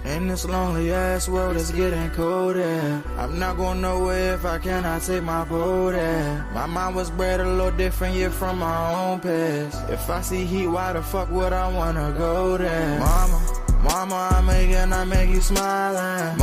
In this lonely ass world, it's getting colder. I'm not going nowhere if I cannot take my boat there. My mind was bred a little different, yeah, from my own past. If I see heat, why the fuck would I wanna go there? Mama, I make you smile.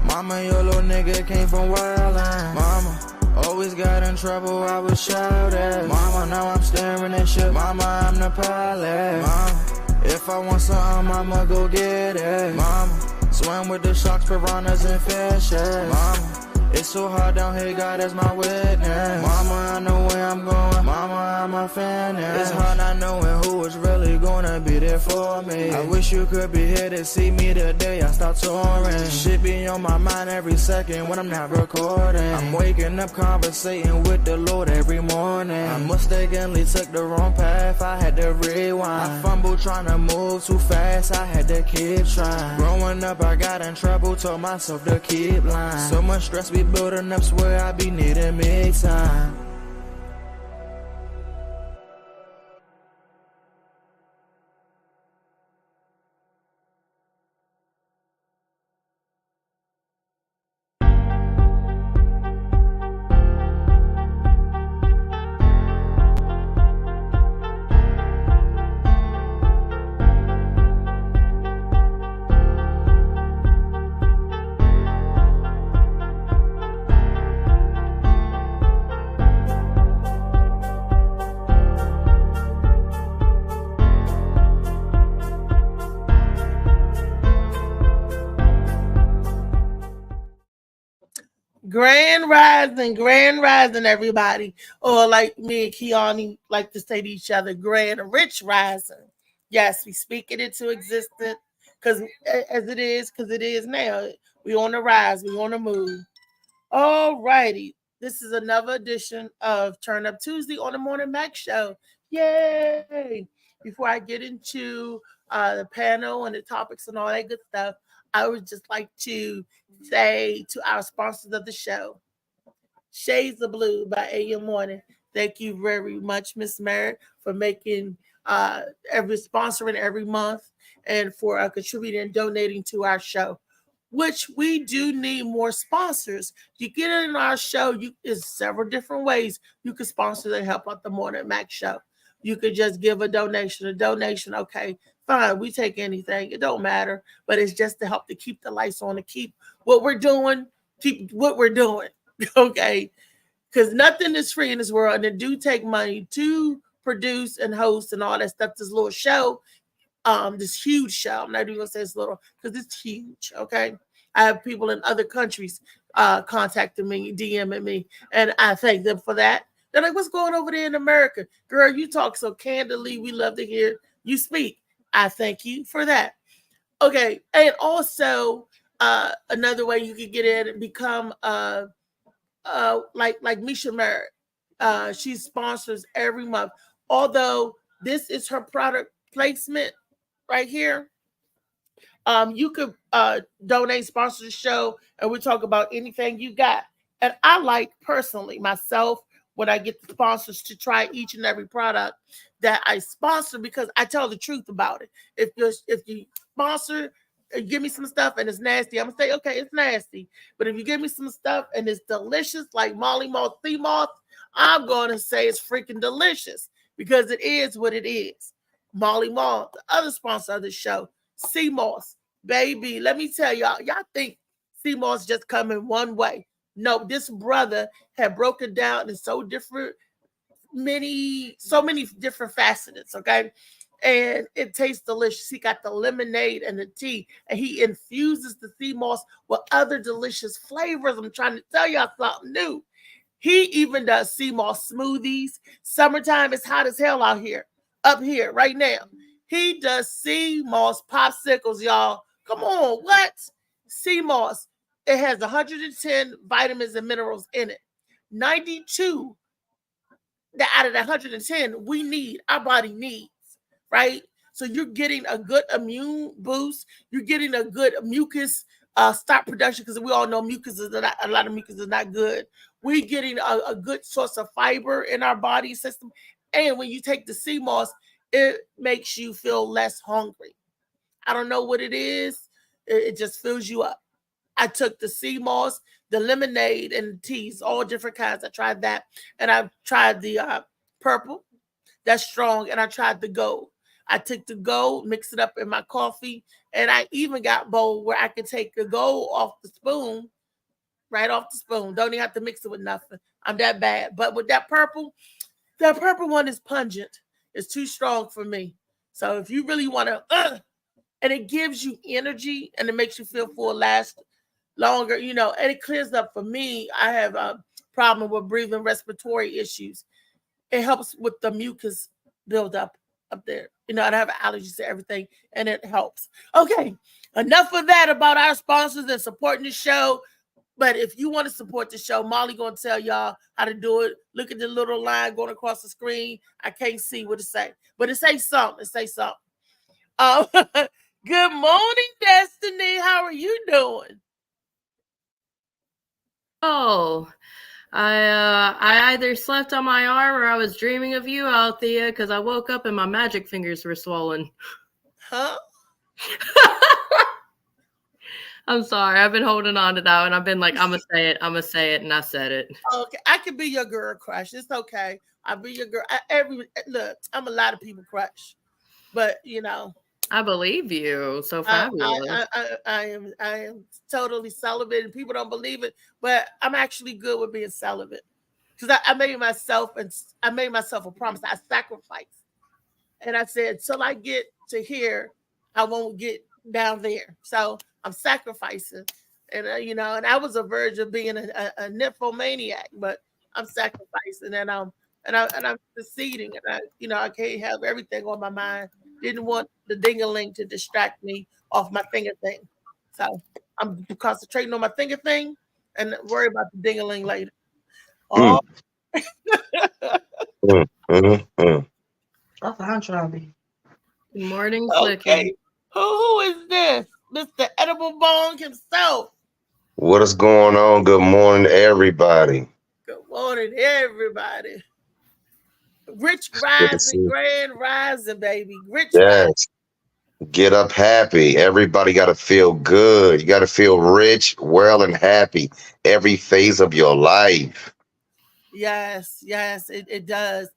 Mama, your little nigga came from wildin'. Mama, always got in trouble, I was shouted. Mama, now I'm staring at shit. Mama, I'm the pilot. Mama, if I want something, I'ma go get it. Mama, swim with the sharks, piranhas, and fishes. Mama, it's so hard down here, God is my witness. Mama, I know where I'm going. Mama, I'm a fan. It's hard not knowing who is really gonna be there for me. I wish you could be here to see me the day I start touring. Shit be on my mind every second when I'm not recording. I'm waking up conversating with the Lord every morning. I mistakenly took the wrong path, I had to rewind. I fumbled trying to move too fast, I had to keep trying. Growing up, I got in trouble, told myself to keep lying. So much stress be building up, swear I be needing me time. Grand rising, everybody. Or like me and Keani like to say to each other, grand rich rising. Yes, we speak it into existence because because it is now. We on the rise, we on the move. All righty. This is another edition of Turn Up Tuesday on the Morning Mac Show. Yay! Before I get into the panel and the topics and all that good stuff, I would just like to say to our sponsors of the show, Shades of Blue by AM Morning. Thank you very much, Miss Merritt, for making every sponsoring every month and for contributing and donating to our show. Which we do need more sponsors. You get in our show, there's several different ways you can sponsor and help out the Morning Mac Show. You could just give a donation. Okay, fine, we take anything. It don't matter, but it's just to help to keep the lights on, to keep what we're doing, okay? Because nothing is free in this world, and it do take money to produce and host and all that stuff. This little show, this huge show. I'm not even gonna say it's little because it's huge. Okay, I have people in other countries contacting me, DMing me, and I thank them for that. They're like, "What's going over there in America, girl? You talk so candidly. We love to hear you speak." I thank you for that. Okay, and also another way you could get in and become like Misha Merritt. She sponsors every month. Although this is her product placement right here. You could donate, sponsor the show, and we talk about anything you got. And I like personally myself when I get the sponsors to try each and every product that I sponsor because I tell the truth about it. If you sponsor, give me some stuff and it's nasty, I'm gonna say okay, it's nasty. But if you give me some stuff and it's delicious, like Molly Moth, Sea Moth, I'm gonna say it's freaking delicious because it is what it is. Molly Moth, the other sponsor of the show, Sea Moss, baby. Let me tell y'all think Sea Moss just coming one way. No, this brother had broken down in so many different facets, okay? And it tastes delicious. He got the lemonade and the tea, and he infuses the sea moss with other delicious flavors. I'm trying to tell y'all something new. He even does sea moss smoothies. Summertime is hot as hell out here, up here right now. He does sea moss popsicles, y'all. Come on, what? Sea moss. It has 110 vitamins and minerals in it. 92 out of the 110 we need, our body needs, right? So you're getting a good immune boost. You're getting a good mucus stop production, because we all know a lot of mucus is not good. We're getting a good source of fiber in our body system. And when you take the sea moss, it makes you feel less hungry. I don't know what it is. It just fills you up. I took the sea moss, the lemonade, and the teas, all different kinds. I tried that. And I tried the purple. That's strong. And I tried the gold. I took the gold, mixed it up in my coffee. And I even got bowl where I could take the gold off the spoon, right off the spoon. Don't even have to mix it with nothing. I'm that bad. But with that purple one is pungent. It's too strong for me. So if you really want to, and it gives you energy and it makes you feel full, last longer, and it clears up for me. I have a problem with breathing, respiratory issues. It helps with the mucus build up there. And I have allergies to everything, and it helps. Okay, enough of that about our sponsors and supporting the show. But if you want to support the show, Molly going to tell y'all how to do it. Look at the little line going across the screen. I can't see what it say, but it say something. Good morning, Destiny. How are you doing? Oh, I either slept on my arm or I was dreaming of you, Althea, because I woke up and my magic fingers were swollen. Huh? I'm sorry. I've been holding on to that one. I've been like, I'm going to say it, and I said it. Okay. I could be your girl crush. It's okay. I'll be your girl. Look, I'm a lot of people crush, but I believe you. So fabulous. I am totally celibate, and people don't believe it, but I'm actually good with being celibate, because I made myself a promise. I sacrificed, and I said, till I get to here, I won't get down there. So I'm sacrificing, and and I was a verge of being a nymphomaniac, but I'm sacrificing, and I'm succeeding, and I can't have everything on my mind. Didn't want the ding-a-ling to distract me off my finger thing. So I'm concentrating on my finger thing and worry about the ding-a-ling later. Oh. That's how I'm trying to be. Good morning, okay. Who is this? Mr. Edible Bong himself. What is going on? Good morning, everybody. Good morning, everybody. Rich rising, grand rising, baby. Rich rising. Get up happy. Everybody got to feel good. You got to feel rich, well, and happy every phase of your life. Yes, it does.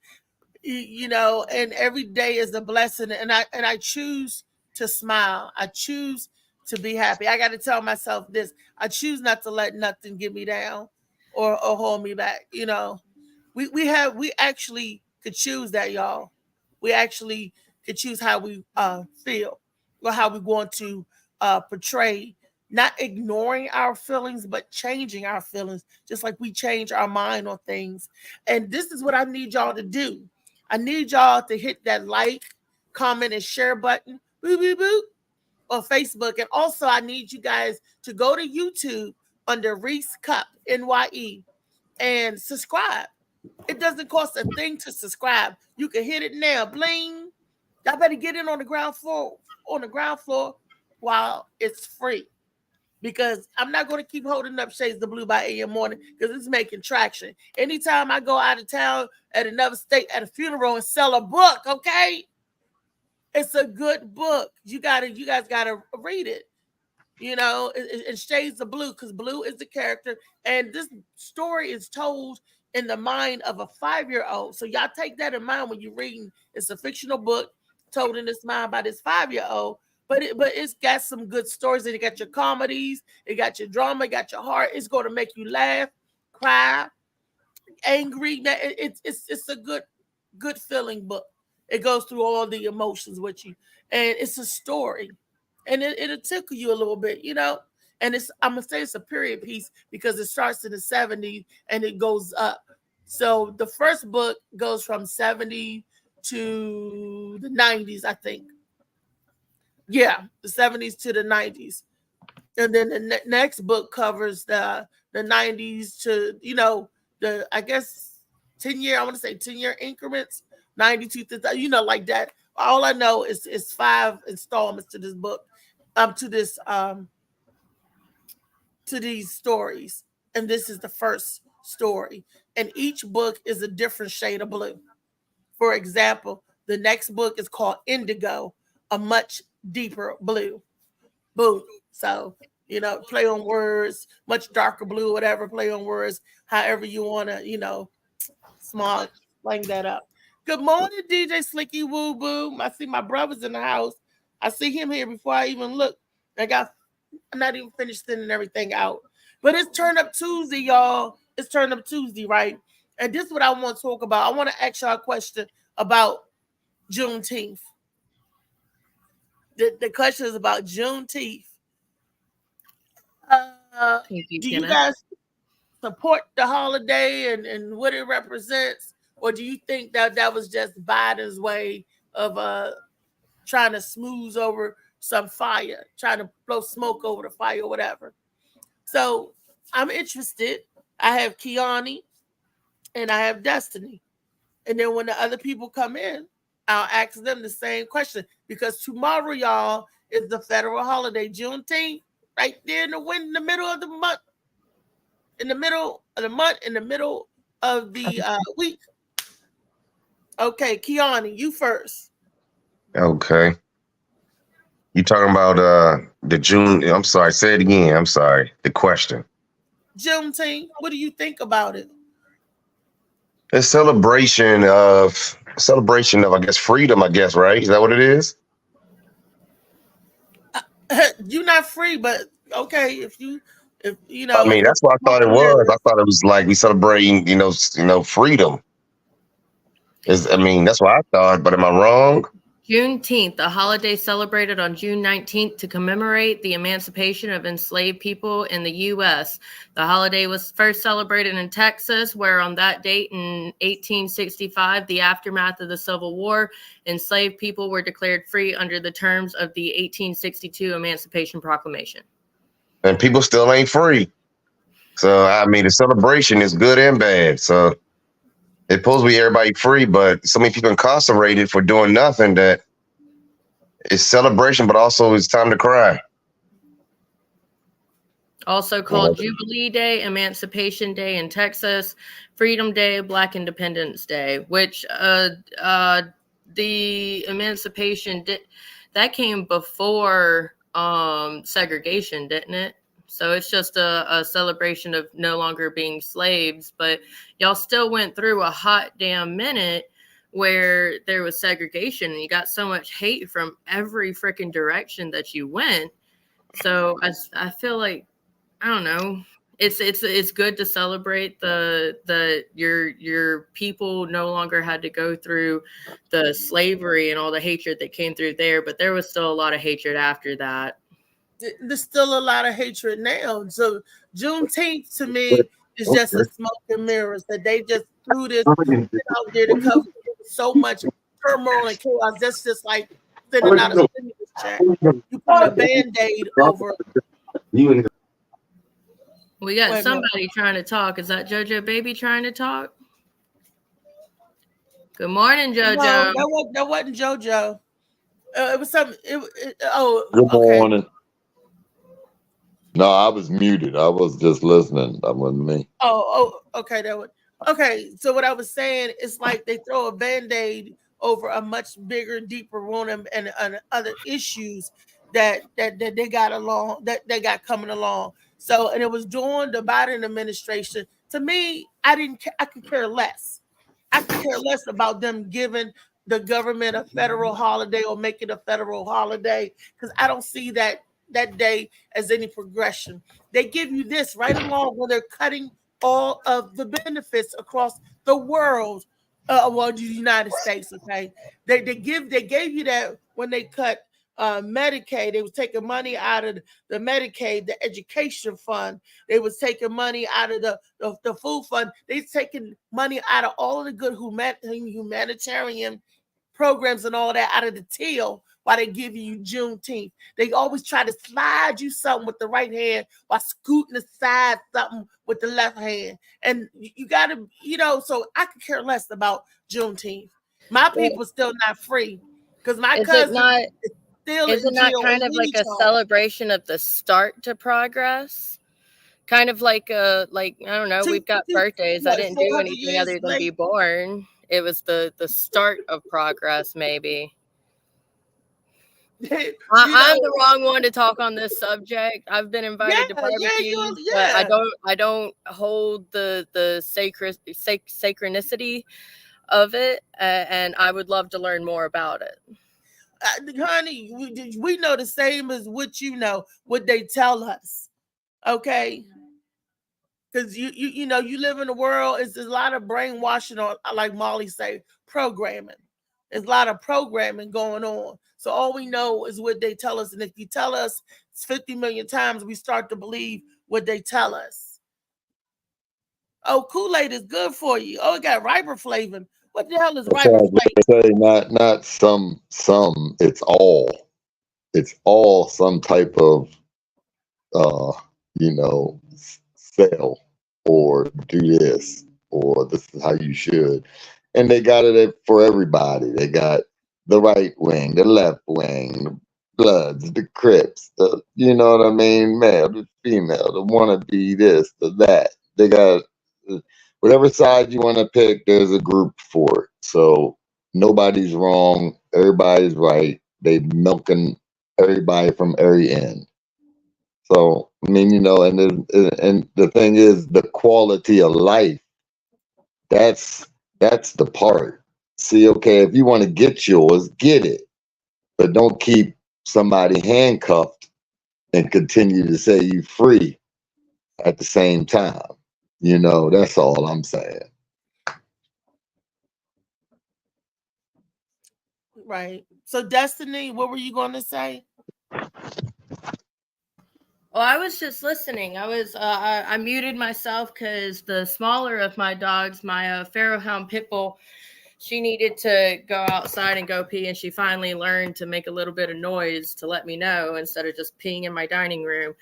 And every day is a blessing, and I choose to smile. I choose to be happy. I got to tell myself this. I choose not to let nothing get me down or hold me back. We actually could choose that, y'all. We actually could choose how we feel, or how we want to portray, not ignoring our feelings, but changing our feelings, just like we change our mind on things. And this is what I need y'all to do. I need y'all to hit that like, comment, and share button, boop, boop, boop, on Facebook. And also, I need you guys to go to YouTube under Reese Cup, NYE, and subscribe. It doesn't cost a thing to subscribe. You can hit it now. Bling. Y'all better get in on the ground floor. While it's free. Because I'm not going to keep holding up Shades of Blue by AM morning, because it's making traction. Anytime I go out of town at another state at a funeral and sell a book, okay? It's a good book. You guys gotta read it. It Shades of Blue, because Blue is the character, and this story is told in the mind of a 5-year-old. So y'all take that in mind when you're reading. It's a fictional book told in this mind by this 5-year-old, but it's got some good stories. And it got your comedies, it got your drama, it got your heart. It's going to make you laugh, cry, angry. It's a good feeling book. It goes through all the emotions with you, and it's a story, and it'll tickle you a little bit, And I'm gonna say it's a period piece because it starts in the 70s and it goes up. So the first book goes from 70 to the 90s, I think. Yeah, the 70s to the 90s, and then the next book covers the 90s to the I guess 10-year. I want to say 10-year increments, 92 to like that. All I know is 5 installments to this book, to this to these stories, and this is the first story. And each book is a different shade of blue. For example, the next book is called Indigo, a much deeper blue. Boom. So, play on words, much darker blue, whatever, play on words, however you want to, small, slang that up. Good morning, DJ Slicky Woo Boom. I see my brother's in the house. I see him here before I even look. I'm not even finished sending everything out. But it's Turn Up Tuesday, y'all. It's Turn Up Tuesday, right? And this is what I want to talk about. I want to ask y'all a question about Juneteenth. The question is about Juneteenth. Do you guys support the holiday and what it represents? Or do you think that was just Biden's way of trying to smooth over some fire, trying to blow smoke over the fire or whatever? So I'm interested. I have Kiani and I have Destiny. And then when the other people come in, I'll ask them the same question, because tomorrow, y'all, is the federal holiday, Juneteenth, right there in the middle of the month, in the middle of the month, in the middle of the week. Okay, Kiani, you first. Okay. You talking about the June? I'm sorry. Say it again. I'm sorry. The question. Juneteenth. What do you think about it? A celebration of, I guess, freedom. I guess, right? Is that what it is? You're not free, but okay. If you I mean, that's what I thought it was. I thought it was like we celebrating, freedom. That's what I thought. But am I wrong? Juneteenth, a holiday celebrated on June 19th to commemorate the emancipation of enslaved people in the U.S. The holiday was first celebrated in Texas, where on that date in 1865, the aftermath of the Civil War, enslaved people were declared free under the terms of the 1862 Emancipation Proclamation. And people still ain't free. So, the celebration is good and bad. So, it's supposed to be everybody free, but so many people incarcerated for doing nothing that it's celebration, but also it's time to cry. Also called Jubilee Day, Emancipation Day in Texas, Freedom Day, Black Independence Day, which the emancipation that came before segregation, didn't it? So it's just a celebration of no longer being slaves, but y'all still went through a hot damn minute where there was segregation and you got so much hate from every freaking direction that you went. So I feel like, I don't know, it's good to celebrate your people no longer had to go through the slavery and all the hatred that came through there, but there was still a lot of hatred after that. There's still a lot of hatred now. So Juneteenth to me is just a smoke and mirrors, that they just threw this out there to cover so much turmoil and chaos. That's just like sending out a stimulus check. You put a Band-Aid over. We got somebody trying to talk. Is that JoJo Baby trying to talk? Good morning, JoJo. No, that wasn't JoJo. It was something. Good morning. No, I was muted. I was just listening. That wasn't me. Oh, okay. Okay. So what I was saying is like they throw a Band-Aid over a much bigger, deeper wound and other issues that they got along, that they got coming along. So, and it was during the Biden administration. To me, I could care less. I could care less about them giving the government a federal holiday or making a federal holiday, because I don't see that day as any progression. They give you this right along when they're cutting all of the benefits across the world. The United States. Okay, they gave you that when they cut Medicaid. They was taking money out of the Medicaid, the education fund. They was taking money out of the food fund. They taking money out of all of the good humanitarian programs and all that out of the till, while they give you Juneteenth. They always try to slide you something with the right hand while scooting aside something with the left hand. And you got to, so I could care less about Juneteenth. My people still not free, because my cousin is still Isn't that kind of like a celebration of the start to progress? Kind of like I don't know, we've got birthdays. I didn't do 400 anything years other than be later. born. It was the start of progress, maybe. I'm the wrong one to talk on this subject. I've been invited to barbecues, but I don't hold the sacredicity of it, and I would love to learn more about it. Honey, we know the same as what you know, what they tell us. Okay. Because you know, you live in a world, it's a lot of brainwashing, or like Molly say, programming. There's a lot of programming going on. So all we know is what they tell us. And if you tell us 50 million times, we start to believe what they tell us. Oh, Kool-Aid is good for you. Oh, it got riboflavin. What the hell is riboflavin? Say not some. It's all. It's all some type of sell or do this, or this is how you should. And they got it for everybody. They got the right wing, the left wing, the Bloods, the Crips, you know what I mean, male, the female, the wanna be this, the that. They got whatever side you want to pick, there's a group for it. So nobody's wrong, everybody's right. They milking everybody from every end. So I mean, and the thing is, the quality of life. That's the part. See, okay, if you want to get yours, get it, but don't keep somebody handcuffed and continue to say you free at the same time. That's all I'm saying. Right. So, Destiny, what were you going to say? Well, I was just listening. I muted myself because the smaller of my dogs, my Pharaoh Hound Pit Bull, she needed to go outside and go pee, and she finally learned to make a little bit of noise to let me know instead of just peeing in my dining room.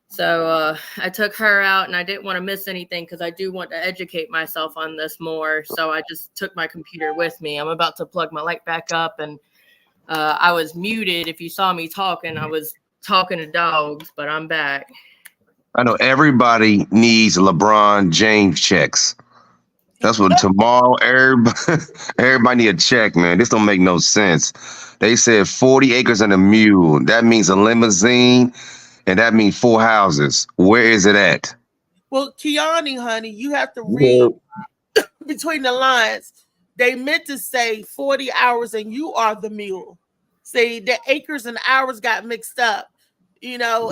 So I took her out, and I didn't want to miss anything because I do want to educate myself on this more. So I just took my computer with me. I'm about to plug my light back up, and I was muted. If you saw me talking, I was talking to dogs, but I'm back. I know everybody needs LeBron James checks. That's what tomorrow everybody need a check, man. This don't make no sense. They said 40 acres and a mule. That means a limousine, and that means 4 houses. Where is it at? Well, Kiani, honey, you have to read between the lines. They meant to say 40 hours and you are the mule. See, the acres and hours got mixed up, and Nah.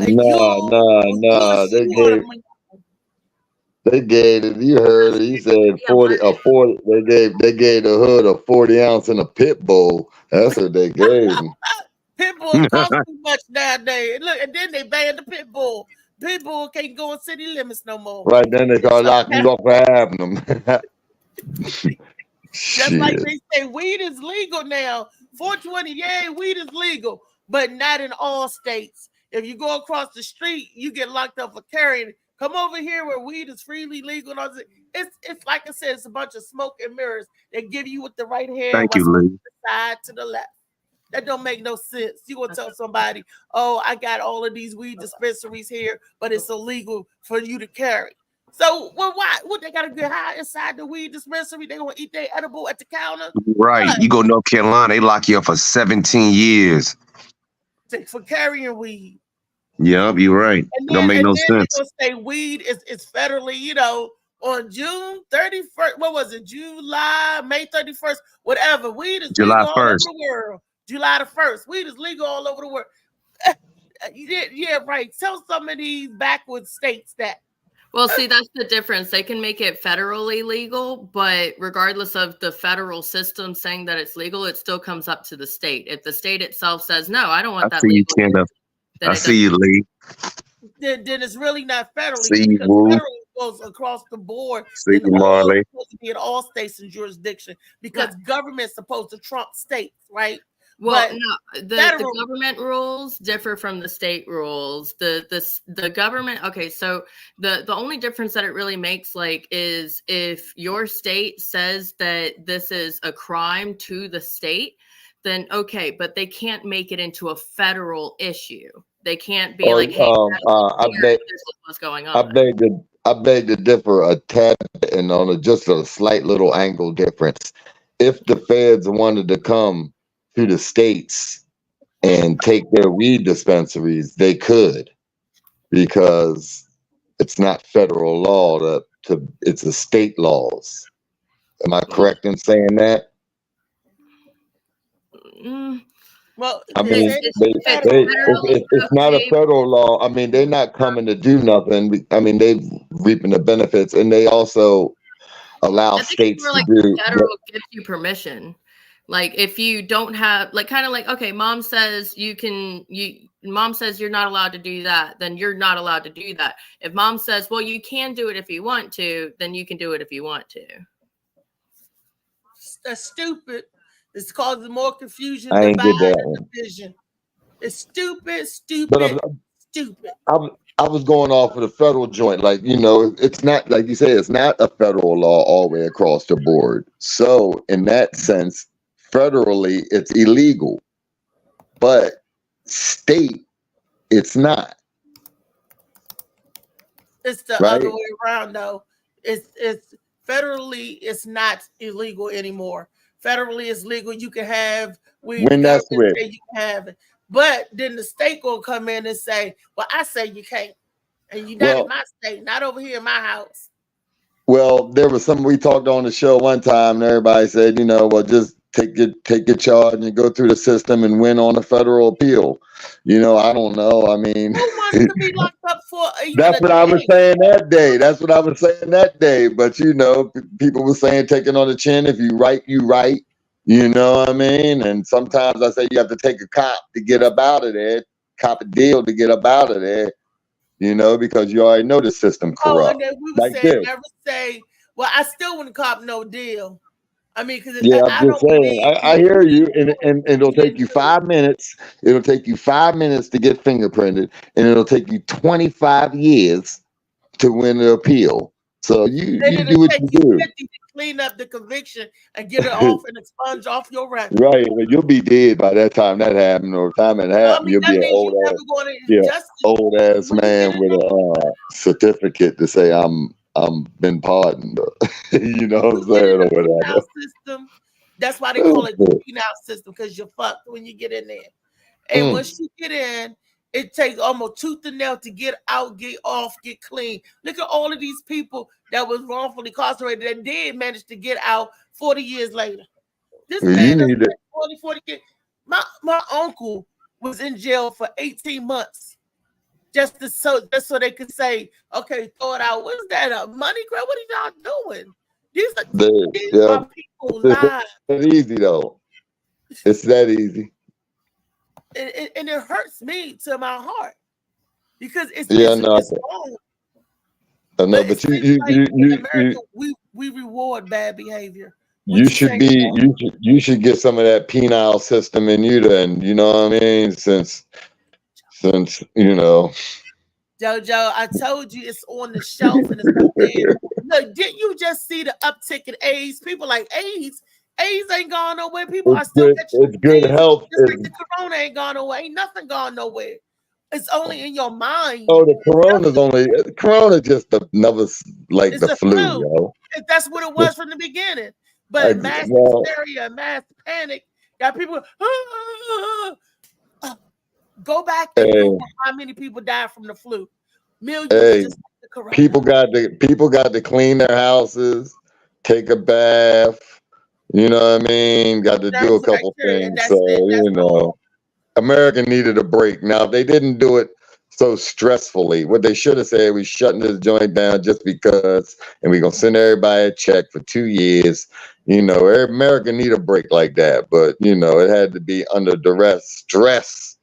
They gave it. You heard it. He said 40. They gave the hood a 40 ounce and a pit bull. That's what they gave him. Pit bulls cost too much nowadays. Look, and then they banned the pit bull. Pit bull can't go in city limits no more. Right then they start locking you up for having them. Just like they say, weed is legal now. 420, yeah, weed is legal, but not in all states. If you go across the street, you get locked up for carrying. Come over here where weed is freely legal. It's like I said, it's a bunch of smoke and mirrors. They give you with the right hand. Thank you, Lee. The side to the left. That don't make no sense. You gonna tell somebody, oh, I got all of these weed dispensaries here, but it's illegal for you to carry. So, well, why? What, they gotta get high inside the weed dispensary? They gonna eat their edible at the counter? Right. What? You go to North Carolina, they lock you up for 17 years. For carrying weed. Yep, you're right. And it don't make no sense. They're gonna say weed is federally, on June 31st. What was it? May 31st, whatever. Weed is July legal 1st. All over the world. July the 1st. Weed is legal all over the world. Yeah, right. Tell some of these backwoods states that. Well, see, that's the difference. They can make it federally legal, but regardless of the federal system saying that it's legal, it still comes up to the state. If the state itself says, no, I don't want that legal. I see you, Lee. Then it's really not federally. See you, federally goes across the board. See you, Marley. It's supposed to be in all states and jurisdiction because government's supposed to trump states, right? Well, no, the government rules differ from the state rules. The government, okay, so the only difference that it really makes is if your state says that this is a crime to the state, then okay, but they can't make it into a federal issue. They can't be like, hey, I this is what's going on. I beg to differ a tad and on just a slight little angle difference. If the feds wanted to come to the states and take their weed dispensaries, they could, because it's not federal law it's the state laws. Am I correct in saying that? Well, I mean, it's not a federal law. I mean, they're not coming to do nothing. I mean, they're reaping the benefits, and they also allow states to do. Federal gives you permission. Like if you don't have, like, kind of like, okay, mom says mom says you're not allowed to do that, then you're not allowed to do that. If mom says, well, you can do it if you want to, then you can do it if you want to. That's stupid. It's causing more confusion, I ain't get divide, that and division. It's stupid. But I was going off of the federal joint. Like, it's not, like you say, it's not a federal law all the way across the board. So in that sense, federally, it's illegal. But state, it's not. It's the other way around, though. It's federally, it's not illegal anymore. Federally, it's legal. You can have weed. When that's you can have it. But then the state will come in and say, well, I say you can't. And you're not in my state, not over here in my house. Well, there was something we talked on the show one time, and everybody said, well, just take your charge and go through the system and win on a federal appeal. I don't know. I mean, who wants to be locked up for that's what I was saying that day. But people were saying taking on the chin. If you right, you right. You know what I mean? And sometimes I say you have to take a cop to get up out of there, cop a deal to get up out of there. Because you already know the system corrupt. Oh, and then we would never say, well, I still wouldn't cop no deal. I mean, because I'm just saying, I hear you, and it'll take you 5 minutes. It'll take you 5 minutes to get fingerprinted, and it'll take you 25 years to win the appeal. So you do what you do. 50 to clean up the conviction and get it off and expunge off your record. Right, but you'll be dead by that time that happened, or time it happened. You'll be an old ass man with a certificate to say I'm been pardoned. You know what I'm saying, or whatever. System. That's why they call it the penal system, because you're fucked when you get in there. And once you get in, it takes almost tooth and nail to get out, get off, get clean. Look at all of these people that was wrongfully incarcerated that did manage to get out 40 years later. This man 40 years. My uncle was in jail for 18 months. Just so they could say, okay, throw it out. What is that? A money grab? What are y'all doing? These are people's lives. It's easy though. It's that easy. And it hurts me to my heart because it's wrong. No, but we reward bad behavior. You should get some of that penal system in you then. You know what I mean? Since JoJo, I told you it's on the shelf and it's up there. Look, didn't you just see the uptick in AIDS? People like AIDS. AIDS ain't gone nowhere. People are still catching it's good AIDS. health. Just like the corona ain't gone nowhere. Ain't nothing gone nowhere. It's only in your mind. Oh, the corona just another the flu, yo. That's what it was from the beginning. But mass hysteria, mass panic, got people. Go back and Google how many people died from the flu. Millions. Just like the corona. People got to clean their houses, take a bath. You know what I mean? Got to do a couple things. So America needed a break. Now, if they didn't do it so stressfully, what they should have said, we shutting this joint down just because, and we're gonna send everybody a check for 2 years. America need a break like that, but it had to be under duress, stress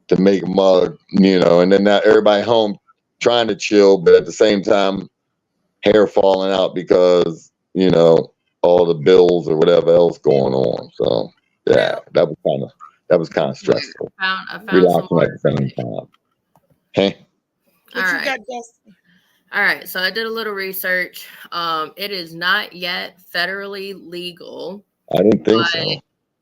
to make mug, and then now everybody home trying to chill, but at the same time, hair falling out because all the bills or whatever else going on. So yeah, that was kind of stressful. I found relaxing at the same time. Hey. All right. So I did a little research. It is not yet federally legal. I didn't think so.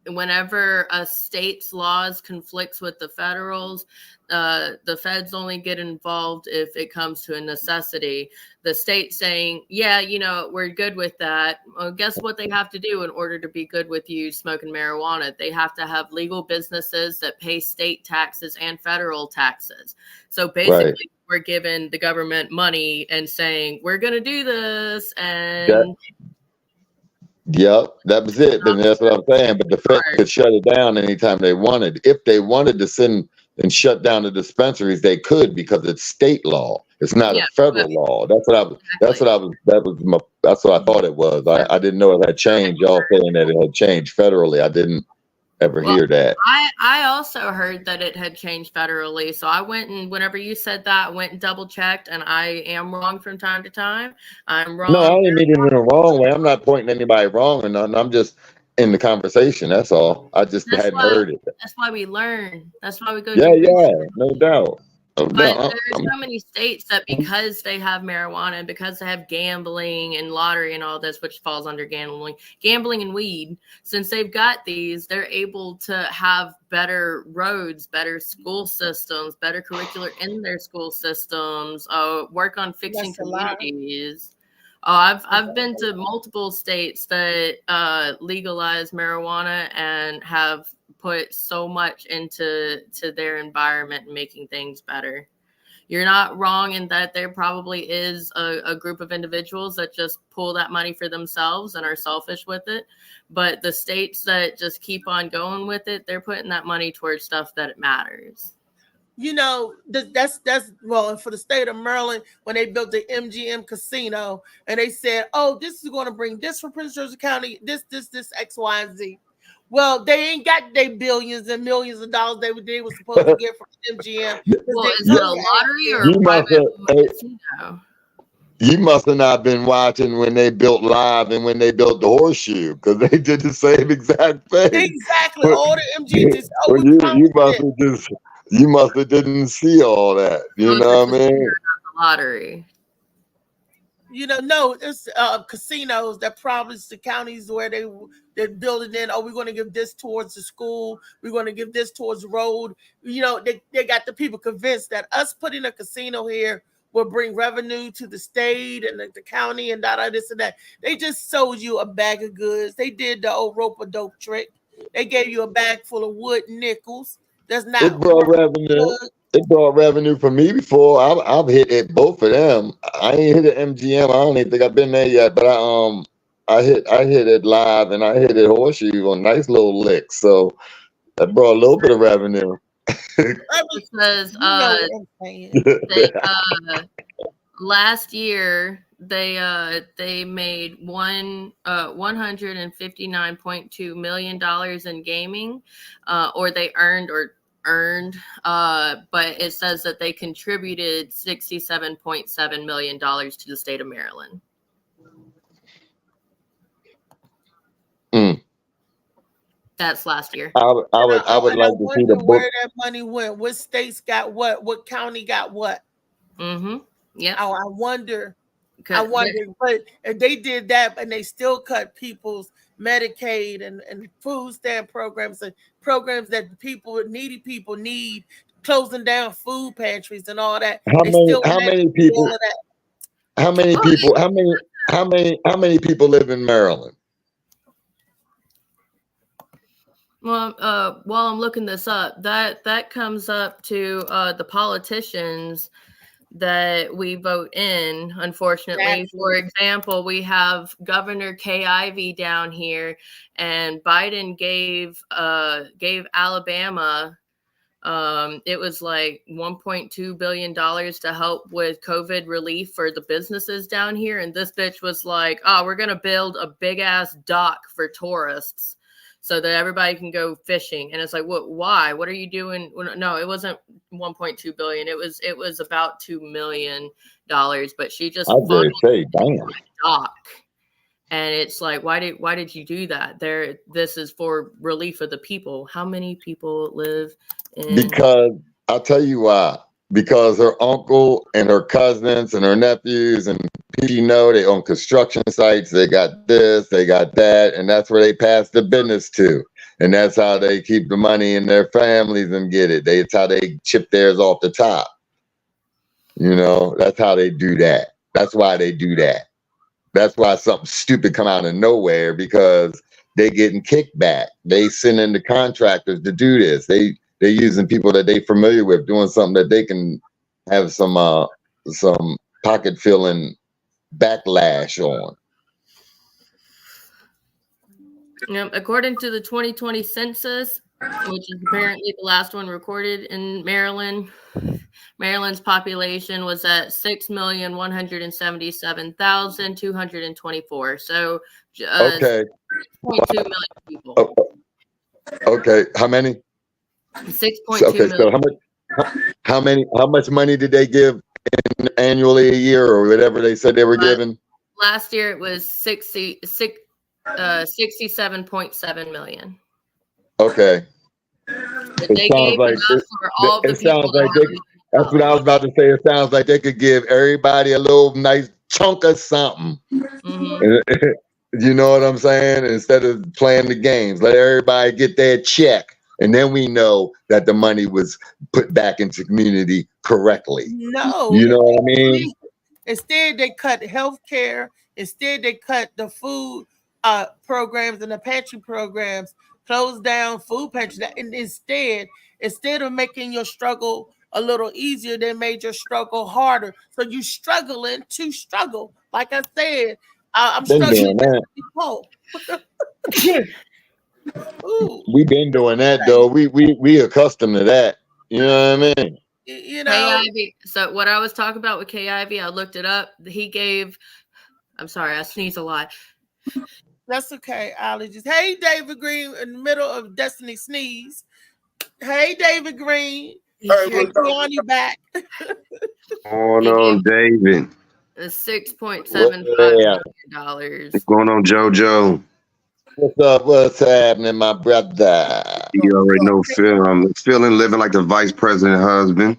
whenever a state's laws conflicts with the federals, the feds only get involved if it comes to a necessity. The state saying, yeah, you know, we're good with that. Well, guess what they have to do in order to be good with you smoking marijuana? They have to have legal businesses that pay state taxes and federal taxes. So basically, Right. we're giving the government money and saying, we're going to do this. And Yep, that was it. And that's what I'm saying. But the Fed could shut it down anytime they wanted. If they wanted to send and shut down the dispensaries, they could, because it's state law. It's not a federal law. That's what I thought it was. I didn't know it had changed. Y'all saying that it had changed federally. I didn't ever hear that. I also heard that it had changed federally. So I went, and whenever you said that, I went and double checked, and I am wrong from time to time. I'm wrong. No, I didn't mean it in the wrong way. I'm not pointing anybody wrong or nothing. I'm just in the conversation. That's all. I just hadn't heard it. That's why we learn. That's why we go. Yeah, no doubt. But there's so many states that, because they have marijuana and because they have gambling and lottery and all this, which falls under gambling and weed, since they've got these, they're able to have better roads, better school systems, better curricular in their school systems, work on fixing communities. I've been to multiple states that legalize marijuana and have put so much into their environment and making things better. You're not wrong in that there probably is a group of individuals that just pull that money for themselves and are selfish with it. But the states that just keep on going with it, they're putting that money towards stuff that it matters. You know, that's well, for the state of Maryland, when they built the MGM casino, and they said, oh, this is going to bring this for Prince George's County, this X, Y, and Z. Well, they ain't got their billions and millions of dollars they were supposed to get from MGM. Well, is it a lottery or a private casino? You must have not been watching when they built Live and when they built the Horseshoe, because they did the same exact thing. Exactly. All the MGM. You must have didn't see all that. You know what I mean? The lottery. You know, no, it's casinos that promise the counties where they're building in. Oh, we're going to give this towards the school. We're going to give this towards the road. You know, they got the people convinced that us putting a casino here will bring revenue to the state and the county and this and that. They just sold you a bag of goods. They did the old rope-a-dope trick. They gave you a bag full of wood nickels. That's not. It brought revenue. It brought revenue for me before. I've hit it, both of them. I ain't hit an MGM. I don't even think I've been there yet. But I hit it Live and I hit it Horseshoe on nice little licks. So that brought a little bit of revenue. Because last year they made $159.2 million in gaming, or they earned, but it says that they contributed $67.7 million to the state of Maryland. That's last year. I would like to see the book. Where that money went. What states got what? What county got what? Mm-hmm. Yeah. Oh, I wonder. But if they did that, and they still cut people's Medicaid and food stamp programs and programs that needy people need, closing down food pantries and all that. How many people live in Maryland? Well, while I'm looking this up, that comes up to the politicians that we vote in, unfortunately. Exactly. For example, we have Governor Kay Ivey down here, and Biden gave Alabama, it was like $1.2 billion to help with COVID relief for the businesses down here. And this bitch was like, oh, we're going to build a big ass dock for tourists so that everybody can go fishing. And it's like, what? Why? What are you doing? No, it wasn't 1.2 billion. It was about $2 million. But she just funded a dock. And it's like, why did you do that? This is for relief of the people. How many people live in? Because I'll tell you why. Because her uncle and her cousins and her nephews and people they own construction sites. They got this, they got that, and that's where they pass the business to. And that's how they keep the money in their families and get it. It's how they chip theirs off the top. You know, that's how they do that. That's why they do that. That's why something stupid come out of nowhere, because they getting kickback. They sending the contractors to do this. They're using people that they familiar with, doing something that they can have some pocket filling backlash on. According to the 2020 census, which is apparently the last one recorded in Maryland, Maryland's population was at 6,177,224. So, okay, 6.2 million people. Okay, how many? 6.2 million. So how much money did they give annually a year, or whatever they said they were giving? Last year it was 67.7 million. Okay. They gave enough for all the people. That's what I was about to say. It sounds like they could give everybody a little nice chunk of something. Mm-hmm. You know what I'm saying? Instead of playing the games, let everybody get their check. And then we know that the money was put back into community correctly. No. You know what I mean? Instead, they cut health care. Instead, they cut the food programs and the pantry programs, closed down food pantries. And instead of making your struggle a little easier, they made your struggle harder. So you struggling to struggle. Like I said, I'm struggling to be poor. We've been doing that though. We accustomed to that. You know what I mean? You know. K-Ivy. So what I was talking about with K-Ivy, I looked it up. He gave. I'm sorry, I sneeze a lot. That's okay. Allergies. Hey, David Green, in the middle of Destiny sneeze. Hey, David Green. On you back. Going on, David. $6.75 million. What's going on, JoJo? What's up? What's happening, my brother? You already know Phil. I'm feeling living like the vice president husband.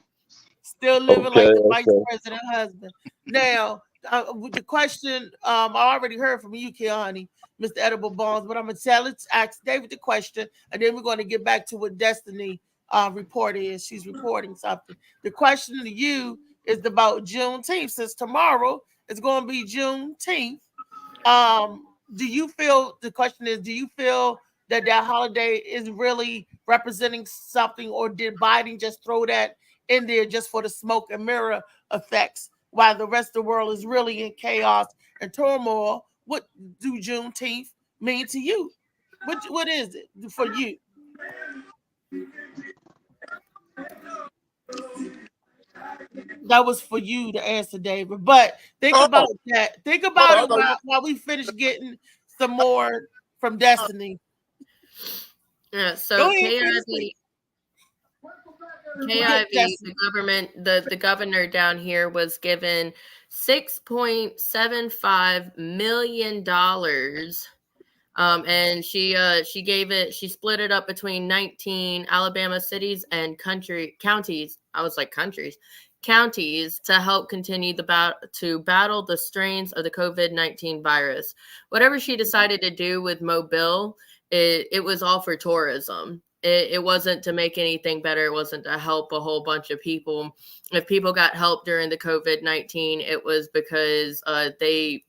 Still living like the vice president husband. Now, the question I already heard from you, Keani, Mr. Edible Bones, but I'm going to ask David the question, and then we're going to get back to what Destiny report is. She's reporting something. The question to you is about Juneteenth. Since tomorrow is going to be Juneteenth, do you feel that holiday is really representing something, or did Biden just throw that in there just for the smoke and mirror effects while the rest of the world is really in chaos and turmoil? What do Juneteenth mean to you? What is it for you? That was for you to answer, David. But think about that. Think about it while we finish getting some more from Destiny. Yeah, so KIV, the governor down here was given $6.75 million. And she split it up between 19 Alabama cities and counties. I was like counties to help continue to battle the strains of the COVID-19 virus. Whatever she decided to do with Mobile, it was all for tourism. It wasn't to make anything better. It wasn't to help a whole bunch of people. If people got help during the COVID-19, it was because they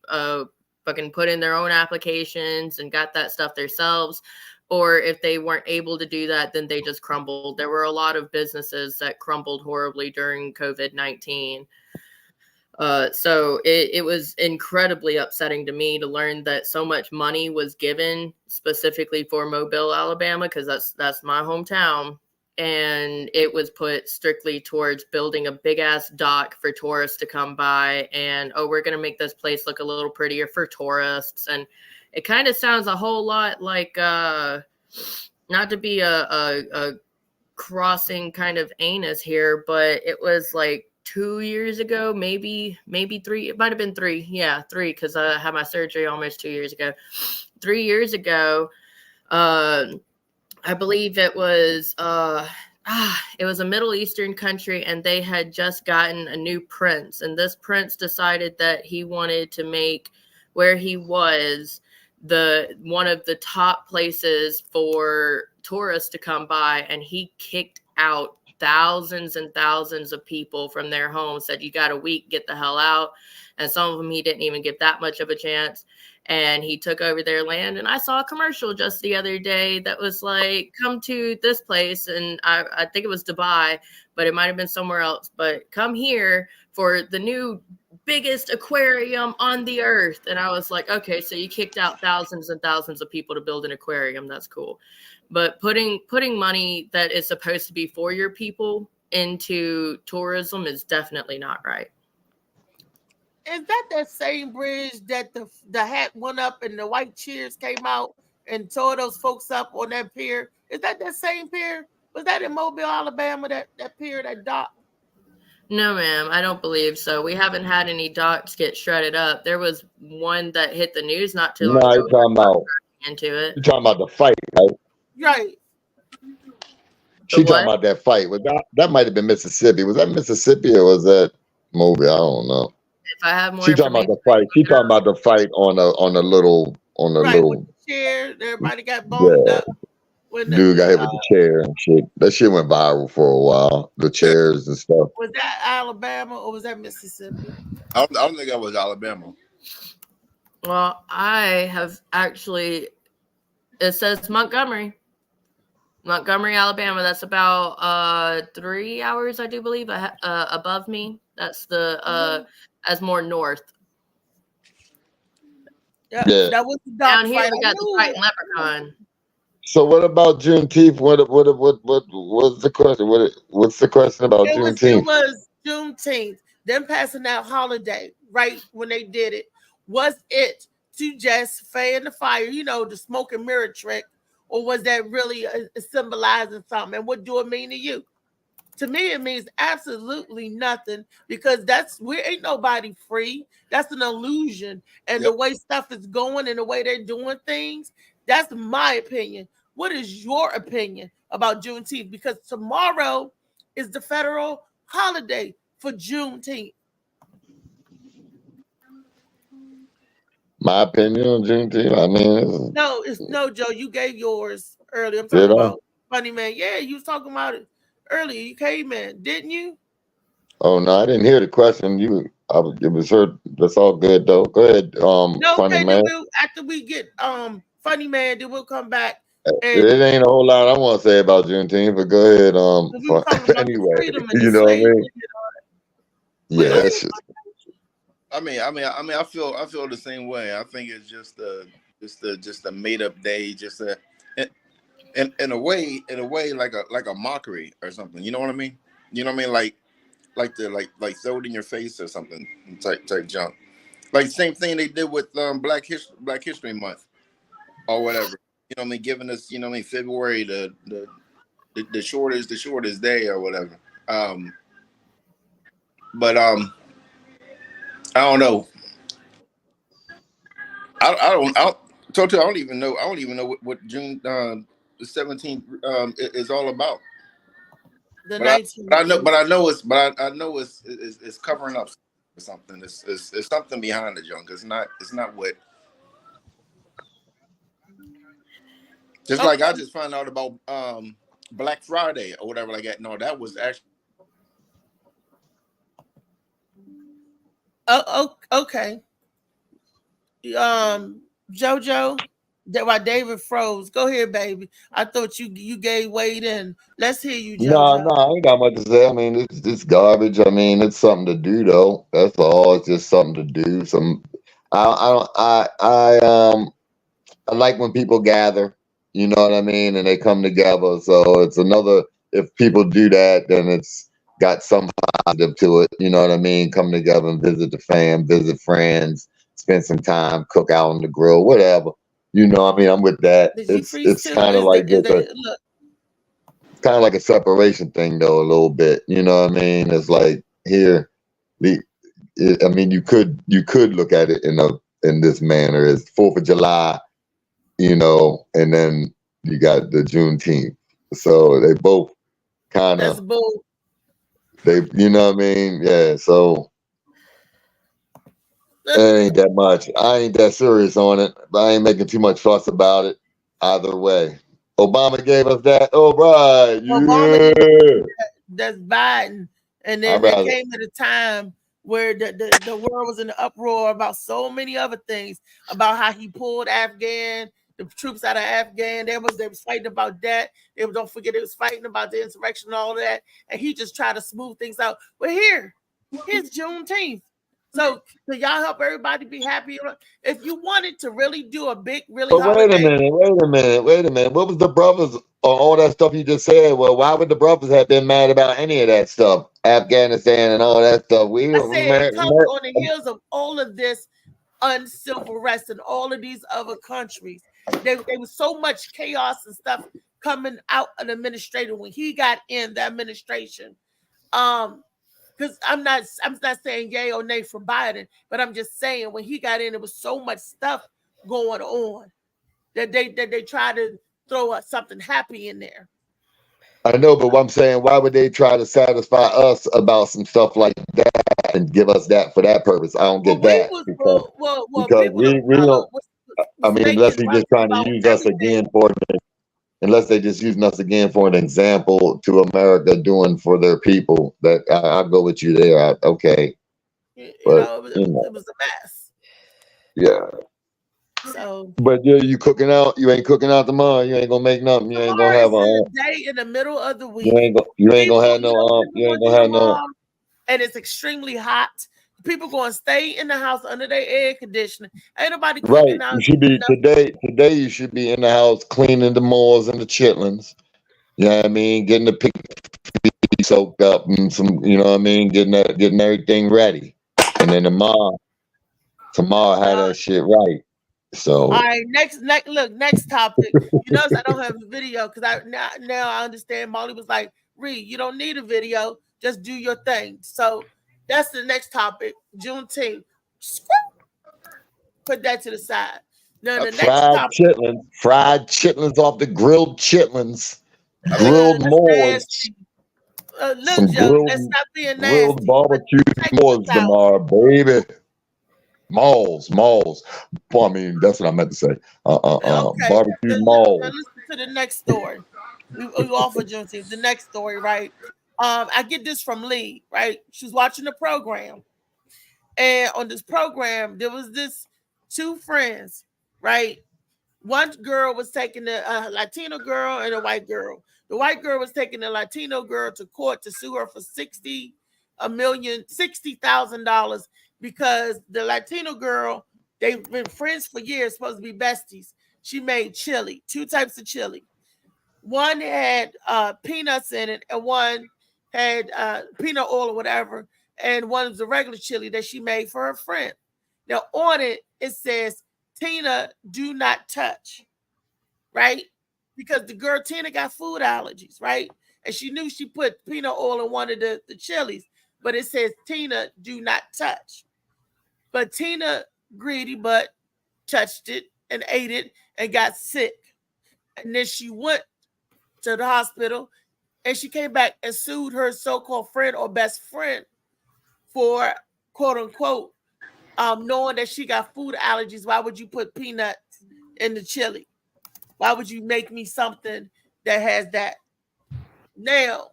fucking put in their own applications and got that stuff themselves. Or if they weren't able to do that, then they just crumbled. There were a lot of businesses that crumbled horribly during COVID-19. So it was incredibly upsetting to me to learn that so much money was given specifically for Mobile, Alabama, because that's my hometown. And it was put strictly towards building a big ass dock for tourists to come by. And, we're going to make this place look a little prettier for tourists. And it kind of sounds a whole lot like, not to be a crossing kind of anus here, but it was like 2 years ago, maybe 3. It might have been 3. Yeah, 3, because I had my surgery almost 2 years ago. 3 years ago, I believe it was a Middle Eastern country, and they had just gotten a new prince. And this prince decided that he wanted to make where he was one of the top places for tourists to come by, and he kicked out thousands and thousands of people from their homes, said, you got a week, get the hell out. And some of them he didn't even give that much of a chance. And he took over their land. And I saw a commercial just the other day that was like, come to this place. And I think it was Dubai, but it might have been somewhere else. But come here for the new biggest aquarium on the earth. And I was like, okay, so you kicked out thousands and thousands of people to build an aquarium. That's cool. But putting money that is supposed to be for your people into tourism is definitely not right. Is that same bridge that the hat went up and the white cheers came out and tore those folks up on that pier? Is that same pier? Was that in Mobile, Alabama, that pier, that dock? No, ma'am, I don't believe so. We haven't had any docks get shredded up. There was one that hit the news not too long ago. You're talking about into it. You're talking about the fight, right? Right. She talking about that fight. That might have been Mississippi. Was that Mississippi or was that Mobile? I don't know. If I have more, she talking about the fight. She talking about the fight on a little with the chair. Everybody got boned up. Dude got hit with the chair and shit. That shit went viral for a while. The chairs and stuff. Was that Alabama or was that Mississippi? I don't think that was Alabama. Well, I have actually. It says Montgomery, Alabama. That's about 3 hours, I do believe, above me. That's the as more north. Yeah. That was the down here. We got the fight in Leprechaun. So what about Juneteenth? What's the question? What's the question about Juneteenth? It was Juneteenth. Them passing out holiday right when they did it. Was it to just fan the fire, the smoke and mirror trick, or was that really symbolizing something? And what do it mean to you? To me, it means absolutely nothing, because we ain't nobody free. That's an illusion. And the way stuff is going and the way they're doing things, that's my opinion. What is your opinion about Juneteenth? Because tomorrow is the federal holiday for Juneteenth. My opinion on Juneteenth, I mean, no, Joe. You gave yours earlier. I'm talking about Funny Man. Yeah, you was talking about it earlier. You came in, didn't you? Oh no, I didn't hear the question. It was heard. That's all good though. Go ahead, Funny Man. After we get Funny Man, then we'll come back. It ain't a whole lot I want to say about Juneteenth, but go ahead. Anyway, you know what I mean? Yeah. I feel the same way. I think it's just a made up day, in a way like a mockery or something. You know what I mean? You know what I mean? Like throw it in your face or something type junk. Like same thing they did with Black History Month or whatever. You know what I mean? Giving us, February the shortest day or whatever. But I don't know. I don't even know what June the 17th is all about. The 19th. I know it's covering up something. It's something behind the junk. It's not what. Just like I just found out about Black Friday or whatever like that. No, that was actually. Oh, okay. JoJo, why David froze. Go ahead, baby. I thought you gave Wade in. Let's hear you, JoJo. No, I ain't got much to say. I mean, it's garbage. I mean, it's something to do though. That's all. It's just something to do. I like when people gather. You know what I mean? And they come together. So it's another. If people do that, then it's got some positive to it. You know what I mean? Come together and visit the fam, visit friends, spend some time, cook out on the grill, whatever. You know what I mean? I'm with that. It's kind of like it's kind of like a separation thing though, a little bit. You know what I mean? It's like here, you could look at it in this manner. It's 4th of July, and then you got the Juneteenth. So they both kind of you know what I mean? Yeah. So It ain't that much. I ain't that serious on it, but I ain't making too much fuss about it either way. Obama gave us that. Oh, right. Obama Yeah. did that's Biden. And I then there rather. came at a time where the world was in an uproar about so many other things, about how he pulled the troops out of Afghan. They was fighting about that. Don't forget, they was fighting about the insurrection and all of that. And he just tried to smooth things out. But here's Juneteenth. So can y'all help everybody be happy? If you wanted to really do a big, really But wait a holiday, minute. What was the brothers or all that stuff you just said? Well, why would the brothers have been mad about any of that stuff? Afghanistan and all that stuff. I said it comes on the heels of all of this uncivil rest in all of these other countries. There was so much chaos and stuff coming out of the administrator when he got in the administration. Because I'm not saying yay or nay for Biden, but I'm just saying when he got in, there was so much stuff going on that they tried to throw something happy in there. I know, but what I'm saying, why would they try to satisfy us about some stuff like that and give us that for that purpose? I don't get that because we don't. I mean, unless they're just trying to use us again unless they just using us again for an example to America doing for their people. That I'll go with you there. Okay, it was a mess. Yeah. So, but you cooking out? You ain't cooking out tomorrow. You ain't gonna make nothing. You ain't gonna have a day in the middle of the week. You ain't gonna have no. You ain't gonna have no. And it's extremely hot. People going to stay in the house under their air conditioning. Ain't nobody cooking out. You should be today. You should be in the house cleaning the moors and the chitlins. You know what I mean? Getting the pig soaked up and some. You know what I mean? Getting everything ready. And then tomorrow have that shit right. So all right, next topic. You notice I don't have a video because now I understand. Molly was like, "Reed, you don't need a video. Just do your thing." So that's the next topic. Juneteenth. Put that to the side. Now the next topic. Fried chitlins off the grilled chitlins, grilled Moors. Look, Joe, let's stop being nasty. Grilled barbecue Moors tomorrow, baby. Malls. I mean, that's what I meant to say. Okay. Barbecue malls. Listen to the next story. We offer Juneteenth. The next story, right? I get this from Lee, right? She's watching the program, and on this program, there was this two friends, right? One girl was taking a Latino girl and a white girl. The white girl was taking the Latino girl to court to sue her for $60,000 because the Latino girl, they've been friends for years, supposed to be besties. She made chili, 2 types of chili. One had peanuts in it, and one had peanut oil or whatever, and one was a regular chili that she made for her friend. Now on it says, Tina, do not touch, right? Because the girl Tina got food allergies, right? And she knew she put peanut oil in one of the chilies, but it says, Tina, do not touch. But Tina, greedy butt, touched it and ate it and got sick. And then she went to the hospital and she came back and sued her so-called friend or best friend for, quote unquote, knowing that she got food allergies. Why would you put peanuts in the chili? Why would you make me something that has that? Now,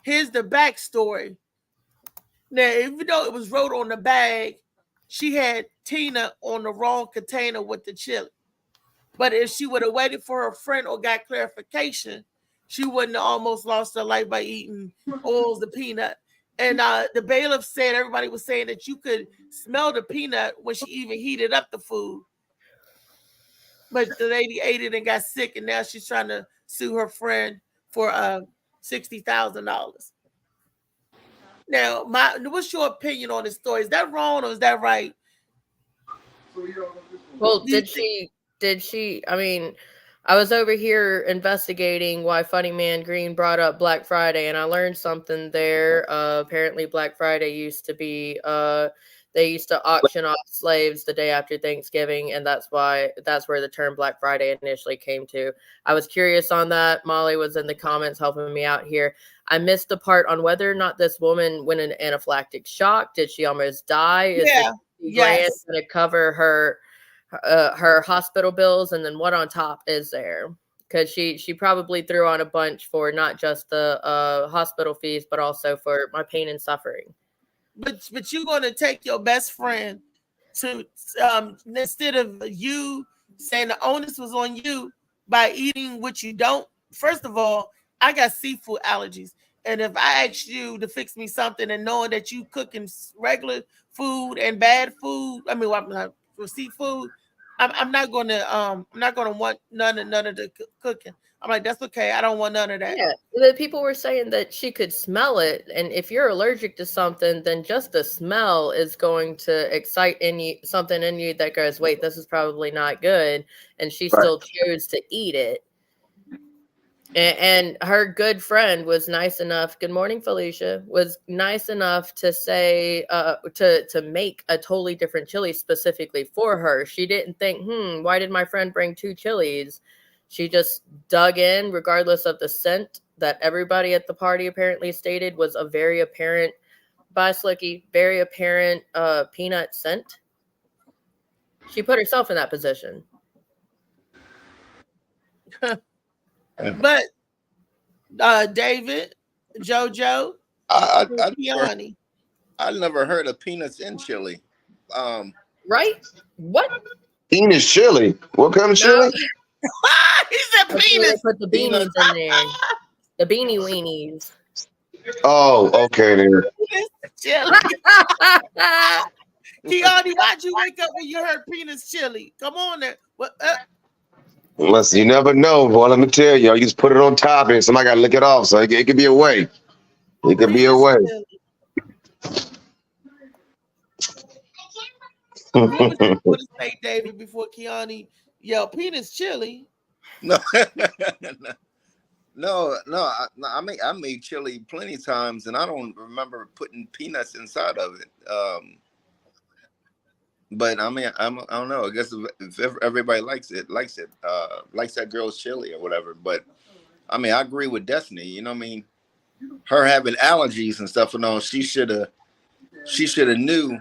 here's the backstory. Now, even though it was wrote on the bag, she had Tina on the wrong container with the chili. But if she would have waited for her friend or got clarification, she wouldn't have almost lost her life by eating oils of peanut. And the bailiff said, everybody was saying that you could smell the peanut when she even heated up the food. But the lady ate it and got sick, and now she's trying to sue her friend for $60,000. Now, what's your opinion on this story? Is that wrong or is that right? Well, did she? I mean, I was over here investigating why Funny Man Green brought up Black Friday, and I learned something there. Apparently, Black Friday used to be they used to auction off slaves the day after Thanksgiving, and that's where the term Black Friday initially came to. I was curious on that. Molly was in the comments helping me out here. I missed the part on whether or not this woman went in anaphylactic shock. Did she almost die? $50,000 Yes. to cover her hospital bills, and then what on top is there? Because she probably threw on a bunch for not just the hospital fees, but also for my pain and suffering. But you're going to take your best friend to instead of you saying the onus was on you by eating what you don't. First of all, I got seafood allergies, and if I asked you to fix me something and knowing that you cooking regular food and bad food, I mean, for seafood, I'm not gonna want none of the cooking. I'm like, that's okay. I don't want none of that. Yeah, the people were saying that she could smell it, and if you're allergic to something, then just the smell is going to excite something in you that goes, wait, this is probably not good, and she still chose to eat it. And her good friend was nice enough, good morning, Felicia, was nice enough to say, to make a totally different chili specifically for her. She didn't think, why did my friend bring 2 chilies? She just dug in, regardless of the scent that everybody at the party apparently stated was a very apparent, by Slicky, very apparent peanut scent. She put herself in that position. But David, JoJo, Kiani, I never heard of peanuts in chili. Right? What? Penis chili. What kind of chili? He said penis. Put the beanies in there. The beanie weenies. Oh, okay then. Chili. Kiani, why'd you wake up when you heard penis chili? Come on there. What? Listen, you never know. Boy, let me tell you, you just put it on top and somebody got to lick it off. So it could be a way. It could be a way. What was you going to say, David, before Kiani yelled penis chili? No, I made chili plenty of times, and I don't remember putting peanuts inside of it. But I mean, I don't know. I guess if everybody likes that girl's chili or whatever. But I mean, I agree with Destiny. You know what I mean? Her having allergies and stuff and all, she should have knew.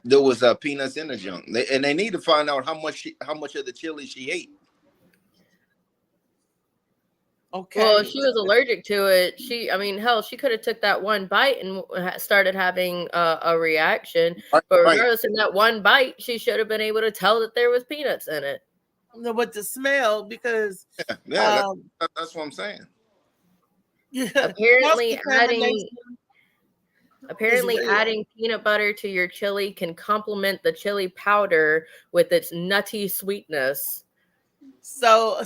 There was peanuts in the junk, and they need to find out how much of the chili she ate. Okay. Well, she was allergic to it. She could have took that one bite and started having a reaction. But regardless of that one bite, she should have been able to tell that there was peanuts in it. No, but the smell, because that's what I'm saying. Yeah. Apparently, adding peanut butter to your chili can complement the chili powder with its nutty sweetness. So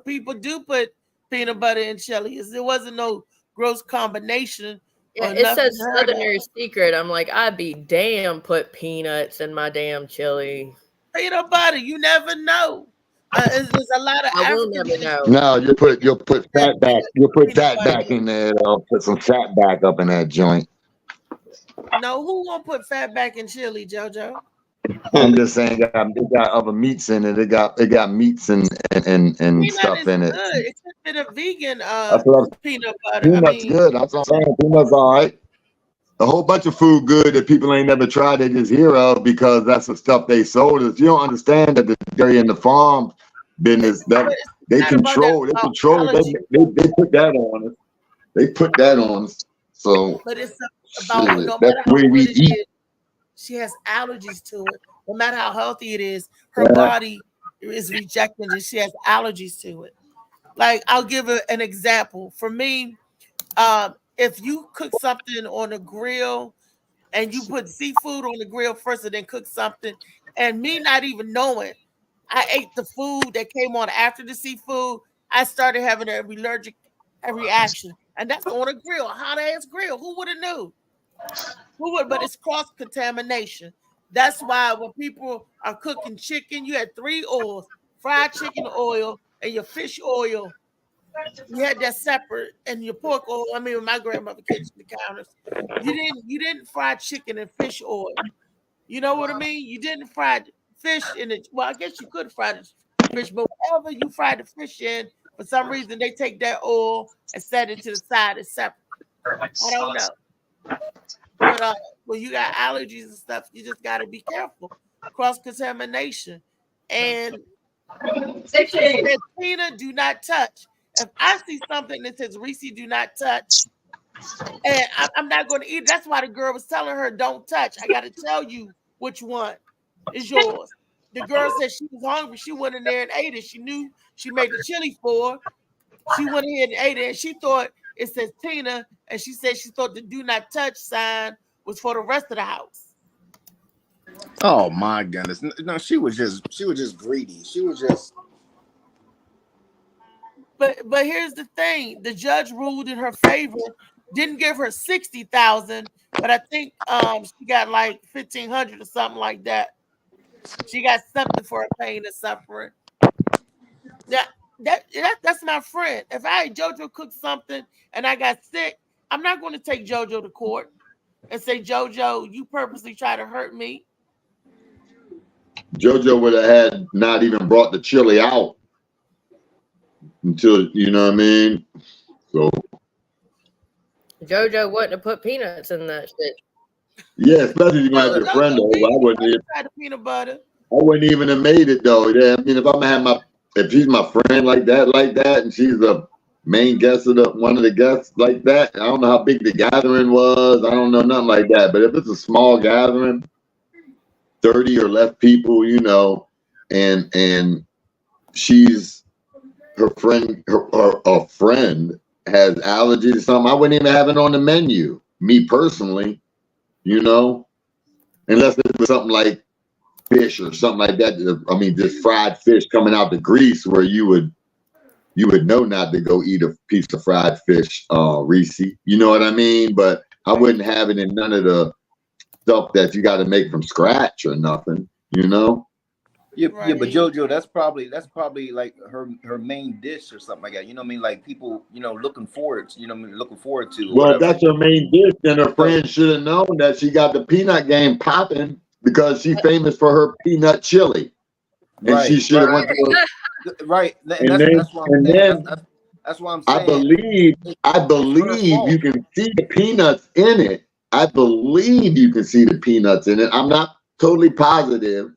people do put peanut butter in chili. There wasn't no gross combination. Yeah, it says Southerner's Secret. I'm like, I'd be damn put peanuts in my damn chili. Peanut butter, you never know. There's a lot of I will never know. No, you'll put fat back. You'll put fat back in there. Put some fat back up in that joint. No, who won't put fat back in chili, JoJo? I'm just saying, it got other meats in it. It got meats and stuff in it. Good. It's a vegan peanut butter. Peanuts good. That's what I'm saying. Peanuts all right. A whole bunch of food good that people ain't never tried. They just hear of because that's the stuff they sold us. You don't understand that the dairy and the farm business that they control. They control. They put that on us. They put that on us. So, but it's about no that's the way we eat. She has allergies to it. No matter how healthy it is, her body is rejecting it. She has allergies to it. Like, I'll give an example. For me, if you cook something on a grill and you put seafood on the grill first and then cook something, and me not even knowing, I ate the food that came on after the seafood, I started having an allergic reaction. And that's on a grill, a hot ass grill. Who would have knew? But it's cross-contamination. That's why when people are cooking chicken, you had 3 oils: fried chicken oil and your fish oil. You had that separate, and your pork oil. I mean, when my grandmother kitchen the counters, you didn't fry chicken in fish oil. You know what I mean? You didn't fry fish in it. Well, I guess you could fry the fish, but whatever you fry the fish in, for some reason they take that oil and set it to the side as separate. I don't know. But when you got allergies and stuff, you just got to be careful. Cross contamination. And she said, Tina, do not touch. If I see something that says Reese, do not touch, and I'm not going to eat it. That's why the girl was telling her, don't touch. I got to tell you which one is yours. The girl said she was hungry. She went in there and ate it. She knew she made the chili for her. She went ahead and ate it. And she thought it says Tina. And she said she thought the do not touch sign was for the rest of the house. Oh my goodness. No, she was just greedy. She was just But here's the thing: the judge ruled in her favor, didn't give her 60,000, but I think she got like 1,500 or something like that. She got something for her pain and suffering. That's my friend. If I had JoJo cook something and I got sick, I'm not going to take JoJo to court and say, JoJo, you purposely try to hurt me. JoJo would have had not even brought the chili out until, you know what I mean? So JoJo wouldn't have put peanuts in that shit. yeah, especially if you might have your friend over. I wouldn't even try the peanut butter. I wouldn't even have made it though. Yeah, I mean, if she's my friend like that, and she's the main guest of one of the guests like that, I don't know how big the gathering was. I don't know nothing like that. But if it's a small gathering, 30 or less people, you know, and she's her friend, her friend has allergies or something, I wouldn't even have it on the menu. Me personally, you know, unless it was something like fish or something like that. I mean, just fried fish coming out the grease where you would know not to go eat a piece of fried fish, Reese. You know what I mean? But I wouldn't have it in none of the stuff that you got to make from scratch or nothing, you know? Yeah, right. Yeah, but JoJo, that's probably like her main dish or something like that. You know what I mean? Like people, you know, looking forward to. Well, if that's her main dish, then her friend should have known that she got the peanut game popping because she's famous for her peanut chili, and right, she should have went to her. Right, and that's what I'm saying. That's why I'm saying. I believe you can see the peanuts in it. I believe you can see the peanuts in it. I'm not totally positive,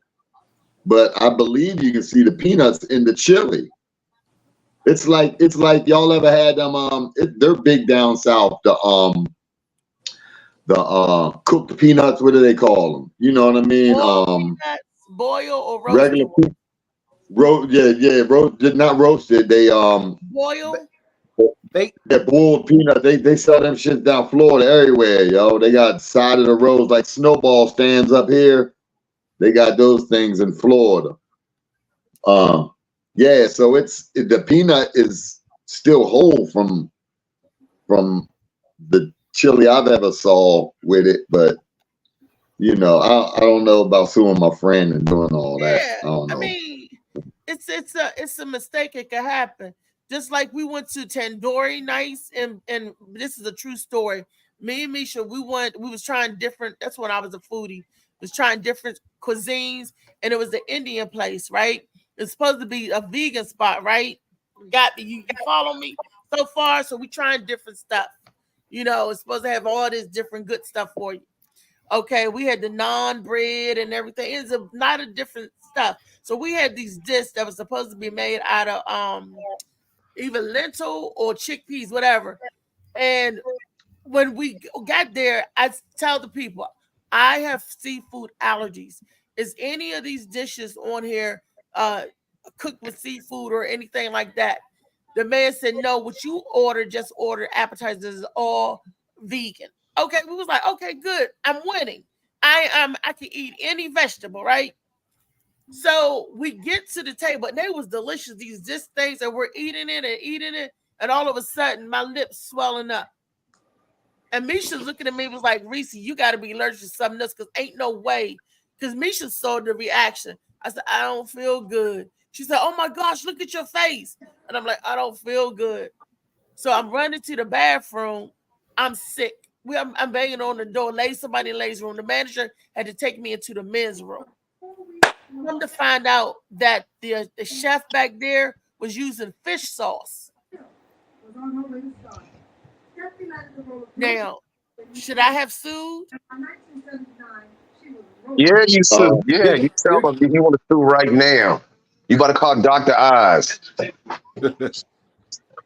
but I believe you can see the peanuts in the chili. It's like y'all ever had them? They're big down south. The cooked peanuts. What do they call them? You know what I mean? Peanuts, boil or roasted? Regular not roasted. They boil. They boiled peanuts. They sell them shit down Florida everywhere, yo. They got side of the roads like snowball stands up here. They got those things in Florida. Yeah, so the peanut is still whole from the chili I've ever saw with it, but you know, I don't know about suing my friend and doing all that. Yeah, I don't know. I mean, it's a mistake. It could happen. Just like we went to Tandoori Nights, and this is a true story. Me and Misha, we was trying different. That's when I was a foodie. Was trying different cuisines, and it was the Indian place, right? It's supposed to be a vegan spot, right? Got me? You follow me so far? So we trying different stuff. You know, it's supposed to have all this different good stuff for you. Okay, we had the naan bread and everything. It's a lot of different stuff. So we had these dishes that was supposed to be made out of either lentil or chickpeas, whatever. And when we got there, I tell the people, I have seafood allergies. Is any of these dishes on here cooked with seafood or anything like that? The man said, no, what you order, just order appetizers, is all vegan. Okay, we was like, okay, good. I'm winning. I can eat any vegetable, right? So we get to the table, and they was delicious. These things that we're eating it, and all of a sudden my lips swelling up. And Misha's looking at me, was like, Reese, you got to be allergic to something else, because ain't no way. Because Misha saw the reaction. I said, I don't feel good. She said, oh my gosh, look at your face. And I'm like, I don't feel good. So I'm running to the bathroom. I'm sick. I'm banging on the door. Somebody in the ladies' room. The manager had to take me into the men's room. Come to find out that the chef back there was using fish sauce. Now, Should I have sued? Yeah, you sue. Yeah, Here- you tell here- them you want to sue right now. You got to call Dr. Oz.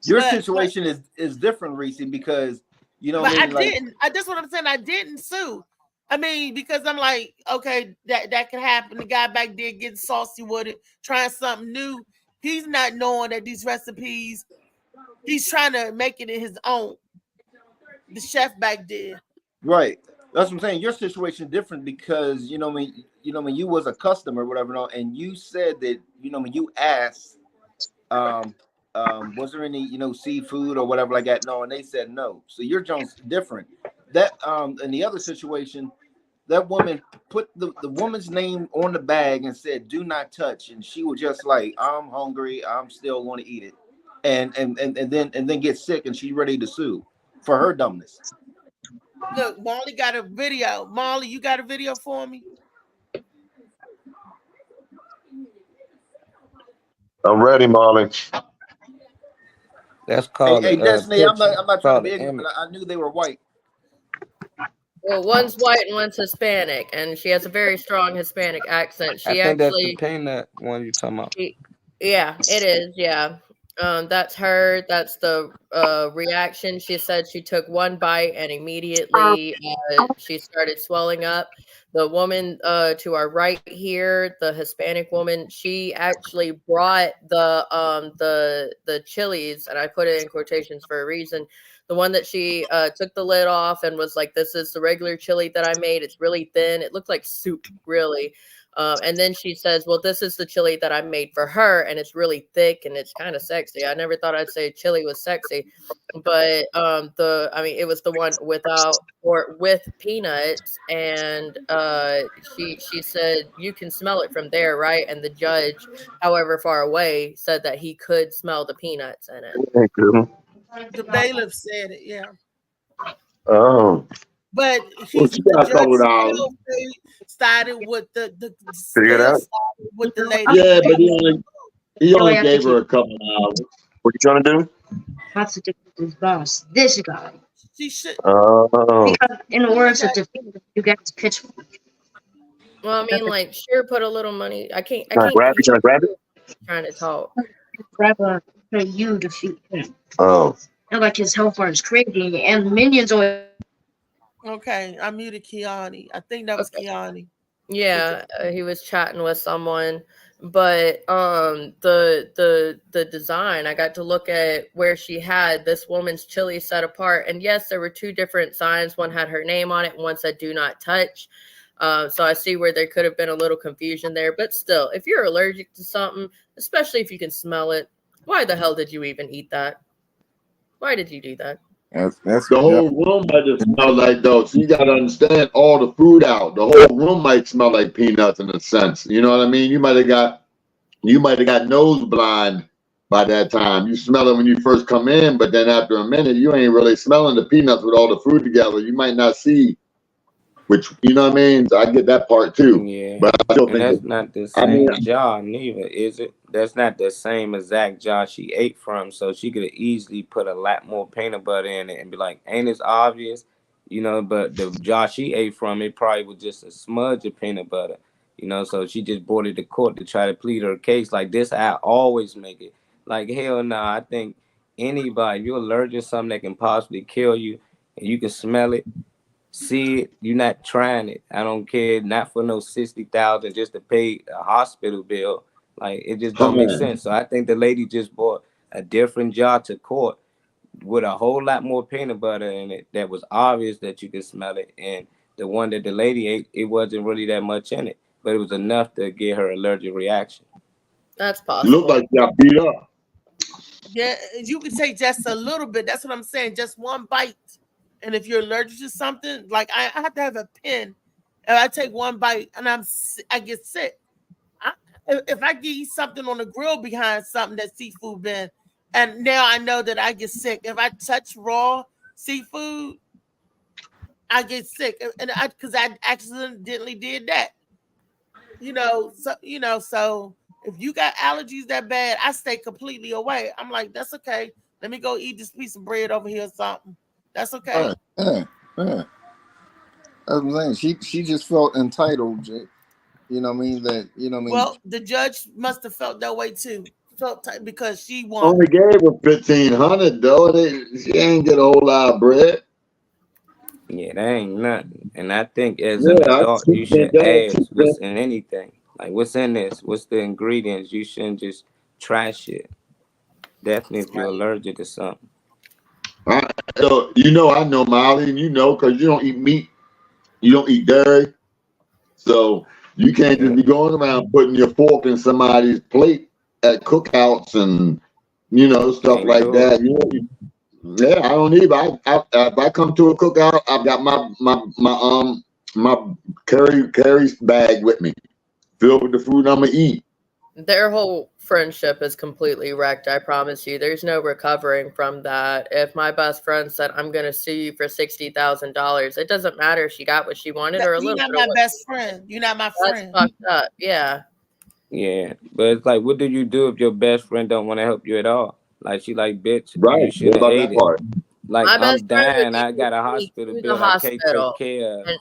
Your But- situation is different, Reese, because you know But what I I mean. Like, didn't. That's what I'm saying. I didn't sue. I mean, because I'm like, okay, that could happen. The guy back there getting saucy with it, trying something new. He's not knowing that these recipes, he's trying to make it in his own. The chef back there. right. That's what I'm saying. Your situation is different because you know when you was a customer, or whatever, no, and you said that when you asked, was there any seafood or whatever like that? No, and they said no. So your Jones different. That in the other situation, that woman put the woman's name on the bag and said do not touch, and she was just like, I'm hungry, I'm still going to eat it, and then get sick, and she ready to sue for her dumbness. Look, Molly got a video. Molly, you got a video for me? I'm ready, Molly. That's called Hey, Destiny, I'm not trying to be Called ignorant, but I knew they were white. Well, one's white and one's Hispanic, and she has a very strong Hispanic accent. I She think that's actually, the peanut one you're talking about. yeah, it is. Yeah, that's her. That's the reaction. She said she took one bite and immediately she started swelling up. The woman to our right here, the Hispanic woman, she actually brought the chilies, and I put it in quotations for a reason. The one that she took the lid off and was like, "This is the regular chili that I made. It's really thin. It looked like soup, really." And then she says, "Well, this is the chili that I made for her, and it's really thick and it's kind of sexy." I never thought I'd say chili was sexy, but it was the one without or with peanuts, and she said you can smell it from there, right? And the judge, however far away, said that he could smell the peanuts in it. Thank you. The bailiff said it, yeah. Oh, But Well, she got a couple dollars. started with the Figure it out. started with the lady. Yeah, but he only gave her a couple hours. what you trying to do? What's the difference with this boss? This guy. She should. Oh, Because in the words of the you got to pitch. Well, I mean, like, sure, put a little money. I can't. trying to grab it? Trying to grab it? Trying to talk. Rapper for you to defeat him. Oh, And like his hellfire is crazy and minions are Okay, I muted Kiani. I think that was Kiani. Yeah, he was chatting with someone, but the design, I got to look at where she had this woman's chili set apart, and yes, there were two different signs. One had her name on it, and one said "Do not touch." So I see where there could have been a little confusion there, but still, if you're allergic to something, especially if you can smell it, why the hell did you even eat that? Why did you do that? That's The whole room might have smelled like those. So you got to understand all the food out. The whole room might smell like peanuts in a sense. You know what I mean? You might have got nose blind by that time. You smell it when you first come in, but then after a minute, you ain't really smelling the peanuts with all the food together. You might not see which, you know what I mean? So I get that part too. Yeah, But I still and that's think not the I same mean- jar neither, is it? That's not the same exact jar she ate from. So she could have easily put a lot more peanut butter in it and be like, "Ain't this obvious?" You know. But the jar she ate from, it probably was just a smudge of peanut butter. You know. So she just brought it to court to try to plead her case. Like this, I always make it. Like hell no. I think anybody, if you're allergic to something that can possibly kill you, and you can smell it. See it, you're not trying it. I don't care, not for no 60,000 just to pay a hospital bill. Like it just don't make sense. So I think the lady just bought a different jar to court with a whole lot more peanut butter in it that was obvious that you could smell it. And the one that the lady ate, it wasn't really that much in it, but it was enough to get her allergic reaction. That's it possible. looked like she got beat up. Yeah, you can take just a little bit. That's what I'm saying. Just one bite. And if you're allergic to something, like I have to have a pen. If I take one bite and I get sick. If I eat something on the grill behind something that seafood been, and now I know that I get sick. If I touch raw seafood, I get sick, and because I accidentally did that. So if you got allergies that bad, I stay completely away. I'm like, that's okay. Let me go eat this piece of bread over here or something. That's okay. Yeah, that's what I'm saying. She just felt entitled. You know what I mean? That Well, the judge must have felt that way too. Felt because she won. Only gave her 1,500 though. She ain't get a whole lot of bread. Yeah, that ain't nothing. And I think as an Yeah, adult, she you spent should that. She ask spent. what's in anything. Like, what's in this? What's the ingredients? You shouldn't just try shit. Definitely if you're allergic to something. So I know Molly, and because you don't eat meat, you don't eat dairy, so you can't just be going around putting your fork in somebody's plate at cookouts and stuff Can't like do it. that. Yeah, I don't either. If I come to a cookout, I've got my carry bag with me, filled with the food I'm gonna eat. Their whole friendship is completely wrecked. I promise you. There's no recovering from that. If my best friend said, "I'm going to sue you for $60,000," it doesn't matter if she got what she wanted or a You're little not bit of my what best friend. You're not my That's friend. fucked up. Yeah. Yeah, but it's like, what do you do if your best friend don't want to help you at all? Like, she like, bitch, Right. you What shouldn't have about ate that it. part? Like, My I'm best friend would dying. I got a take me hospital to the bill I can't take hospital. care of. And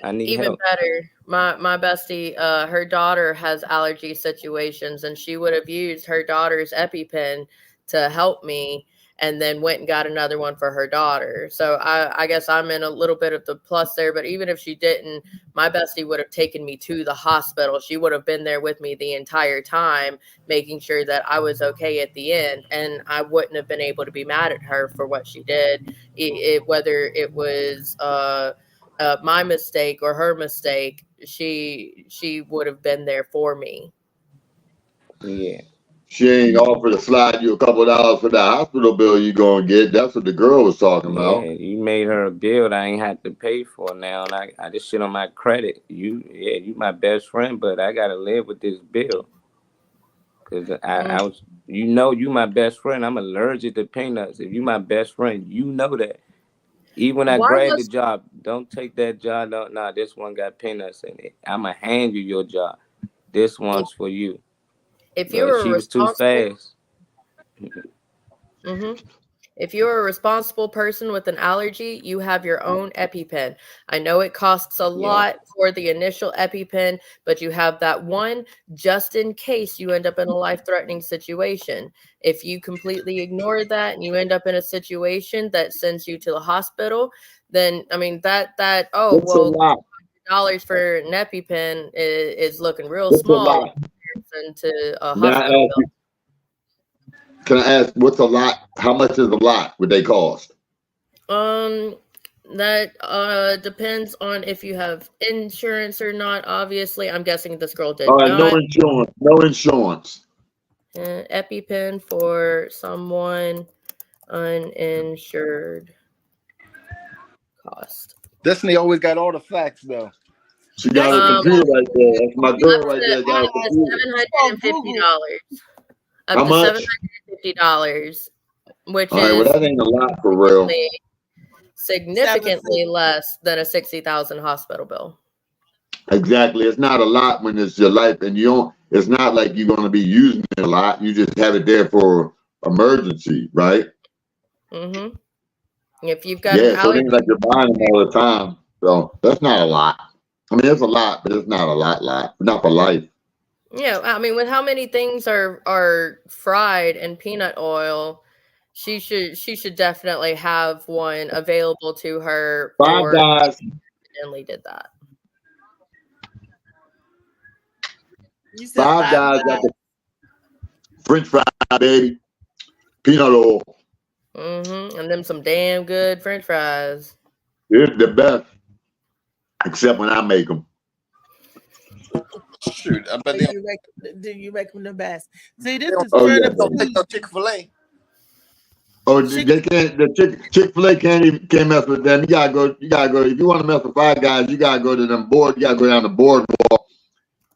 I need even help. better, my bestie, her daughter has allergy situations, and she would have used her daughter's EpiPen to help me, and then went and got another one for her daughter. So I guess I'm in a little bit of the plus there. But even if she didn't, my bestie would have taken me to the hospital. She would have been there with me the entire time, making sure that I was okay at the end, and I wouldn't have been able to be mad at her for what she did, whether it was my mistake or her mistake. She would have been there for me. Yeah. She ain't offered to slide you a couple of dollars for the hospital bill you gonna get. That's what the girl was talking Yeah, about. you made her a bill that I ain't had to pay for now, and I just shit on my credit. You my best friend, but I gotta live with this bill. Cause I was, you my best friend. I'm allergic to peanuts. If you my best friend, you know that. Even when I Why grab the was job, don't take that job. No, nah, this one got peanuts in it. I'ma hand you your job. This one's for you. if But you're a she was too responsible fast. if you're a responsible person with an allergy, you have your own EpiPen. I know it costs a Yeah. lot for the initial EpiPen, but you have that one just in case you end up in a life-threatening situation. If you completely ignore that and you end up in a situation that sends you to the hospital, then I mean What's a lot? $dollars for an EpiPen is looking real What's a small lot? in comparison to a Now, hospital bill. can I ask what's a lot? How much is a lot? Would they cost? That depends on if you have insurance or not. Obviously, I'm guessing this girl did All right, no not. insurance. No insurance. EpiPen for someone uninsured cost. Destiny always got all the facts though. She got a computer right there. That's my girl right there. Got a Up to computer. $750. How Up to much? $750, which All right, well is that ain't a lot for real. significantly less than a $60,000 hospital bill. Exactly. It's not a lot when it's your life, and you don't. It's not like you're going to be using it a lot. You just have it there for emergency, right? If you've got an Yeah. So it allergy, ain't like you're buying them all the time. So that's not a lot. I mean, it's a lot, but it's not a lot. Not for life. yeah, I mean, with how many things are fried in peanut oil, she should definitely have one available to her Five for Guys. accidentally did that. You said Five Guys got the French fry, baby. Peanut oil. And them some damn good French fries. It's the best, except when I make them. Shoot, I bet do you make them the best? See, this is Oh yeah. don't take no Chick-fil-A. Oh, they can't. The Chick-fil-A can't mess with them. You gotta go. If you want to mess with Five Guys, you gotta go to them board. You gotta go down the boardwalk,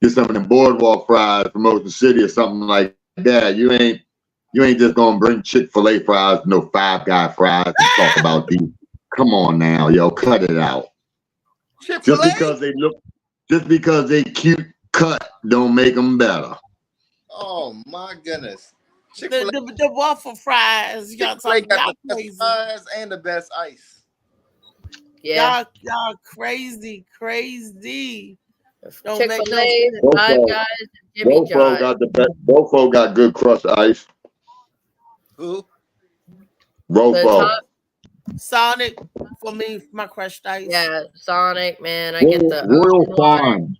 get some of them boardwalk fries from Ocean City or something like that. You ain't just gonna bring Chick-fil-A fries, no Five Guy fries, and talk about these. Come on now, yo, cut it out. Chick-fil-A? Just because they cute cut, don't make them better. Oh my goodness. The waffle fries. Y'all Chick-fil-A talking got about the best crazy. fries and the best ice. Yeah. Y'all crazy. Don't make no Chick-fil-A, sense. Five Bofo, Guys, Jimmy Bofo John. got the best. Bofo got good crushed ice. Who? The Bofo. top, Sonic for me, my crushed ice. yeah, Sonic, man. I get the Royal ocean water. Farm.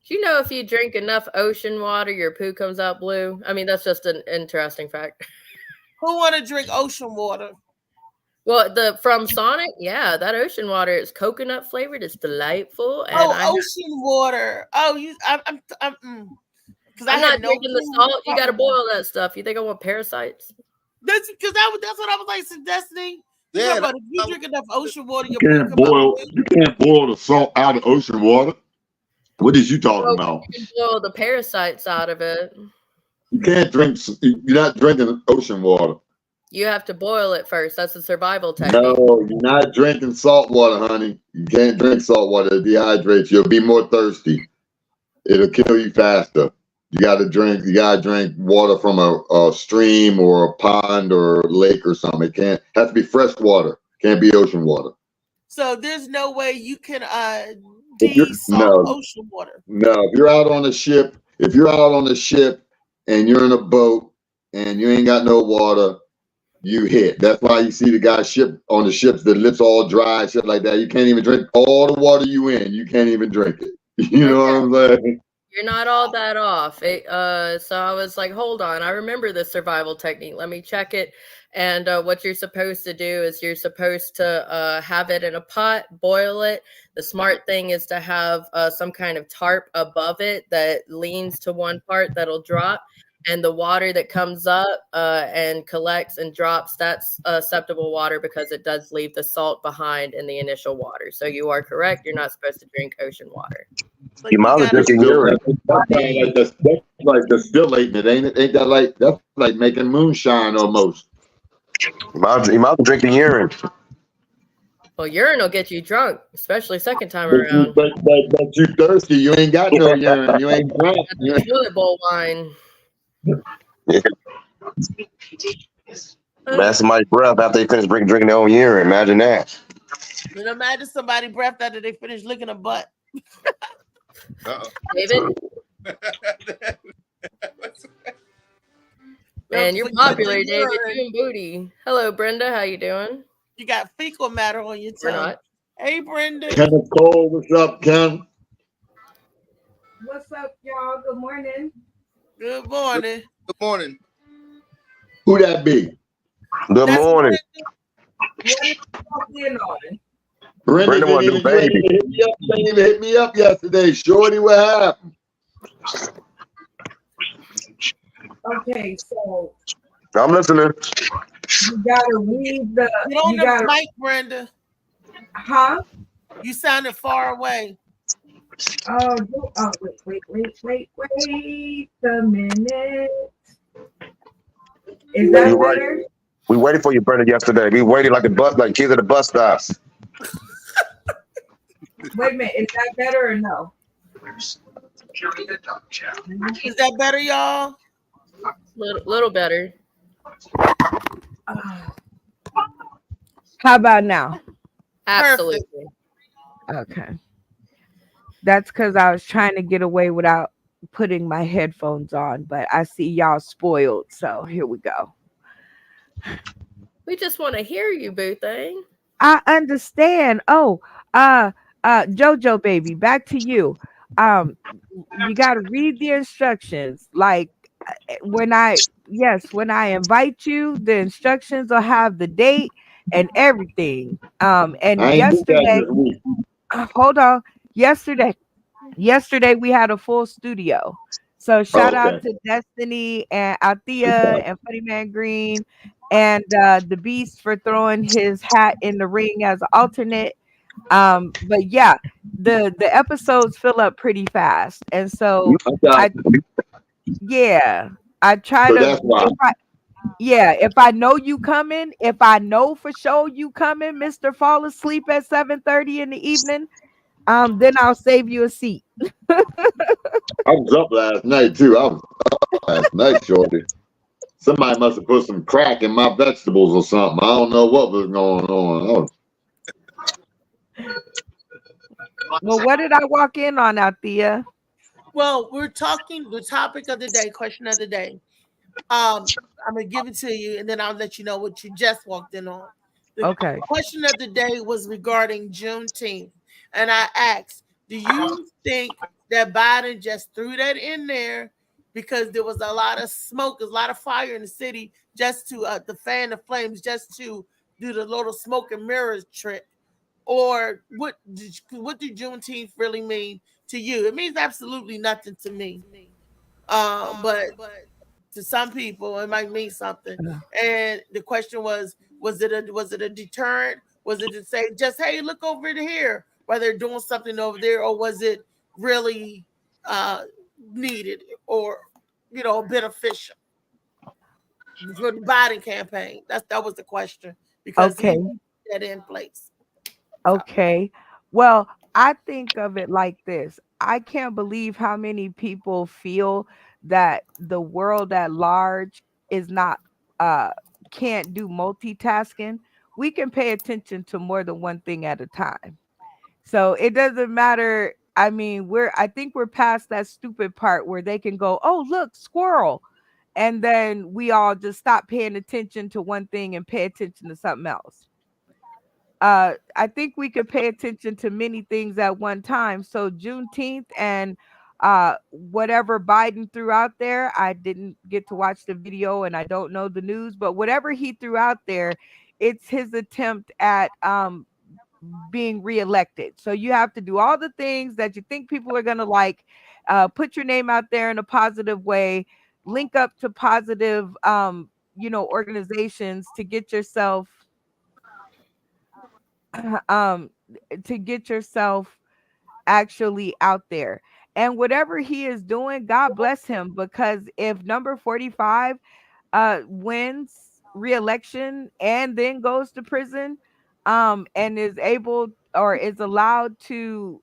Do you know if you drink enough ocean water, your poo comes out blue? I mean, that's just an interesting fact. Who want to drink ocean water? Well, from Sonic, yeah, that ocean water is coconut flavored. It's delightful, and Ocean water. Oh, because I'm not drinking the salt. You got to boil that stuff. You think I want parasites? That's because that's what I was like. So Destiny. Yeah, If you drink enough ocean water, You can't boil the salt out of ocean water. What is you talking about? You can boil the parasites out of it. You can't drink. You're not drinking ocean water. You have to boil it first. That's a survival technique. No, you're not drinking salt water, honey. You can't drink salt water. It dehydrates you. You'll be more thirsty. It'll kill you faster. You gotta drink water from a stream or a pond or a lake or something. It has to be fresh water. Can't be ocean water. So there's no way you can No. ocean water. No, if you're out on a ship, and you're in a boat and you ain't got no water, you hit. That's why you see the guy on the ships, the lips all dry, shit like that. You can't even drink all the water you in. You can't even drink it. You know what I'm saying? You're not all that off. So I was like, hold on. I remember this survival technique. Let me check it. And what you're supposed to do is you're supposed to have it in a pot, boil it. The smart thing is to have some kind of tarp above it that leans to one part that'll drop. And the water that comes up and collects and drops, that's acceptable water because it does leave the salt behind in the initial water. So you are correct. You're not supposed to drink ocean water. Your mom is drinking urine. That's like distillating it, ain't it? Ain't that that's like making moonshine almost? Your mom's drinking urine. Well, urine will get you drunk, especially second time around. But you thirsty. You ain't got no urine. You ain't drunk. That's toilet bowl wine. Yeah. That's somebody's breath after they finish drinking their own urine. Imagine that. And imagine somebody breath after they finish licking a butt. David? Man, you're popular, David. You and Booty. Hello, Brenda. How you doing? You got fecal matter on your tongue. Not. Hey, Brenda. Kenneth Cole, what's up, Ken? What's up, y'all? Good morning. Good morning. Good morning. Who that be? Good morning. Brenda want a new baby. You ain't even hit me up yesterday. Shorty, what happened? Okay, so I'm listening. you gotta read the. Get on the mic, Brenda. Huh? You sounded far away. Oh, wait a minute. Is that You're right. better? We waited for you, Brenda, yesterday. We waited like kids at the bus stops. Wait a minute, is that better or no? Is that better, y'all? Little better. How about now? Absolutely. Okay. That's because I was trying to get away without putting my headphones on, but I see y'all spoiled, so here we go. We just want to hear you, boo thing. I understand. Oh, Jojo baby, back to you. You gotta read the instructions. Like when I invite you, the instructions will have the date and everything. And yesterday, hold on. Yesterday we had a full studio. So shout out to Destiny and Althea and Funny Man Green and the Beast for throwing his hat in the ring as an alternate. But yeah, the episodes fill up pretty fast, and so I try to. If I know you coming, if I know for sure you coming, Mr. Fall asleep at 7:30 in the evening, then I'll save you a seat. I was up last night too. I was up last night, Shorty. Somebody must have put some crack in my vegetables or something. I don't know what was going on. Well, what did I walk in on, Althea? Well, we're talking the topic of the day, question of the day. I'm gonna give it to you, and then I'll let you know what you just walked in on. The Okay. question of the day was regarding Juneteenth, and I asked, "Do you think that Biden just threw that in there because there was a lot of smoke, a lot of fire in the city, just to fan the flames, just to do the little smoke and mirrors trick, or what do Juneteenth really mean to you? It means absolutely nothing to me, but to some people it might mean something." And the question was it a deterrent? Was it to say just, hey, look over here while they're doing something over there, or was it really needed or beneficial for the Biden campaign? That was the question, because Okay. he put that in place. Okay. Well, I think of it like this. I can't believe how many people feel that the world at large is not can't do multitasking. We can pay attention to more than one thing at a time. So it doesn't matter. I mean, I think we're past that stupid part where they can go, "Oh, look, squirrel." And then we all just stop paying attention to one thing and pay attention to something else. I think we could pay attention to many things at one time. So Juneteenth and whatever Biden threw out there, I didn't get to watch the video and I don't know the news, but whatever he threw out there, it's his attempt at being reelected. So you have to do all the things that you think people are going to like, put your name out there in a positive way, link up to positive organizations to get yourself actually out there. And whatever he is doing, God bless him, because if number 45 wins re-election and then goes to prison and is able or is allowed to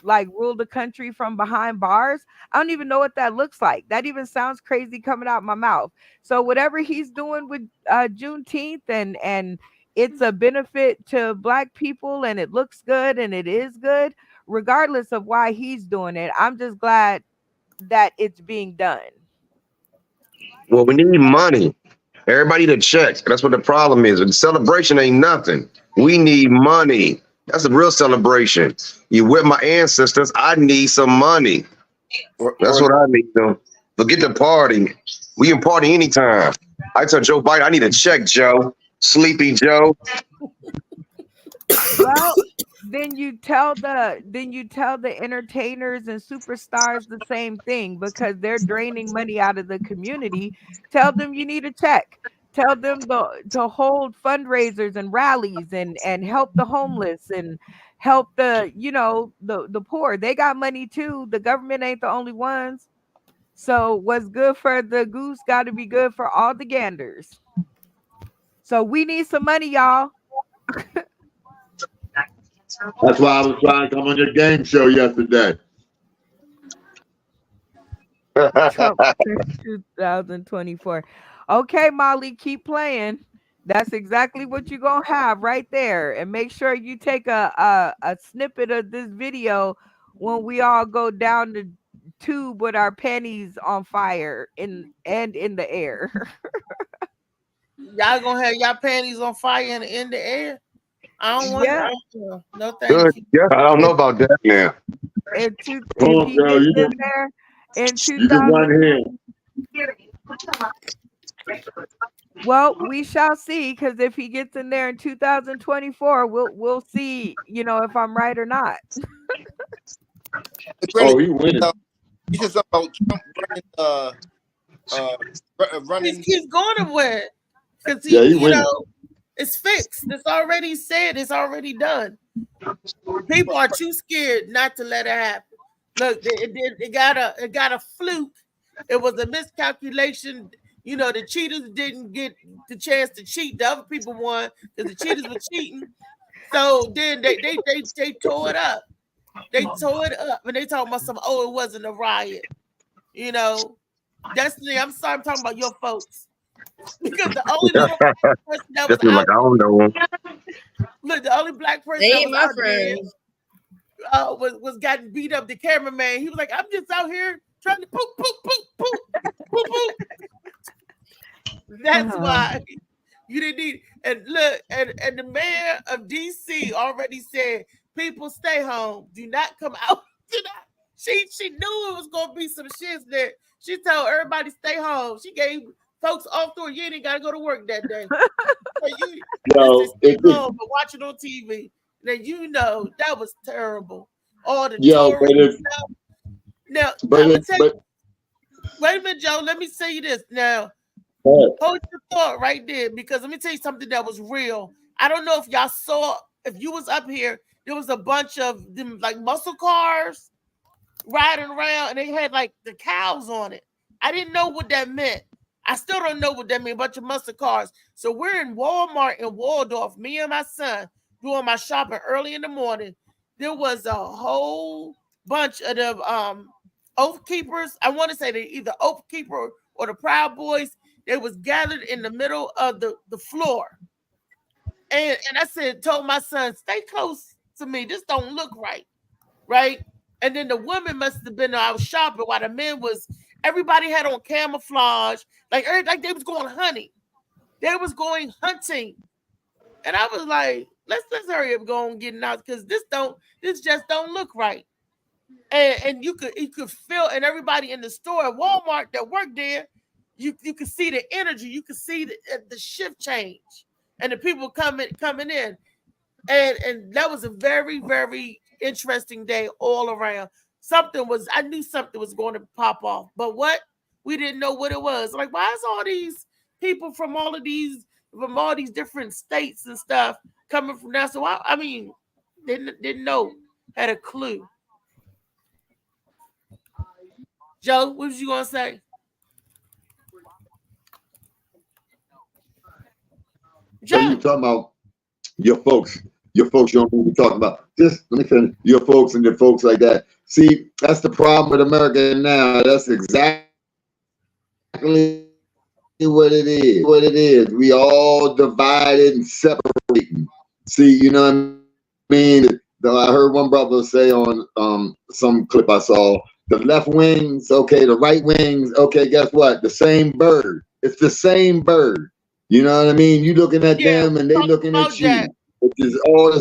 like rule the country from behind bars, I don't even know what that looks like. That even sounds crazy coming out my mouth. So whatever he's doing with Juneteenth and it's a benefit to Black people and it looks good and it is good, regardless of why he's doing it, I'm just glad that it's being done. Well, we need money. Everybody to check. That's what the problem is. The celebration ain't nothing. We need money. That's a real celebration. You with my ancestors, I need some money. That's what I need. Them. Forget the party. We can party anytime. I tell Joe Biden, I need a check, Joe. Sleepy Joe. Well, then you tell the entertainers and superstars the same thing, because they're draining money out of the community. Tell them you need a check. Tell them to hold fundraisers and rallies and help the homeless and help the the poor. They got money too. The government ain't the only ones. So what's good for the goose got to be good for all the ganders. So we need some money, y'all. That's why I was trying to come on your game show yesterday. Trump 2024. Okay, Molly, keep playing. That's exactly what you're gonna have right there. And make sure you take a snippet of this video when we all go down the tube with our panties on fire in the air. Y'all gonna have y'all panties on fire and in the air? I don't want to. No, thank Good. you. Yeah, I don't know about that now. If he gets in there in 2000. Well, we shall see, because if he gets in there in 2024, we'll see, if I'm right or not. Oh, he winning. You said something about Trump running. He's going to win, because he winning. It's fixed. It's already said. It's already done. People are too scared not to let it happen. Look, it got a fluke. It was a miscalculation. The cheaters didn't get the chance to cheat. The other people won because the cheaters were cheating. So then they tore it up. They tore it up, and they talking about some. Oh, it wasn't a riot. Destiny. I'm sorry. I'm talking about your folks. Because the only little black person that was Just be like, out, I don't know. look, the only black person They that ain't was my out there friends. was getting beat up. The cameraman, he was like, "I'm just out here trying to poop, poop, poop, poop, poop, poop." That's why you didn't need. And look, and the mayor of DC already said, "People stay home. Do not come out." Do not. She knew it was gonna be some shit there. She told everybody stay home. She gave folks off door. You ain't gotta go to work that day. So you Yo, just stay home but watch it on TV. Then you know that was terrible. All the yo, but tourists. if, Now but I'm gonna if, tell you. but, Wait a minute, Joe. Let me say you this now. but Hold your thought right there, because let me tell you something that was real. I don't know if y'all saw, if you was up here, there was a bunch of them like muscle cars riding around, and they had like the cows on it. I didn't know what that meant. I still don't know what that means. A bunch of muscle cars. So we're in Walmart in Waldorf, me and my son doing my shopping early in the morning. There was a whole bunch of the Oath Keepers. I want to say they either Oath Keeper or the Proud Boys. They was gathered in the middle of the floor. And I said, told my son, stay close to me. This don't look right. Right. And then the women must have been out shopping while the men was, everybody had on camouflage, like they was going hunting. They was going hunting. And I was like, let's hurry up going getting out, because this just don't look right. And you could feel, and everybody in the store at Walmart that worked there, you could see the energy, you could see the shift change, and the people coming in, and that was a very, very interesting day all around. I knew something was going to pop off, but what, we didn't know what it was. Like, why is all these people from all these different states and stuff coming from now? So I mean, didn't know, had a clue. Joe, what was you gonna say? so you Joe, talking about your folks, you don't know what we're talking about. Just let me finish. Your folks and your folks like that. See, that's the problem with America now. That's exactly what it is. What it is. We all divided and separating. See, you know what I mean? I heard one brother say on some clip I saw, the left wings, okay, the right wings, okay, guess what? The same bird. It's the same bird. You know what I mean? You looking at yeah, them and they talk looking about at you. that. Which is all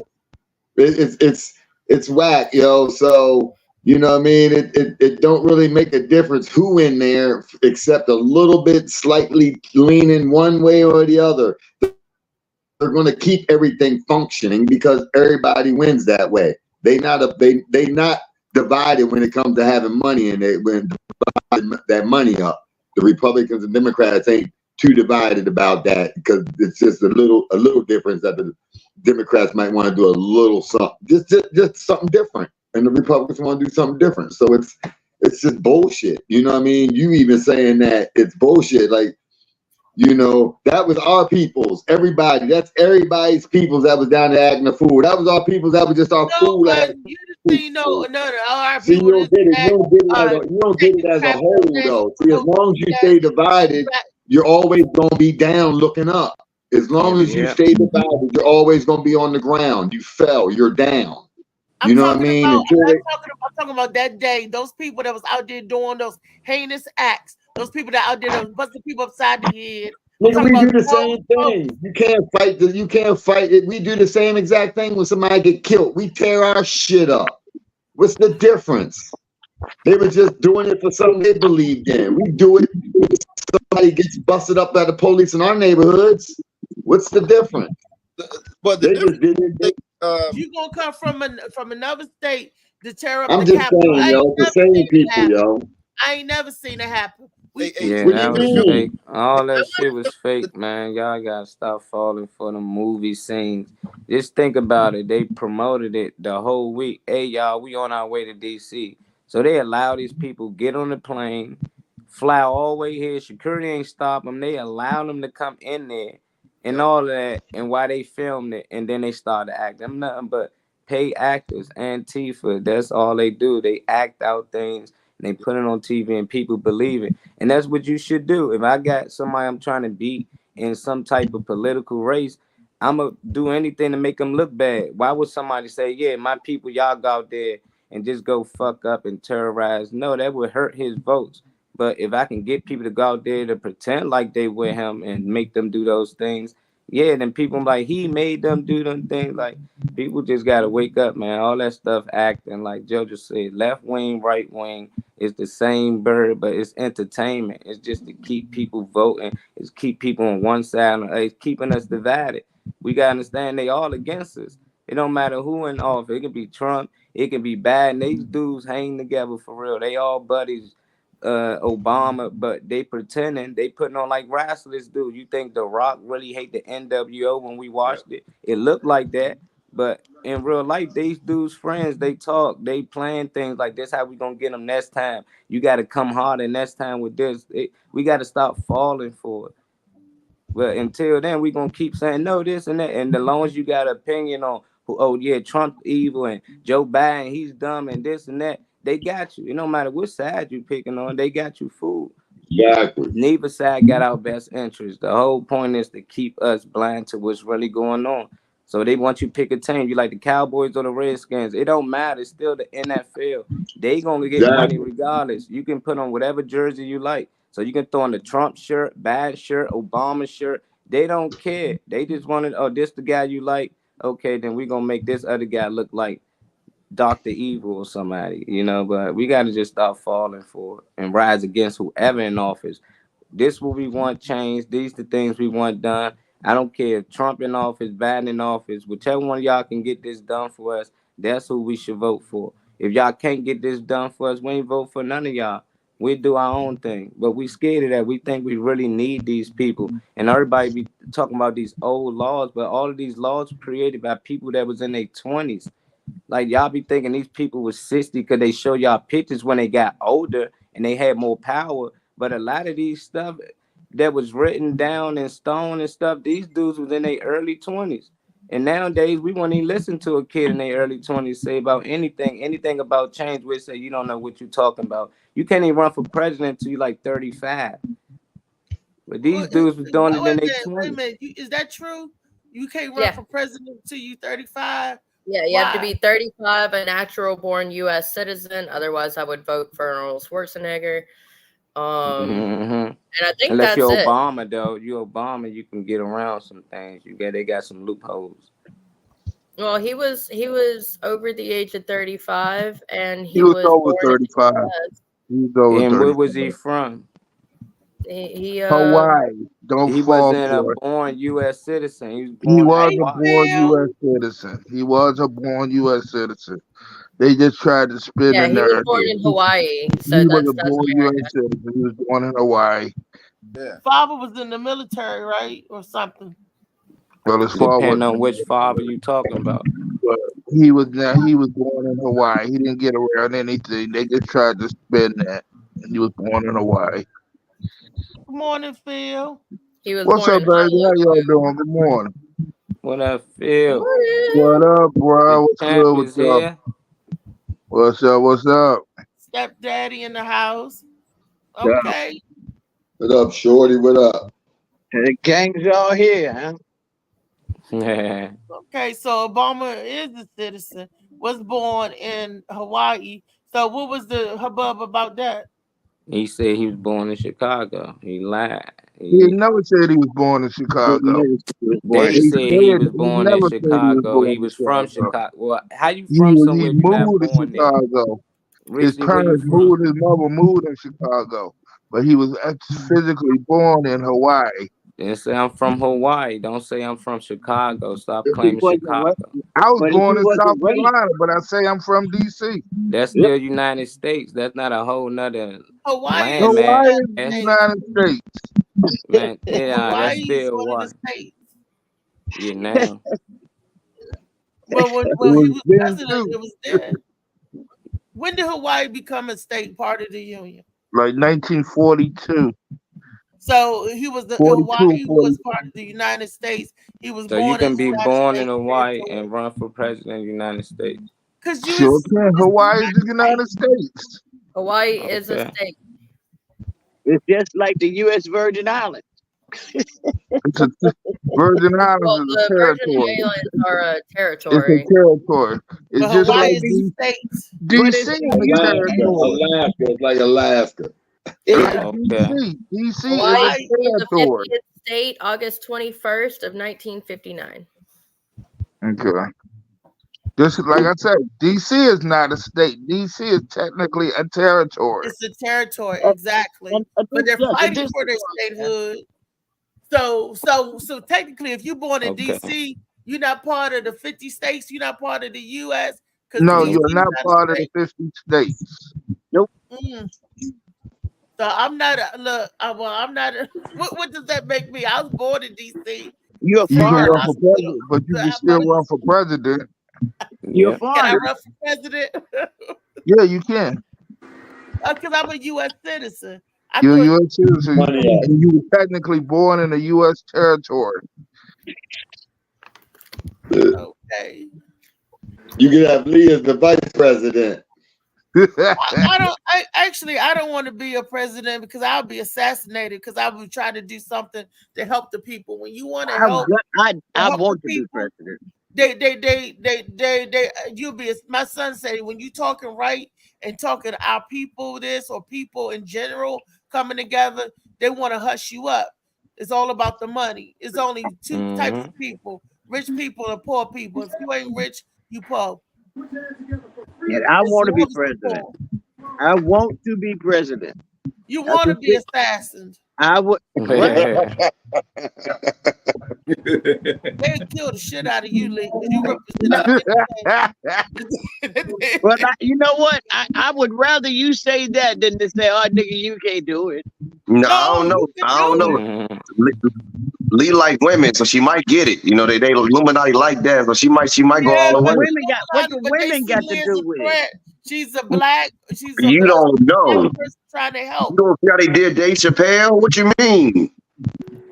it's whack, yo. So you know what I mean? It don't really make a difference who in there, except a little bit slightly leaning one way or the other. They're going to keep everything functioning because everybody wins that way. They not divided when it comes to having money, and they when that money up. The Republicans and Democrats ain't too divided about that, because it's just a little difference that the Democrats might want to do a little something, just something different, and the Republicans want to do something different. So it's just bullshit. You know what I mean? You even saying that it's bullshit, like, you know, that was our peoples. Everybody, that's everybody's peoples that was down there acting a fool. That was our peoples that was just our No, fool but ass. you just see, no, all our See, you people don't just get it. You act, don't get it as a, you don't get it as a whole though. See, as long as you stay divided, you're always gonna be down looking up. As long as you stay divided, you're always gonna be on the ground. You fell, you're down. You know what I mean? I'm talking about that day, those people that was out there doing those heinous acts, those people that out there that was busting people upside the head. Nigga, we do the same thing. You can't fight it. We do the same exact thing when somebody get killed. We tear our shit up. What's the difference? They were just doing it for something they believed in. We do it when somebody gets busted up by the police in our neighborhoods. What's the difference? But they just did it. You gonna come from another state to tear up I'm the just Capitol? saying, yo, the same people, yo. I ain't never seen it happen. Yeah, that was fake. All that shit was fake, man. Y'all gotta stop falling for the movie scenes. Just think about it. They promoted it the whole week. Hey, y'all, we on our way to DC. So they allow these people get on the plane, fly all the way here. Security ain't stop them. They allow them to come in there and all of that. And while they filmed it, and then they started acting. Nothing but pay actors, Antifa. That's all they do. They act out things. and they put it on TV and people believe it. And that's what you should do. If I got somebody I'm trying to beat in some type of political race, I'm going to do anything to make them look bad. Why would somebody say, yeah, my people, y'all go out there and just go fuck up and terrorize? No, that would hurt his votes. But if I can get people to go out there to pretend like they with him and make them do those things, yeah, then people like, he made them do them things. Like, people just got to wake up, man. All that stuff acting, like JoJo said, left wing, right wing, is the same bird, but it's entertainment. It's just to keep people voting. It's keep people on one side. It's keeping us divided. We got to understand they all against us. It don't matter who in office. It can be Trump. It can be Biden. These dudes hang together for real. They all buddies. Obama, but they pretending, they putting on like wrestlers do. You think The Rock really hate the NWO when we watched it? It looked like that, but in real life, these dudes friends, they talk, they plan things like this. How we gonna get them next time? You got to come harder next time with this. We got to stop falling for it. But until then, we gonna keep saying no, this and that. And as long as you got an opinion on, oh yeah, Trump evil and Joe Biden, he's dumb and this and that, they got you. It don't matter what side you picking on, they got you fooled. Exactly. Neither side got our best interest. The whole point is to keep us blind to what's really going on. So they want you to pick a team. You like the Cowboys or the Redskins. It don't matter. It's still the NFL. They gonna get money regardless. You can put on whatever jersey you like. So you can throw on the Trump shirt, bad shirt, Obama shirt. They don't care. They just wanted, oh, this the guy you like. Okay, then we gonna make this other guy look like Dr. Evil or somebody, you know, but we got to just stop falling for it and rise against whoever in office. This what we want changed. These the things we want done. I don't care if Trump in office, Biden in office, whichever one of y'all can get this done for us, that's who we should vote for. If y'all can't get this done for us, we ain't vote for none of y'all. We do our own thing, but we scared of that. We think we really need these people, and everybody be talking about these old laws, but all of these laws were created by people that was in their 20s. Like, y'all be thinking these people was 60 because they show y'all pictures when they got older and they had more power. But a lot of these stuff that was written down in stone and stuff, these dudes was in their early 20s. And nowadays, we won't even listen to a kid in their early 20s say about anything about change. We say, you don't know what you're talking about. You can't even run for president until you're like 35. But these dudes was doing it in their 20s. Wait a minute. Is that true? You can't run for president until you 35? Yeah, you have to be 35, a natural born U.S. citizen. Otherwise, I would vote for Arnold Schwarzenegger. And I think unless that's you're it. Obama, though, you're Obama, you can get around some things. They got some loopholes. Well, he was over the age of 35, and he was over 35. He was over and 35. where was he from? Hawaii. He wasn't a born U.S. citizen. He was a born U.S. citizen. He was a born U.S. citizen. They just tried to spin the narrative. He was born in Hawaii. So he was a born U.S. citizen. He was born in Hawaii. Yeah. Father was in the military, right, or something. Well, as far depending on which father you talking about. But he was born in Hawaii. He didn't get around anything. They just tried to spin that, and he was born in Hawaii. Good morning, Phil. What's up, baby? How y'all doing? Good morning. What up, Phil? What up, bro? What's good with y'all? What's up? What's up? Stepdaddy in the house. Okay. What up, Shorty? What up? The gang's all here, huh? Okay, so Obama is a citizen, was born in Hawaii. So what was the hubbub about that? He said he was born in Chicago. He lied. He never said he was born in Chicago. They said he was born in Chicago. He was from Chicago. Well, how you from somewhere you not born there? Chicago. His parents moved, his mother moved in Chicago, but he was physically born in Hawaii. Then say I'm from Hawaii. Don't say I'm from Chicago. Stop claiming Chicago. I was born in South Carolina, but I say I'm from DC. That's still United States. That's not a whole nother Hawaii. land, Hawaii is man. the United States. Man, yeah, that's still Hawaii. Yeah, now. Well, when he was president, it was there. When did Hawaii become a state part of the union? Like 1942. So he was Hawaii was part of the United States. He was so born you can be born in Hawaii and run for president of the United States. Sure can. Hawaii is the United States. Hawaii is a Okay. state. It's just like the U.S. Virgin Islands. It's a Virgin Islands Well, is a the Virgin territory. Islands are a It's a territory. territory. It's But just Hawaii like is a D- state. But DC it's is the a U.S. territory. Alaska. It's like Alaska. Like Okay. DC. DC is a Hawaii Hawaii. became the territory. 50th state August 21st of 1959. Okay. Just like I said, DC is not a state. DC is technically a territory. It's a territory, And, exactly. and But they're yes, a fighting district for their was, man. statehood. So technically, if you're born in Okay. DC, you're not part of the 50 states. You're not part of the U.S. because No, DC you're is not not a part of the state. 50 states. Nope. Mm. So I'm not a look. Well, I'm not. What does that make me? I was born in D.C. You're a You can foreigner. run for president, but you So can how still about run for president. You're a Yeah. can I foreigner. run for president? Yeah, you can. Because I'm a U.S. citizen. I You're a couldn't. U.S. citizen, Money up. and you were technically born in a U.S. territory. Okay. You could have Lee as the vice president. I don't want to be a president because I'll be assassinated because I would try to do something to help the people. When you want to help, I help want the to be people, president. you'll be. My son said when you talking right and talking our people this or people in general coming together, they want to hush you up. It's all about the money. It's only two types Mhm. of people: rich people and poor people. If you ain't rich, you poor. And I It's want to be yours to president. poor. I want to be president. You I want to can be see. assassinated. I would. What? They kill the shit out of you, Lee, because you No, represent well, you know what? I would rather you say that than to say, "Oh, nigga, you can't do it." No, I No, don't know. you can I don't do know. it. Mhm. Lee like women, so she might get it. You know, they Illuminati like that, so she might go Yeah, all the What way. women got? What the but they women see got to Lee as do a with it? threat. She's a black You don't know. person trying to You help. don't see how they did Dave Chappelle? What you mean?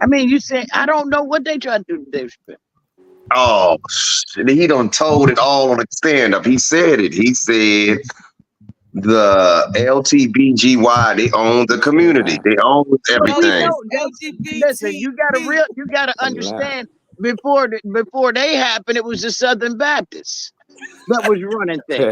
I mean, you say I don't know what they try to do to Dave Chappelle. Oh, shit, he done told it all on the stand up. He said it. He said the LTBGY, they own the community. They own Well, we everything. know that's listen. You got to understand before they happened, it was the Southern Baptists that was running things.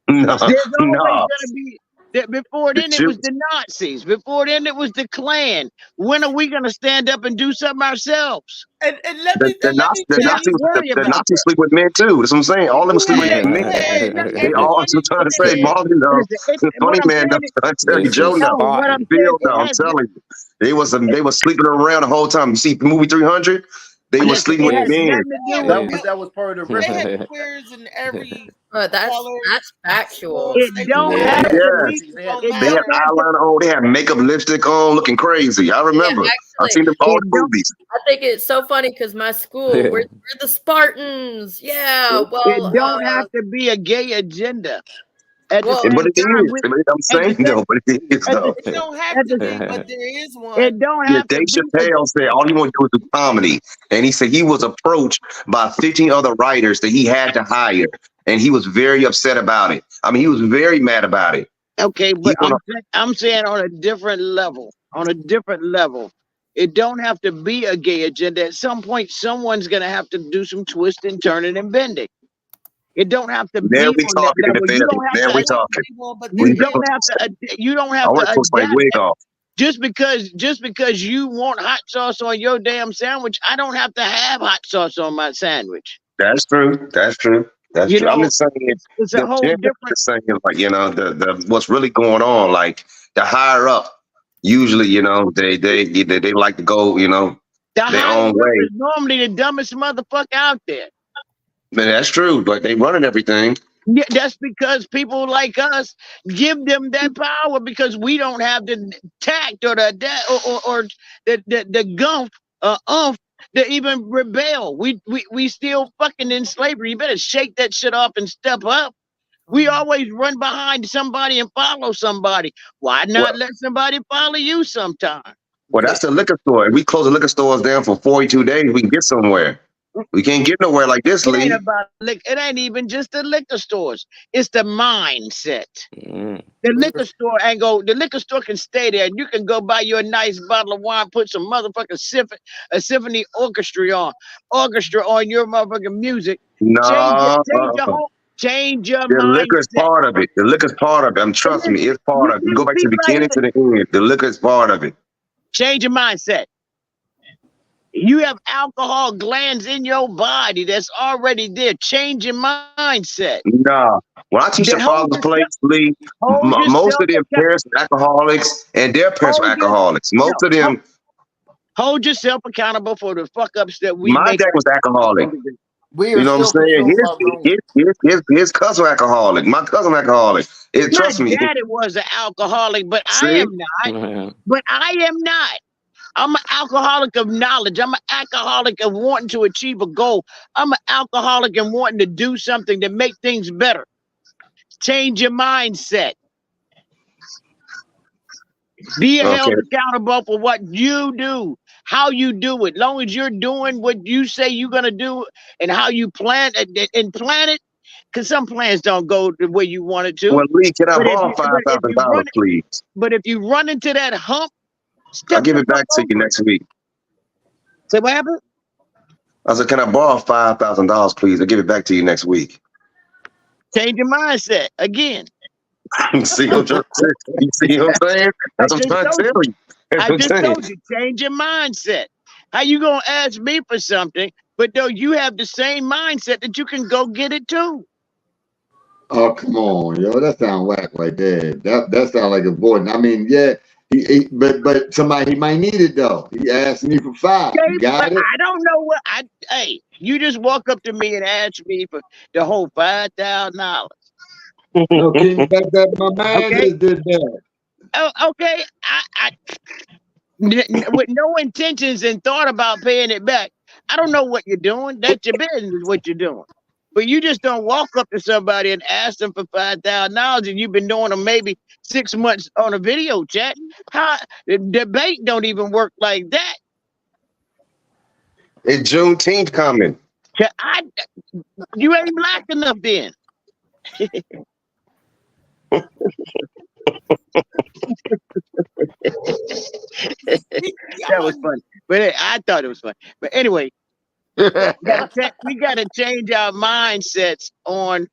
No, There's always no. going to be that. Before The then, it Jew- was the Nazis. Before then, it was the Klan. When are we going to stand up and do something ourselves? And let me The let me Nazis, tell you. the Nazis sleep with men too. That's what I'm saying. All of them sleep with men. They all. I'm trying to say, Marvin, no. Listen, Funny what I'm man, no. saying I tell you, It's Joe, a no. no, what I'm spot. saying, Bill, no. it I'm has telling you, they was sleeping around the whole time. You see the movie 300? They were listen, sleeping it with has men. nothing to do with it. That was part of the They ritual. had queers in every That's color. factual. It don't Yeah. have to Yeah. be. Don't It They had matter. don't have to. eyeliner on. They had makeup, lipstick on, looking crazy. I remember. I actually, seen them all It the don't. movies. I think it's so funny because my school, we're the Spartans. Yeah. It Well, don't have to be a gay agenda. At the well, same But it time, is. I'm saying though, but it is at the though. It don't have at to the be, but there is one. it don't Yeah, have to Dave be. Chappelle said all he wanted to do was do comedy. And he said he was approached by 15 other writers that he had to hire. And he was very upset about it. I mean, he was very mad about it. Okay, He but wanna, I'm saying on a different level. On a different level. It don't have to be a gay agenda. At some point, someone's gonna have to do some twisting, turning, and bending. It don't have to be now we on that talking in the level. You belly. don't have Now we to. talking. But We, You don't have to. You don't I have want to to post my adapt. wig off. Just because you want hot sauce on your damn sandwich, I don't have to have hot sauce on my sandwich. That's true. That's true. That's You true. I'm know, just saying it's a the whole gender, different. just saying like, you know, the what's really going on, like the higher up, usually, you know, they like to go, you know, The their higher own up way. is normally the dumbest motherfucker out there. Man, that's true, but they running everything. Yeah, that's because people like us give them that power because we don't have the tact or or the gump to even rebel. We still fucking in slavery. You better shake that shit off and step up. We always run behind somebody and follow somebody. Why not Well, let somebody follow you sometime? well, that's the liquor store. If we close the liquor stores down for 42 days, we can get somewhere. We can't get nowhere like this, It ain't Lee. about it ain't even just the liquor stores. It's the mindset. Mm. The liquor store ain't go. The liquor store can stay there. You can go buy you a nice bottle of wine, put some motherfucking symphony orchestra on your motherfucking music. No, Change your the liquor is mindset. part of it. The liquor is part of it. Trust me, it's part of it. You go back to the beginning to the end. The liquor is part of it. Change your mindset. You have alcohol glands in your body that's already there. Change your mindset. No. When I teach the father's place, Lee, most of them parents are alcoholics and their parents are alcoholics. Most of them. Hold yourself accountable for the fuck ups that we My make. dad was alcoholic. You know what I'm saying? His cousin alcoholic. My cousin alcoholic. Trust me. My daddy was an alcoholic, but I am not. But I am not. I'm an alcoholic of knowledge. I'm an alcoholic of wanting to achieve a goal. I'm an alcoholic and wanting to do something to make things better. Change your mindset. Be held accountable for what you do, how you do it. Long as you're doing what you say you're gonna do and how you plan it, because some plans don't go the way you want it to. Well, Lee, can I borrow $5,000, please? But if you run into that hump, I'll give it back to you next week. Say what happened? I said, can I borrow $5,000, please? I'll give it back to you next week. Change your mindset again. See what I'm saying? That's what I'm trying to tell you. I just told you, change your mindset. How you gonna ask me for something, but though you have the same mindset that you can go get it too? Oh, come on, yo, that sound whack right there. That sound like avoiding. I mean, yeah, but somebody he might need it though. He asked me for $5. You got it? I don't know what hey, you just walk up to me and ask me for the whole $5,000. Okay, my man just did that. Oh, okay. I with no intentions and thought about paying it back. I don't know what you're doing. That's your business, what you're doing. But you just don't walk up to somebody and ask them for $5,000, and you've been doing them maybe 6 months on a video chat. How the debate don't even work like that. It's Juneteenth coming. You ain't black enough then. That was funny, but I thought it was funny. But anyway, we gotta change our mindsets on,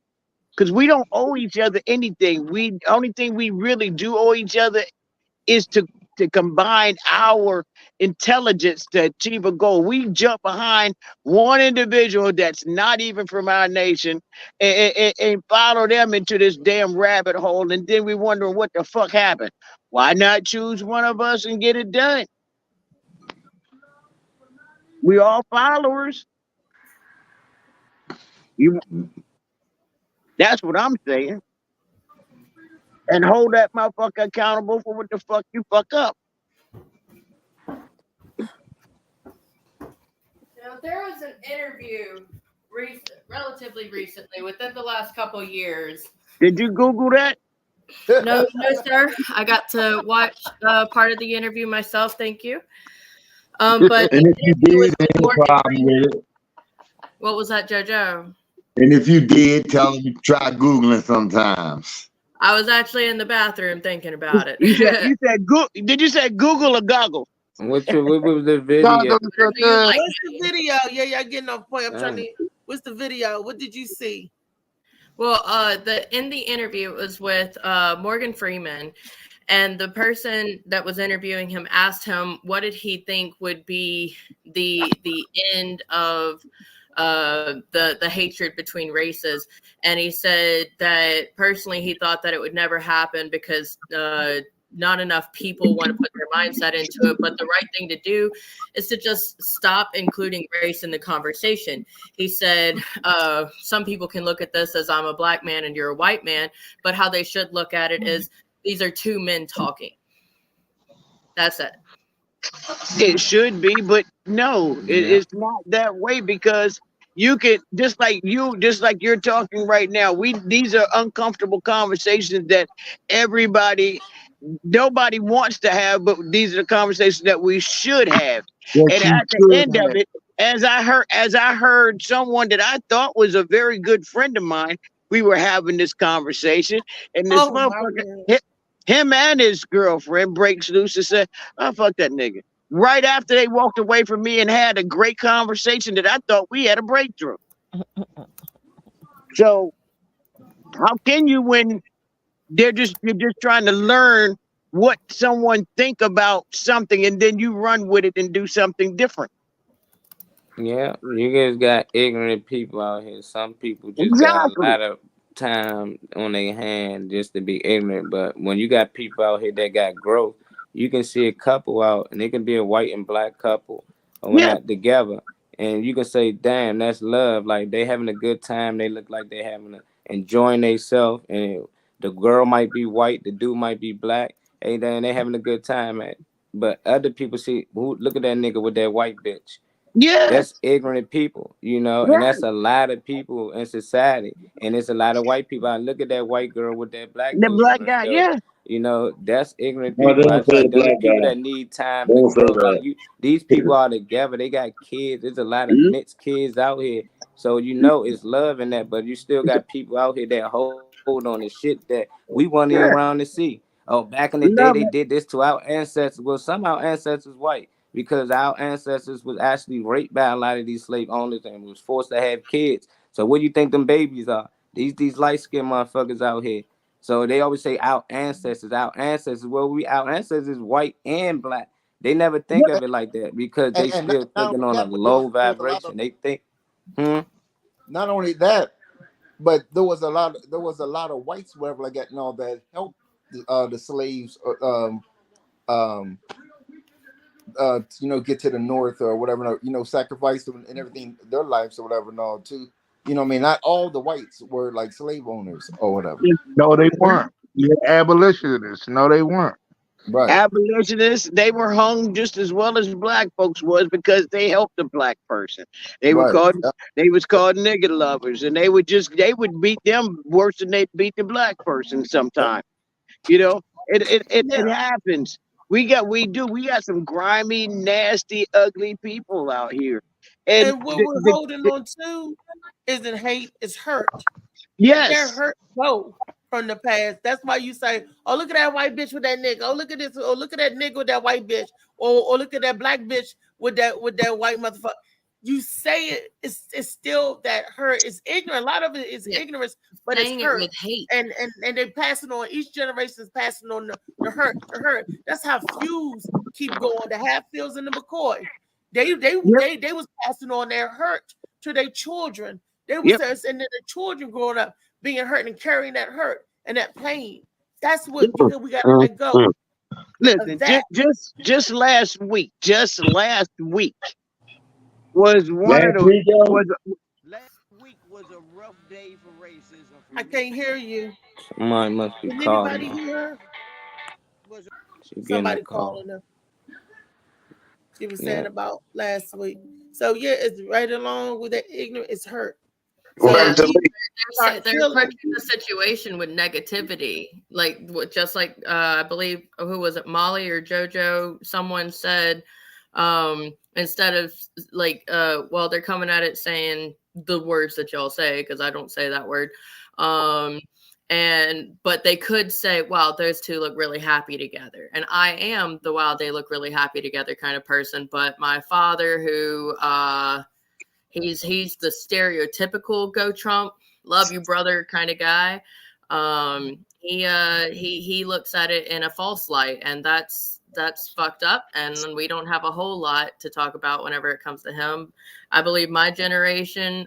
because we don't owe each other anything. Only thing we really do owe each other is to combine our intelligence to achieve a goal. We jump behind one individual that's not even from our nation and follow them into this damn rabbit hole, and then we wonder what the fuck happened. Why not choose one of us and get it done? We all followers. That's what I'm saying. And hold that motherfucker accountable for what the fuck you fuck up. Now, there was an interview relatively recently, within the last couple of years. Did you Google that? No, sir. I got to watch part of the interview myself. Thank you. But and if you did, ain't no problem with it. What was that, JoJo? And if you did, tell them you try Googling sometimes. I was actually in the bathroom thinking about it. You said did you say Google or goggle? What was the video? What's the video? Yeah, y'all getting off point. I'm trying to. What's the video? What did you see? Well, in the interview, it was with Morgan Freeman, and the person that was interviewing him asked him what did he think would be the end of the hatred between races, and he said that personally he thought that it would never happen because not enough people want to put their mindset into it, but the right thing to do is to just stop including race in the conversation. He said some people can look at this as I'm a black man and you're a white man, but how they should look at it is these are two men talking. That's it. It should be, but no, it's not that way, because you can just like you're talking right now. These are uncomfortable conversations that nobody wants to have, but these are the conversations that we should have. Yes, and at the end of it, as I heard someone that I thought was a very good friend of mine, we were having this conversation, and this Oh my motherfucker, word. him and his girlfriend breaks loose and said, "Oh, fuck that nigga." Right after they walked away from me and had a great conversation that I thought we had a breakthrough. So how can you when you're just trying to learn what someone think about something and then you run with it and do something different? Yeah, you guys got ignorant people out here. Some people just got a Exactly. lot of time on their hand just to be ignorant. But when you got people out here that got growth, you can see a couple out, and it can be a white and black couple, or when Yeah. not together, and you can say, "Damn, that's love." Like they having a good time. They look like they having enjoying themselves, and the girl might be white, the dude might be black. Hey, then they having a good time at. But other people see, who look at that nigga with that white bitch. Yes. That's ignorant people, you know, and that's a lot of people in society. And it's a lot of white people. I look at that white girl with that black The dude black on her guy, shoulder. yeah. You know, that's ignorant No, people. I don't feel say the like them the black people guy. that need time to Don't say grow. Like that. you, these people are together. They got kids. There's a lot of Hmm? mixed kids out here. So you know it's love in that, but you still got people out here that hold on to shit that we weren't even Yeah. around to see. Oh, back in the day Love they it. did this to our ancestors. Well, some of our ancestors white because our ancestors was actually raped by a lot of these slave owners and was forced to have kids. So what do you think them babies are? These light skinned motherfuckers out here. So they always say our ancestors, our ancestors. Well, our ancestors white and black. They never think Yeah. of it like that because they And not, still not only thinking on a that, but there low was a lot of vibration. They think, not only that, but there was a lot of whites, whatever like that, and all that helped the slaves, um, get to the north or whatever, sacrifice them and everything, their lives or whatever, and all too. You know, what I mean, not all the whites were like slave owners or whatever. No, they weren't. Yeah, abolitionists. No, they weren't. Right. Abolitionists, they were hung just as well as black folks was because they helped the black person. They were Right. called Yep. they was called nigger lovers, and they would beat them worse than they beat the black person sometimes. You know, it Yeah. happens. We got some grimy, nasty, ugly people out here. And And what we're holding on to isn't hate, it's hurt. Let that yes, hurt go from the past. That's why you say, "Oh, look at that white bitch with that nigga. Oh, look at this. Oh, look at that nigga with that white bitch. Or look at that black bitch with that white motherfucker." You say it's still that hurt. It's ignorant. A lot of it is Yeah. ignorance, but Saying it's it hurt. with hate. And they're passing on. Each generation is passing on the hurt. The hurt. That's how feuds keep going. The Hatfields and the McCoy. They was passing on their hurt to their children. They was Yep. and then the children growing up being hurt and carrying that hurt and that pain. That's what we got to let go. Listen, that. just last week was one Last of the week, yo, last week was a rough day for racism. I can't hear you. somebody must be Can calling anybody her. hear her? She getting a Somebody call. calling her. She was Yeah. saying about last week. So yeah, it's right along with that ignorant. It's hurt. What So happened to we Lee? start They're feeling. putting the situation with negativity, like just like I believe who was it, Molly or JoJo? Someone said instead of like well, they're coming at it saying the words that y'all say because I don't say that word. But they could say, wow, those two look really happy together. And I am the wow, they look really happy together kind of person. But my father, who he's the stereotypical go Trump, love you brother kind of guy. He looks at it in a false light, and that's fucked up. And we don't have a whole lot to talk about whenever it comes to him. I believe my generation,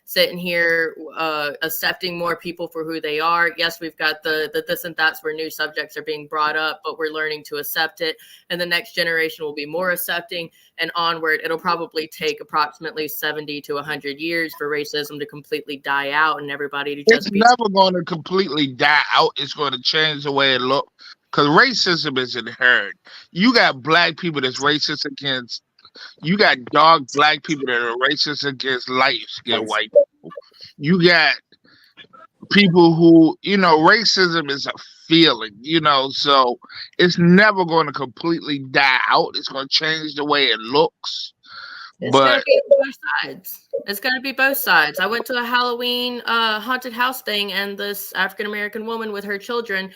sitting here accepting more people for who they are. Yes, we've got the this and that's where new subjects are being brought up, but we're learning to accept it. And the next generation will be more accepting and onward. It'll probably take approximately 70 to 100 years for racism to completely die out and everybody to It's just be. never going to completely die out. It's going to change the way it looks. Because racism is inherent. You got black people that's racist against. You got dark black people that are racist against light-skinned white people. You got people who, racism is a feeling, so it's never going to completely die out. It's going to change the way it looks. It's gonna But be both sides. It's gonna be both sides. I went to a Halloween haunted house thing, and this African American woman with her children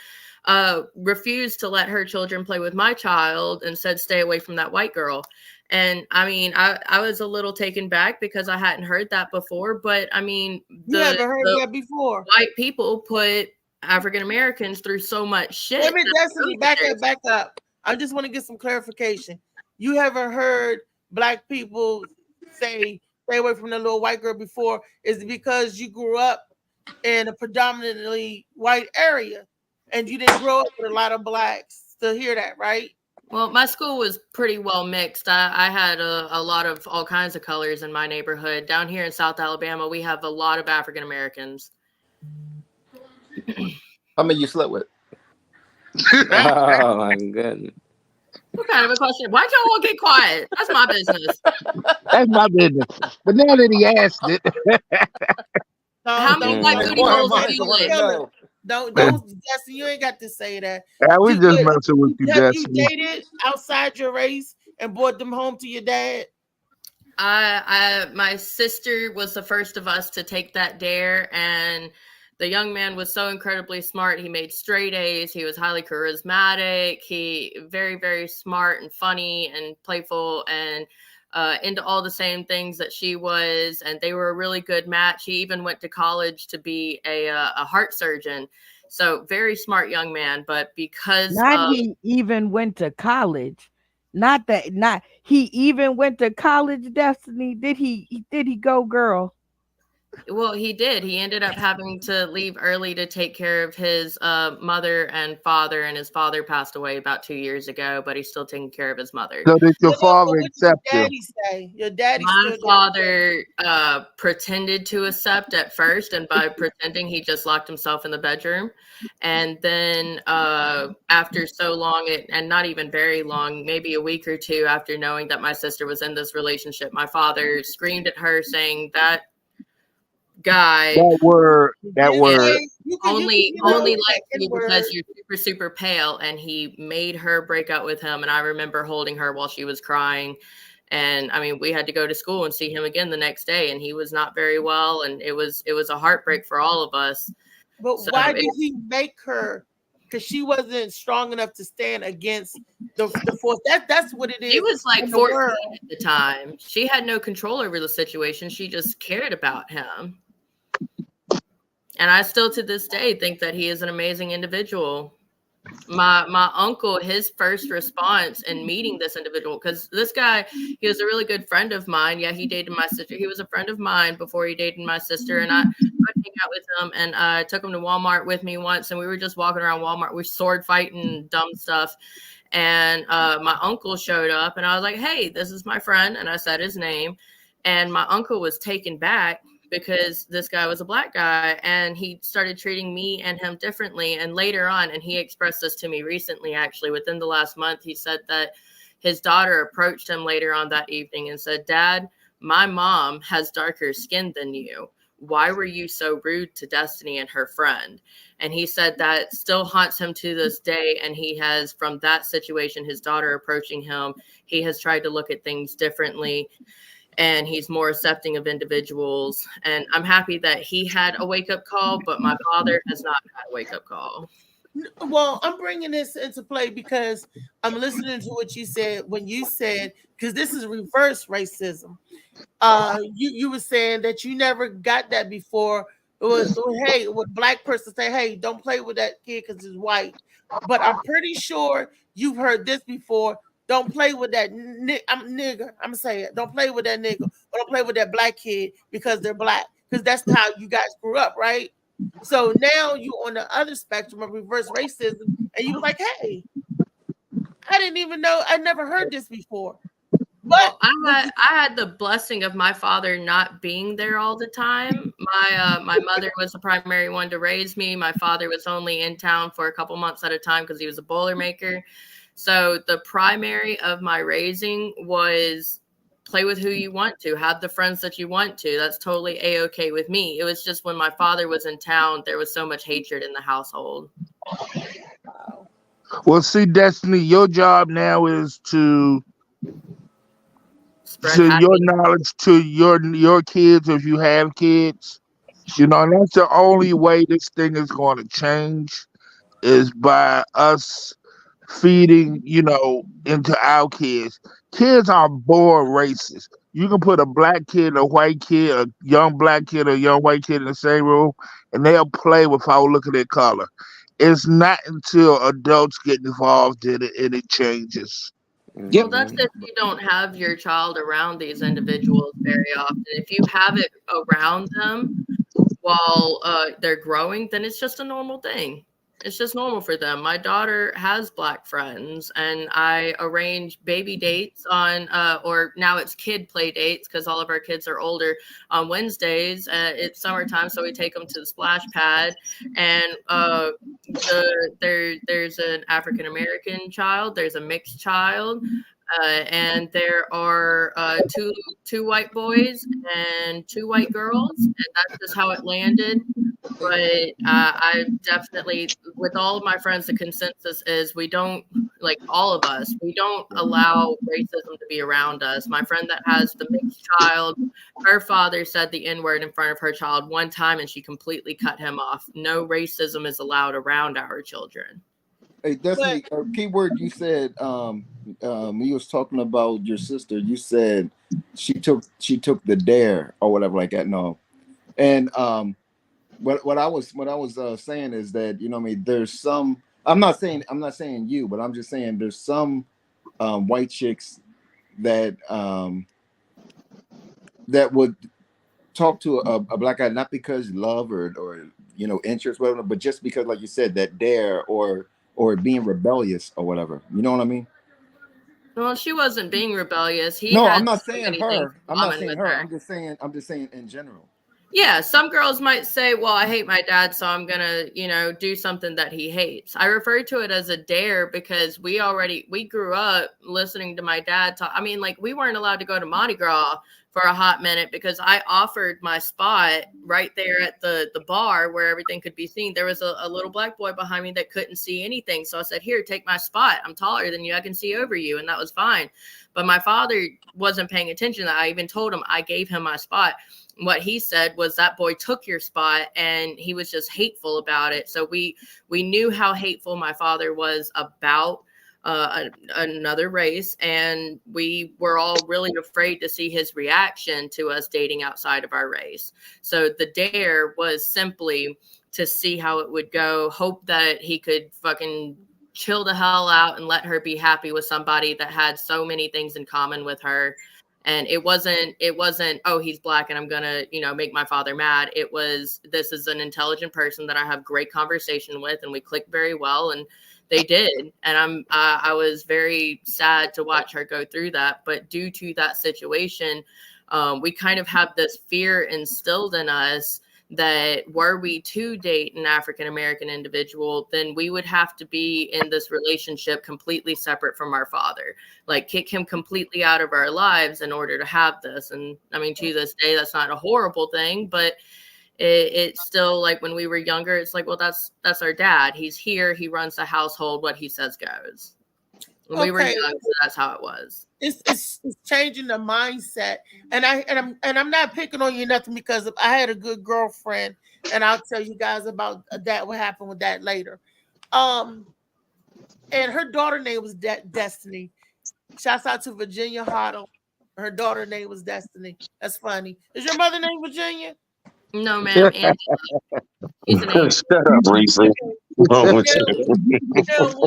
refused to let her children play with my child and said, "Stay away from that white girl." And I mean, I was a little taken back because I hadn't heard that before. But I mean, You haven't heard that before. white people put African Americans through so much shit. Wait a minute, that Destiny, back up. I just want to get some clarification. You haven't heard black people say stay away from the little white girl before? Is it because you grew up in a predominantly white area and you didn't grow up with a lot of blacks to hear that, right? Well, my school was pretty well mixed. I had a lot of all kinds of colors in my neighborhood. Down here in South Alabama, we have a lot of African Americans. How many you slept with? Oh my goodness. What kind of a question? Why'd y'all all get quiet? That's my business. that's my business. But now that he asked it, How many white booty holes have you licked? Don't, Justin, you ain't got to say that. we just messing with you, Have you Destiny. dated outside your race and brought them home to your dad? My sister was the first of us to take that dare, and the young man was so incredibly smart. He made straight A's. He was highly charismatic. He very, very smart and funny and playful and into all the same things that she was. And they were a really good match. He even went to college to be a heart surgeon. So very smart young man. But because he even went to college. He even went to college, Destiny. Did he go, girl? Well, he did. He ended up having to leave early to take care of his mother and father, and his father passed away about 2 years ago, but he's still taking care of his mother. So did your father accept you? Your daddy My father pretended to accept at first, and by pretending, he just locked himself in the bedroom. And then after so long, and not even very long, maybe a week or two after knowing that my sister was in this relationship, my father screamed at her saying that guy That word only likes you because you're super pale, and he made her break up with him. And I remember holding her while she was crying, and I mean, we had to go to school and see him again the next day, and he was not very well, and it was a heartbreak for all of us. But So why did he make her? Because she wasn't strong enough to stand against the force. That's what it is. She was like in the 14 world. at the time. She had no control over the situation. She just cared about him. And I still to this day think that he is an amazing individual. My uncle, his first response in meeting this individual, because this guy, he was a really good friend of mine. Yeah, he dated my sister. He was a friend of mine before he dated my sister. And I hang out with him, and I took him to Walmart with me once, and we were just walking around Walmart. We sword fighting dumb stuff. And my uncle showed up, and I was like, "Hey, this is my friend." And I said his name. And my uncle was taken back because this guy was a black guy, and he started treating me and him differently. And later on, and he expressed this to me recently, actually, within the last month, he said that his daughter approached him later on that evening and said, "Dad, my mom has darker skin than you. Why were you so rude to Destiny and her friend?" And he said that still haunts him to this day. And he has, from that situation, his daughter approaching him, he has tried to look at things differently. And he's more accepting of individuals. And I'm happy that he had a wake-up call, but my father has not had a wake-up call. Well, I'm bringing this into play because I'm listening to what you said when you said, because this is reverse racism. You were saying that you never got that before. It was, hey, with black person say, "Hey, don't play with that kid because he's white." But I'm pretty sure you've heard this before. Don't play with that nigger. I'm saying, don't play with that nigger, or don't play with that black kid because they're black. Because that's how you guys grew up, right? So now you on the other spectrum of reverse racism, and you were like, "Hey, I didn't even know. I never heard this before." But I had the blessing of my father not being there all the time. My mother was the primary one to raise me. My father was only in town for a couple months at a time because he was a Boilermaker. So the primary of my raising was play with who you want to, have the friends that you want to. That's totally A-okay with me. It was just when my father was in town, there was so much hatred in the household. Well, see, Destiny, your job now is to spread to your happiness. knowledge to your kids if you have kids. You know, and that's the only way this thing is going to change is by us feeding, into our kids. Kids are born racist. You can put a black kid, a white kid, a young black kid, a young white kid in the same room, and they'll play without looking at color. It's not until adults get involved in it and it changes. Well, that's if you don't have your child around these individuals very often. If you have it around them while they're growing, then it's just a normal thing. It's just normal for them. My daughter has black friends, and I arrange baby dates on, or now it's kid play dates because all of our kids are older on Wednesdays. It's summertime, so we take them to the splash pad, and there's an African American child, there's a mixed child. And there are two white boys and two white girls, and that's just how it landed. But I definitely, with all of my friends, the consensus is we don't, like all of us, we don't allow racism to be around us. My friend that has the mixed child, her father said the N-word in front of her child one time, and she completely cut him off. No racism is allowed around our children. Hey, Destiny, a key word you said, you was talking about your sister. You said she took the dare or whatever like that. No, and what I was saying is that, you know what I mean, there's some. I'm not saying you, but I'm just saying there's some white chicks that that would talk to a black guy not because love or interest, whatever, but just because, like you said, that dare or being rebellious or whatever. You know what I mean? Well, she wasn't being rebellious. He No, had I'm not so saying many things her. in I'm not common saying with her. her. I'm just saying in general. Yeah, some girls might say, well, I hate my dad, so I'm going to, do something that he hates. I refer to it as a dare because we grew up listening to my dad talk. I mean, like, we weren't allowed to go to Mardi Gras for a hot minute because I offered my spot right there at the bar where everything could be seen. There was a little black boy behind me that couldn't see anything. So I said, here, take my spot. I'm taller than you. I can see over you. And that was fine. But my father wasn't paying attention. I even told him I gave him my spot. What he said was that boy took your spot, and he was just hateful about it. So we knew how hateful my father was about another race, and we were all really afraid to see his reaction to us dating outside of our race. So the dare was simply to see how it would go, hope that he could fucking chill the hell out and let her be happy with somebody that had so many things in common with her. And it wasn't, oh, he's black and I'm going to, make my father mad. It was, this is an intelligent person that I have great conversation with, and we clicked very well, and they did. And I was very sad to watch her go through that. But due to that situation, we kind of have this fear instilled in us that were we to date an African-American individual, then we would have to be in this relationship completely separate from our father, like kick him completely out of our lives in order to have this. And I mean, to this day, that's not a horrible thing, but it's still like when we were younger, it's like, well, that's our dad. He's here. He runs the household. What he says goes. When we were young, so that's how it was. It's changing the mindset, and I'm not picking on you nothing, because I had a good girlfriend, and I'll tell you guys about that, what happened with that later. And her daughter name was Destiny. Shouts out to Virginia Hoddle. Her daughter name was Destiny. That's funny. Is your mother named Virginia? No, ma'am. Angela. Shut up, Reese. When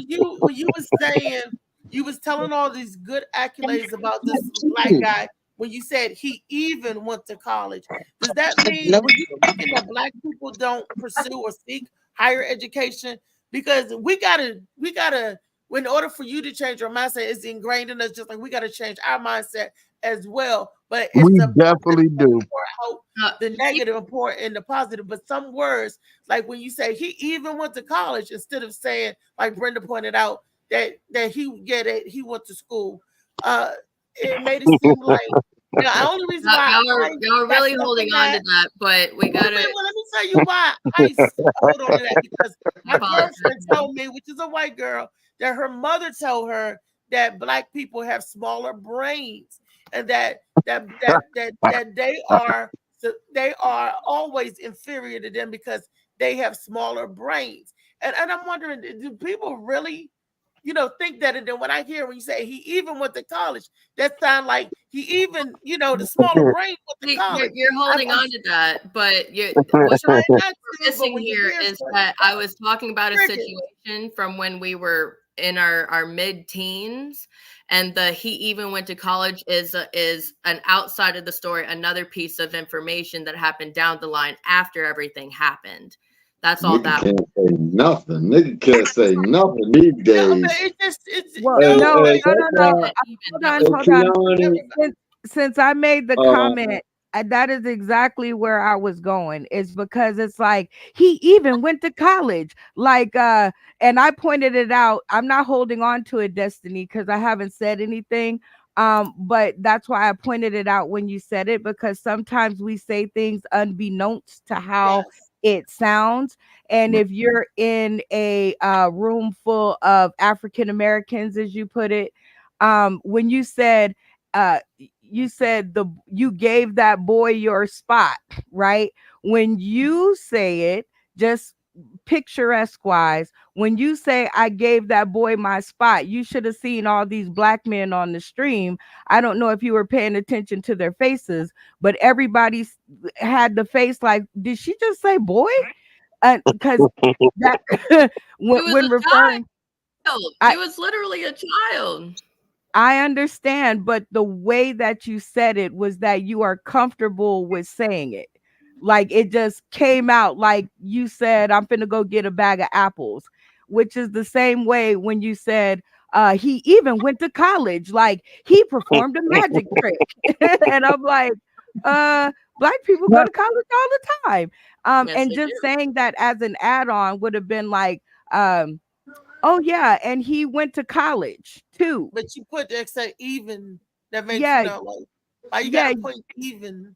you was saying, you was telling all these good accolades about this black guy, when you said he even went to college, does that mean were you thinking that black people don't pursue or seek higher education? Because we gotta, in order for you to change your mindset, it's ingrained in us, just like we gotta change our mindset as well. But it's we definitely do. The negative important and the positive. But some words, like when you say he even went to college, instead of saying, like Brenda pointed out, that he went to school, it made it seem like the only reason why y'all really holding on to that, but we gotta. Let me tell you why I hold on to that, because my girlfriend told me, which is a white girl, that her mother told her that black people have smaller brains. and that they are always inferior to them because they have smaller brains. And I'm wondering, do people really, think that? And then when I hear when you say he even went to college, that sound like he even, the smaller brain went to college. You're holding on to that, but what's missing here is that I was talking about a situation from when we were in our mid-teens, and he even went to college is an outside of the story, another piece of information that happened down the line after everything happened. That's all that. Can't say nothing. Nigga can't say nothing these days. Hold on. Since I made the comment, that is exactly where I was going. It's because it's like he even went to college, and I pointed it out. I'm not holding on to it, Destiny, because I haven't said anything. But that's why I pointed it out when you said it, because sometimes we say things unbeknownst to how it sounds. And if you're in a room full of African Americans, as you put it, when you said you gave that boy your spot, right? When you say it, just picturesque wise, when you say I gave that boy my spot, you should have seen all these black men on the stream. I don't know if you were paying attention to their faces, but everybody had the face like, did she just say boy? Because that when referring, he was literally a child. I understand, but the way that you said it was that you are comfortable with saying it. Like it just came out like you said, I'm finna go get a bag of apples, which is the same way when you said he even went to college, like he performed a magic trick. And I'm like, black people go to college all the time. And just saying that as an add-on would have been like, oh yeah, and he went to college too. But you put the say even, that makes why you gotta put even.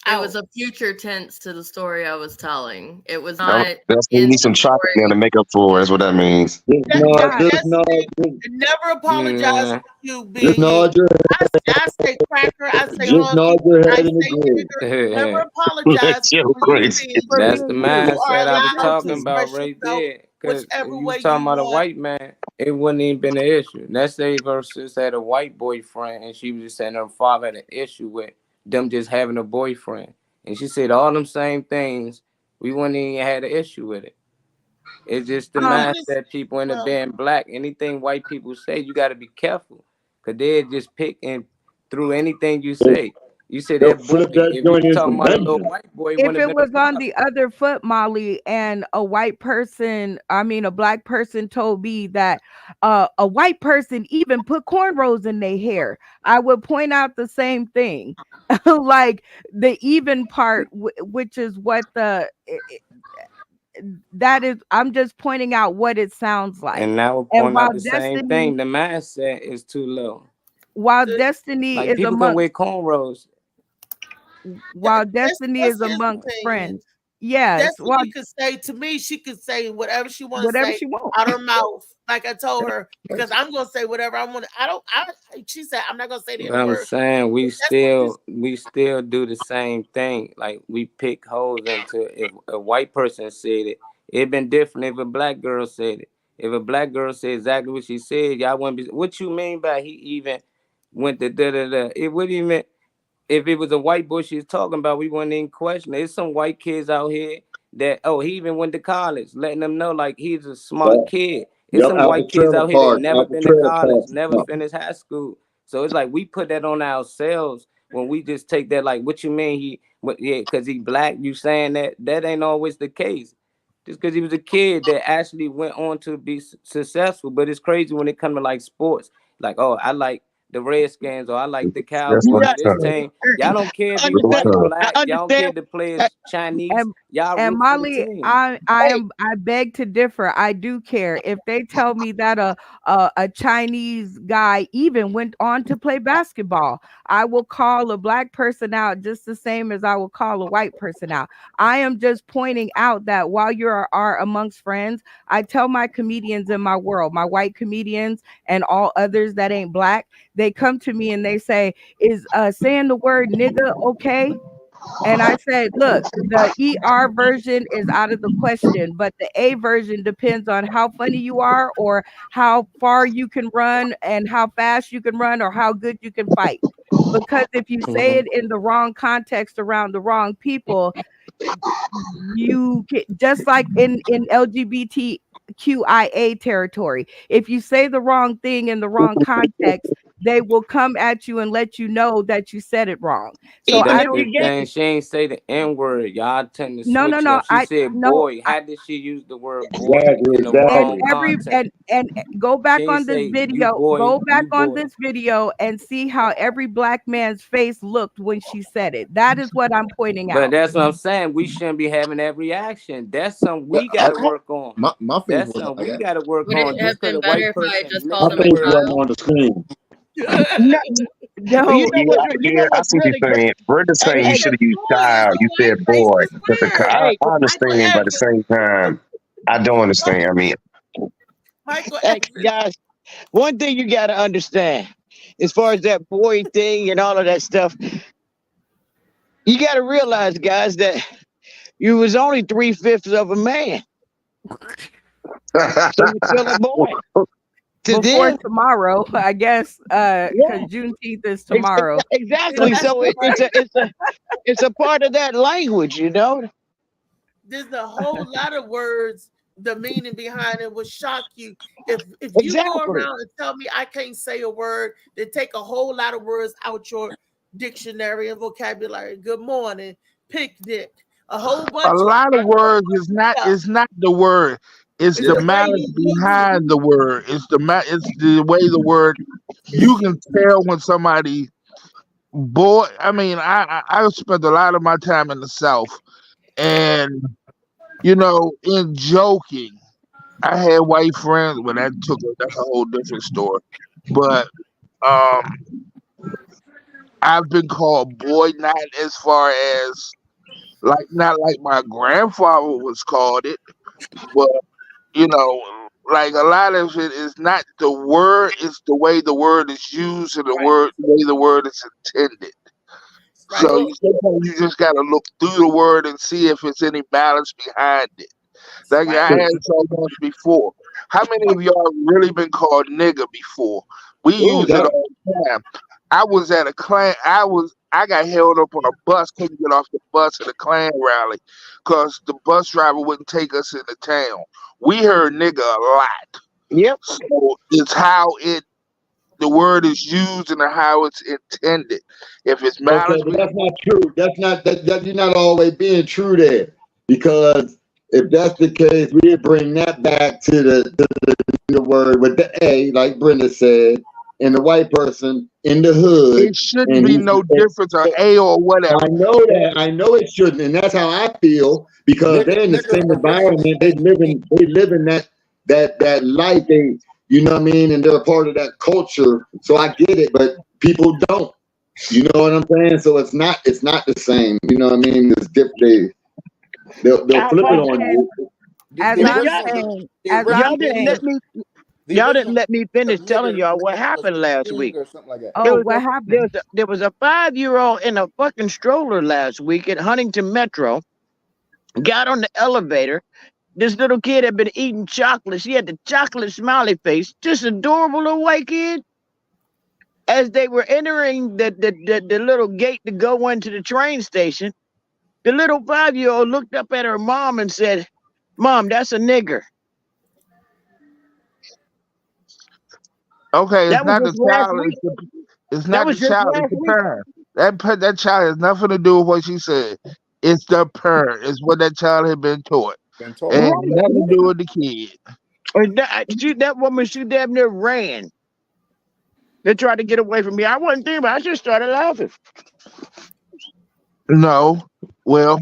It was a future tense to the story I was telling. It was not. That's you need some chocolate there to make up for. Is what that means. Never apologize for you being. I say cracker. I say never apologize. That's the mindset I was talking about right there. Because if you talking about a white man, it wouldn't even been an issue. Let's say versus had a white boyfriend and she was just saying her father had an issue with them just having a boyfriend. And she said all them same things. We wouldn't even had an issue with it. It's just the mindset people end up being black. Anything white people say, you got to be careful. Because they'll just pick and through anything you say. You said that boy, if you talking about a little white boy, if it was on the other foot, Molly, and a black person told me that a white person even put cornrows in their hair, I would point out the same thing. Like the even part, which is what that is, I'm just pointing out what it sounds like. And now we're pointing out the same thing. The mindset is too low. While Destiny like is people amongst can wear cornrows. While Destiny is amongst friends. Yes. Destiny could say to me, she could say whatever she wants to say out her mouth. Like I told her, because I'm gonna say whatever I want. She said I'm not gonna say the I'm word. saying we still do the same thing. Like we pick holes into. If a white person said it, it'd been different if a black girl said it. If a black girl said exactly what she said, y'all wouldn't be. What you mean by he even went to da da da? It wouldn't even. If it was a white boy she's talking about, we wouldn't even question it. There's some white kids out here that he even went to college, letting them know like he's a smart kid. There's some white kids out here that never been to college, never finished high school. So it's like we put that on ourselves when we just take that like, what you mean because he black, you saying that ain't always the case. Just because he was a kid that actually went on to be successful. But it's crazy when it comes to like sports. Like, I like the Redskins or I like the Cowboys. This team, y'all don't care if you white or black. Y'all don't care if the players Chinese. And Molly, I beg to differ. I do care if they tell me that a Chinese guy even went on to play basketball. I will call a black person out just the same as I will call a white person out. I am just pointing out that while you are amongst friends, I tell my comedians in my world, my white comedians and all others that ain't black, they they come to me and they say, is saying the word nigga okay? And I said, look, the ER version is out of the question, but the A version depends on how funny you are or how far you can run and how fast you can run or how good you can fight. Because if you say it in the wrong context around the wrong people, you can, just like in LGBTQIA territory, if you say the wrong thing in the wrong context, they will come at you and let you know that you said it wrong. So But I that's don't the thing. She ain't say the N word. Y'all tend to no, switch it no. up. She said No, boy. How did she use the word boy Exactly, in the and wrong exactly. context? and go She back ain't on this say you video. boy, Go back you on boy. this video and see how every black man's face looked when she said it. That is what I'm pointing But out. that's what I'm saying. We shouldn't be having that reaction. That's something we got to work on. My face That's wasn't something like we that. got to work Would it on. have Just because been a better white if I person just looks My called him the a face word. wasn't child? on the screen. No, No, you know what? You know I what's see what really you're great? saying. Brenda Hey, saying you hey, should have used Boy is child. a You white said boy. racist But hey, I Michael understand, but at the Evans. same time, I don't understand. I mean, Michael hey, Evans. guys. One thing you got to understand, as far as that boy thing and all of that stuff, you got to realize, guys, that you was only 3/5 of a man, so you're still a boy. To before them, tomorrow, I guess, yeah, because Juneteenth is tomorrow. exactly. That's So right. it's a part of that language, you know. There's a whole lot of words. The meaning behind it will shock you. If you go Exactly. around and tell me I can't say a word, then take a whole lot of words out your dictionary and vocabulary. Good morning, picnic, a whole A bunch of lot of words stuff. is not the word. It's It's the the way malice you use it. behind the word. It's the way the word. You can tell when somebody boy. I mean, I spent a lot of my time in the South, and in joking, I had white friends. Well, that's a whole different story. But um, I've been called boy, not as far as not like my grandfather was called it, but like a lot of it is not the word, it's the way the word is used and the way the word is intended. Right. So sometimes you just gotta look through the word and see if it's any balance behind it. Like I Right. asked someone before, how many of y'all really been called nigga before? We Ooh, use it that all the time. I was at a Klan. I got held up on a bus, couldn't get off the bus at a Klan rally because the bus driver wouldn't take us into town. We heard nigga a lot. Yep. So it's how the word is used and how it's intended. If it's okay, malice, but that's not true. That's not that you're not always being true there. Because if that's the case, we bring that back to the word with the A, like Brenda said, and the white person in the hood. it shouldn't And be no difference or A or whatever. I know that. I know it shouldn't, and that's how I feel because they're in the same environment. They live in that life. They, you know what I mean, and they're a part of that culture. So I get it, but people don't. You know what I'm saying? So it's not the same. You know what I mean? It's different. They'll flip it on you. As Now, I'm y'all, saying, y'all didn't let me finish telling y'all what happened last week. or something like that. oh, what happened? There was a 5-year-old in a fucking stroller last week at Huntington Metro. Got on the elevator. This little kid had been eating chocolate. She had the chocolate smiley face. Just adorable little white kid. As they were entering the little gate to go into the train station, the little 5-year-old looked up at her mom and said, "Mom, that's a nigger." Okay, it's That was not the just last child. week. It's That not the was just child. It's last the week. parent. That child has nothing to do with what she said. It's the parent. It's what that child had been taught. It Right. had nothing to do with the kid. And that woman, she damn near ran. They tried to get away from me. I wasn't thinking about it. I just started laughing. No. Well,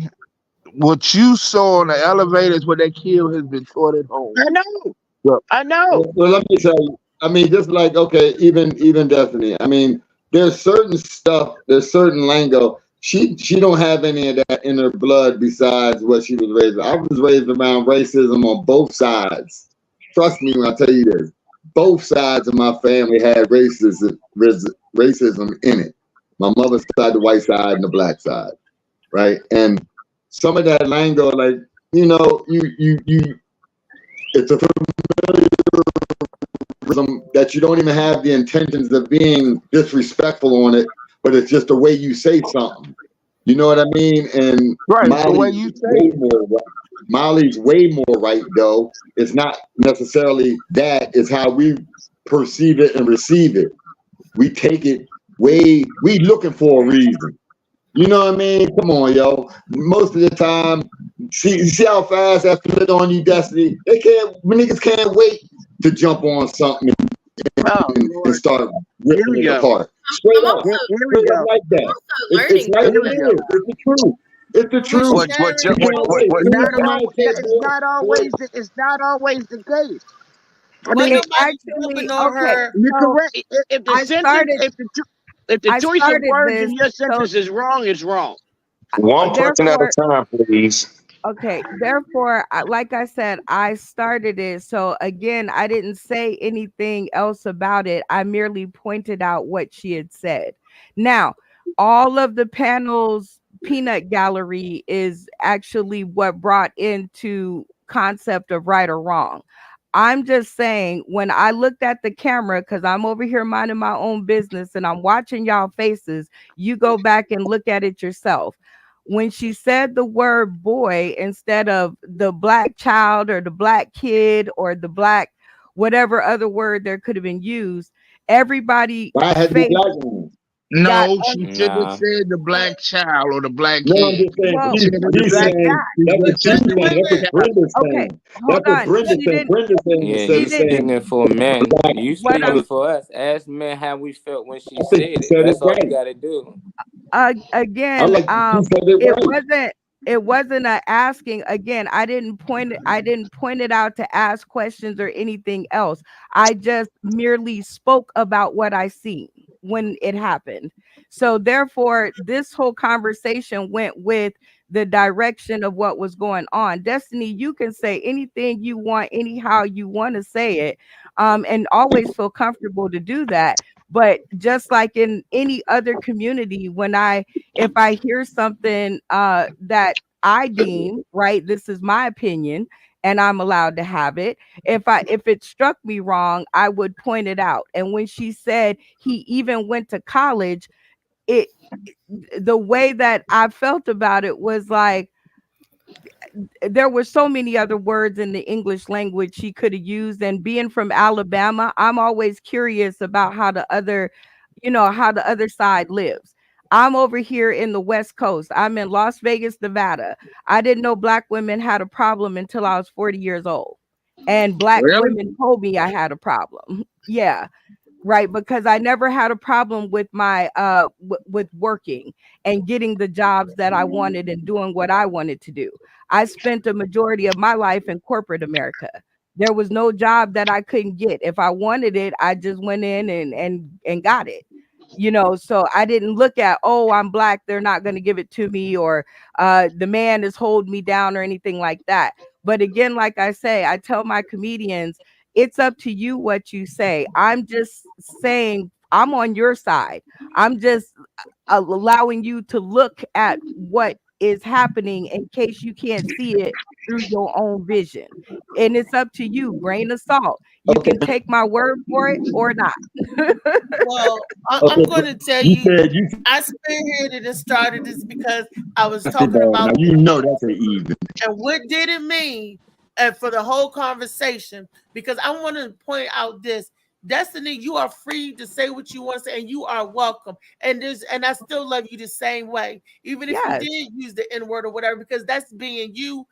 what you saw on the elevator is what that kid has been taught at home. I know. So, I know. Well, let me tell you. I mean, just like okay, even Destiny. I mean, there's certain stuff. There's certain lingo. She don't have any of that in her blood besides what she was raised. I was raised around racism on both sides. Trust me when I tell you this. both sides of my family had racism in it. My mother's side, the white side, and the black side, right? And some of that lingo, like, you know, it's a that you don't even have the intentions of being disrespectful on it, but it's just the way you say something. You know what I mean? And Right, the way you say it. Molly's way more right, though. It's not necessarily that. It's how we perceive it and receive it. We take it we looking for a reason. You know what I mean? Come on, yo. Most of the time, see how fast that flip on you, Destiny? Niggas can't wait to jump on something and start ripping it apart. Straight up like that. It's right in there. It's the truth. It's the truth. It's not always the case. I Well, mean, nobody ignore her. you're correct. If the sentence, if the choice of words in your sentence is wrong, it's wrong. One person at a time, please. Okay, therefore, like I said, I started it. So again, I didn't say anything else about it. I merely pointed out what she had said. Now, all of the panel's peanut gallery is actually what brought into concept of right or wrong. I'm just saying, when I looked at the camera, because I'm over here minding my own business and I'm watching y'all faces, you go back and look at it yourself. When she said the word boy instead of the black child or the black kid or the black whatever other word there could have been used, everybody No, she should have said the black child or the black kid. Okay, hold on. Yeah, you speaking for men. You speaking for us. Ask men how we felt when she said it. That's all you gotta do. Again, it wasn't a asking. Again, I didn't point it out to ask questions or anything else. I just merely spoke about what I seen when it happened. So therefore, this whole conversation went with the direction of what was going on. Destiny, you can say anything you want, anyhow you want to say it, and always feel comfortable to do that. But just like in any other community, if I hear something that I deem right, this is my opinion, and I'm allowed to have it. If it struck me wrong, I would point it out. And when she said he even went to college, the way that I felt about it was like, there were so many other words in the English language she could have used. And being from Alabama, I'm always curious about how the other side lives. I'm over here in the West Coast. I'm in Las Vegas, Nevada. I didn't know black women had a problem until I was 40 years old. And black women told me I had a problem. Yeah. Right, because I never had a problem with my with working and getting the jobs that I wanted and doing what I wanted to do. I spent a majority of my life in corporate America. There was no job that I couldn't get. If I wanted it, I just went in and got it. So I didn't look at, oh, I'm black, they're not going to give it to me, or the man is holding me down or anything like that. But again, like I say, I tell my comedians, it's up to you what you say. I'm just saying I'm on your side. I'm just allowing you to look at what is happening in case you can't see it through your own vision. And it's up to you, grain of salt. You can take my word for it or not. Well, I'm going to tell you, I spearheaded and started this because I was talking about, that's an even. And what did it mean? And for the whole conversation, because I want to point out this, Destiny, you are free to say what you want to say, and you are welcome. And I still love you the same way, even if you did use the N-word or whatever, because that's being you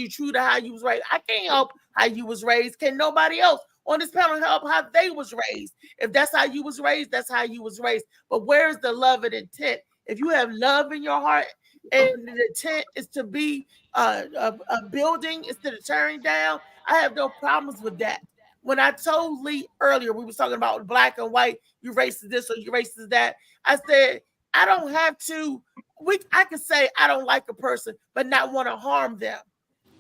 true to how you was raised. I can't help how you was raised. Can nobody else on this panel help how they was raised? If that's how you was raised, that's how you was raised. But where's the love and intent? If you have love in your heart, and the intent is to be a building instead of tearing down, I have no problems with that. When I told Lee earlier, we was talking about black and white, you racist this or you racist that. I said, I don't have to, I can say I don't like a person, but not want to harm them.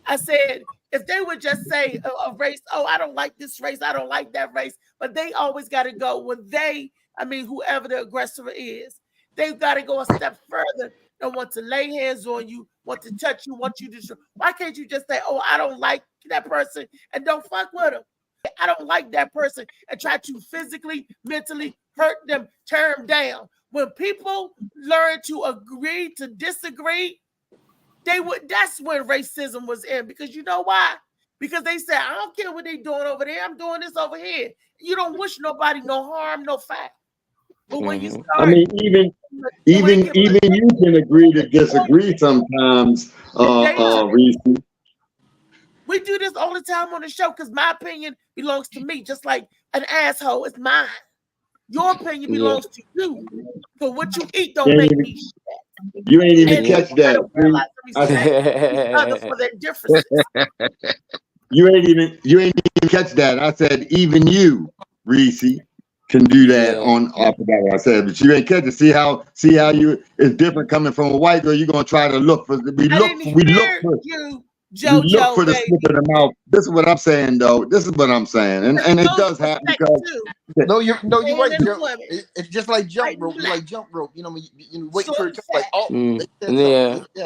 I said, If they would just say a race, oh, I don't like this race, I don't like that race, but they always got to go with whoever the aggressor is, they've got to go a step further and want to lay hands on you, want to touch you, want you to. Why can't you just say, oh, I don't like that person and don't fuck with them? I don't like that person and try to physically, mentally hurt them, tear them down. When people learn to agree to disagree, that's when racism was in, because you know why? Because they said, I don't care what they doing over there, I'm doing this over here. You don't wish nobody no harm, no foul. But when you start, I mean, even you can agree to disagree sometimes, Reese. We do this all the time on the show because my opinion belongs to me, just like an asshole is mine. Your opinion belongs to you. So what you eat don't make me shit. You ain't even catch that. For their differences. You ain't even catch that. I said even you, Reese, can do that on off of that. What I said, but you ain't catch it. See how it's different coming from a white girl. You're gonna try to look for we look for you. JoJo, you look for the slip of the mouth. This is what I'm saying, though. This is what I'm saying, and it does happen because you're right, Joe. It's just like jump rope. You like jump rope. You know, you wait for it to like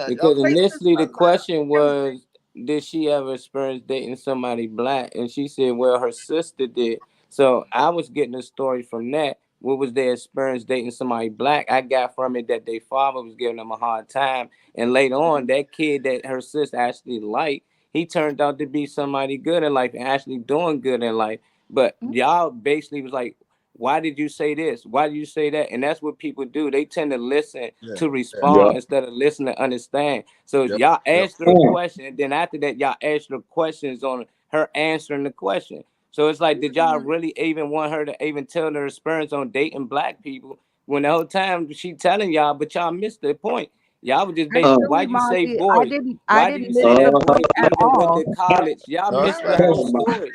because initially the question was, did she ever experience dating somebody black? And she said, well, her sister did. So I was getting a story from that. What was their experience dating somebody black? I got from it that their father was giving them a hard time. And later on, that kid that her sister actually liked, he turned out to be somebody good in life and actually doing good in life. But y'all basically was like, why did you say this? Why did you say that? And that's what people do. They tend to listen to respond instead of listen to understand. So y'all asked her a question, and then after that, y'all asked her questions on her answering the question. So it's like, did y'all really even want her to even tell her experience on dating black people when the whole time she telling y'all, but y'all missed the point. Y'all was just basically, why you say boy? I didn't miss the point at all. Went to college. Y'all missed the whole story.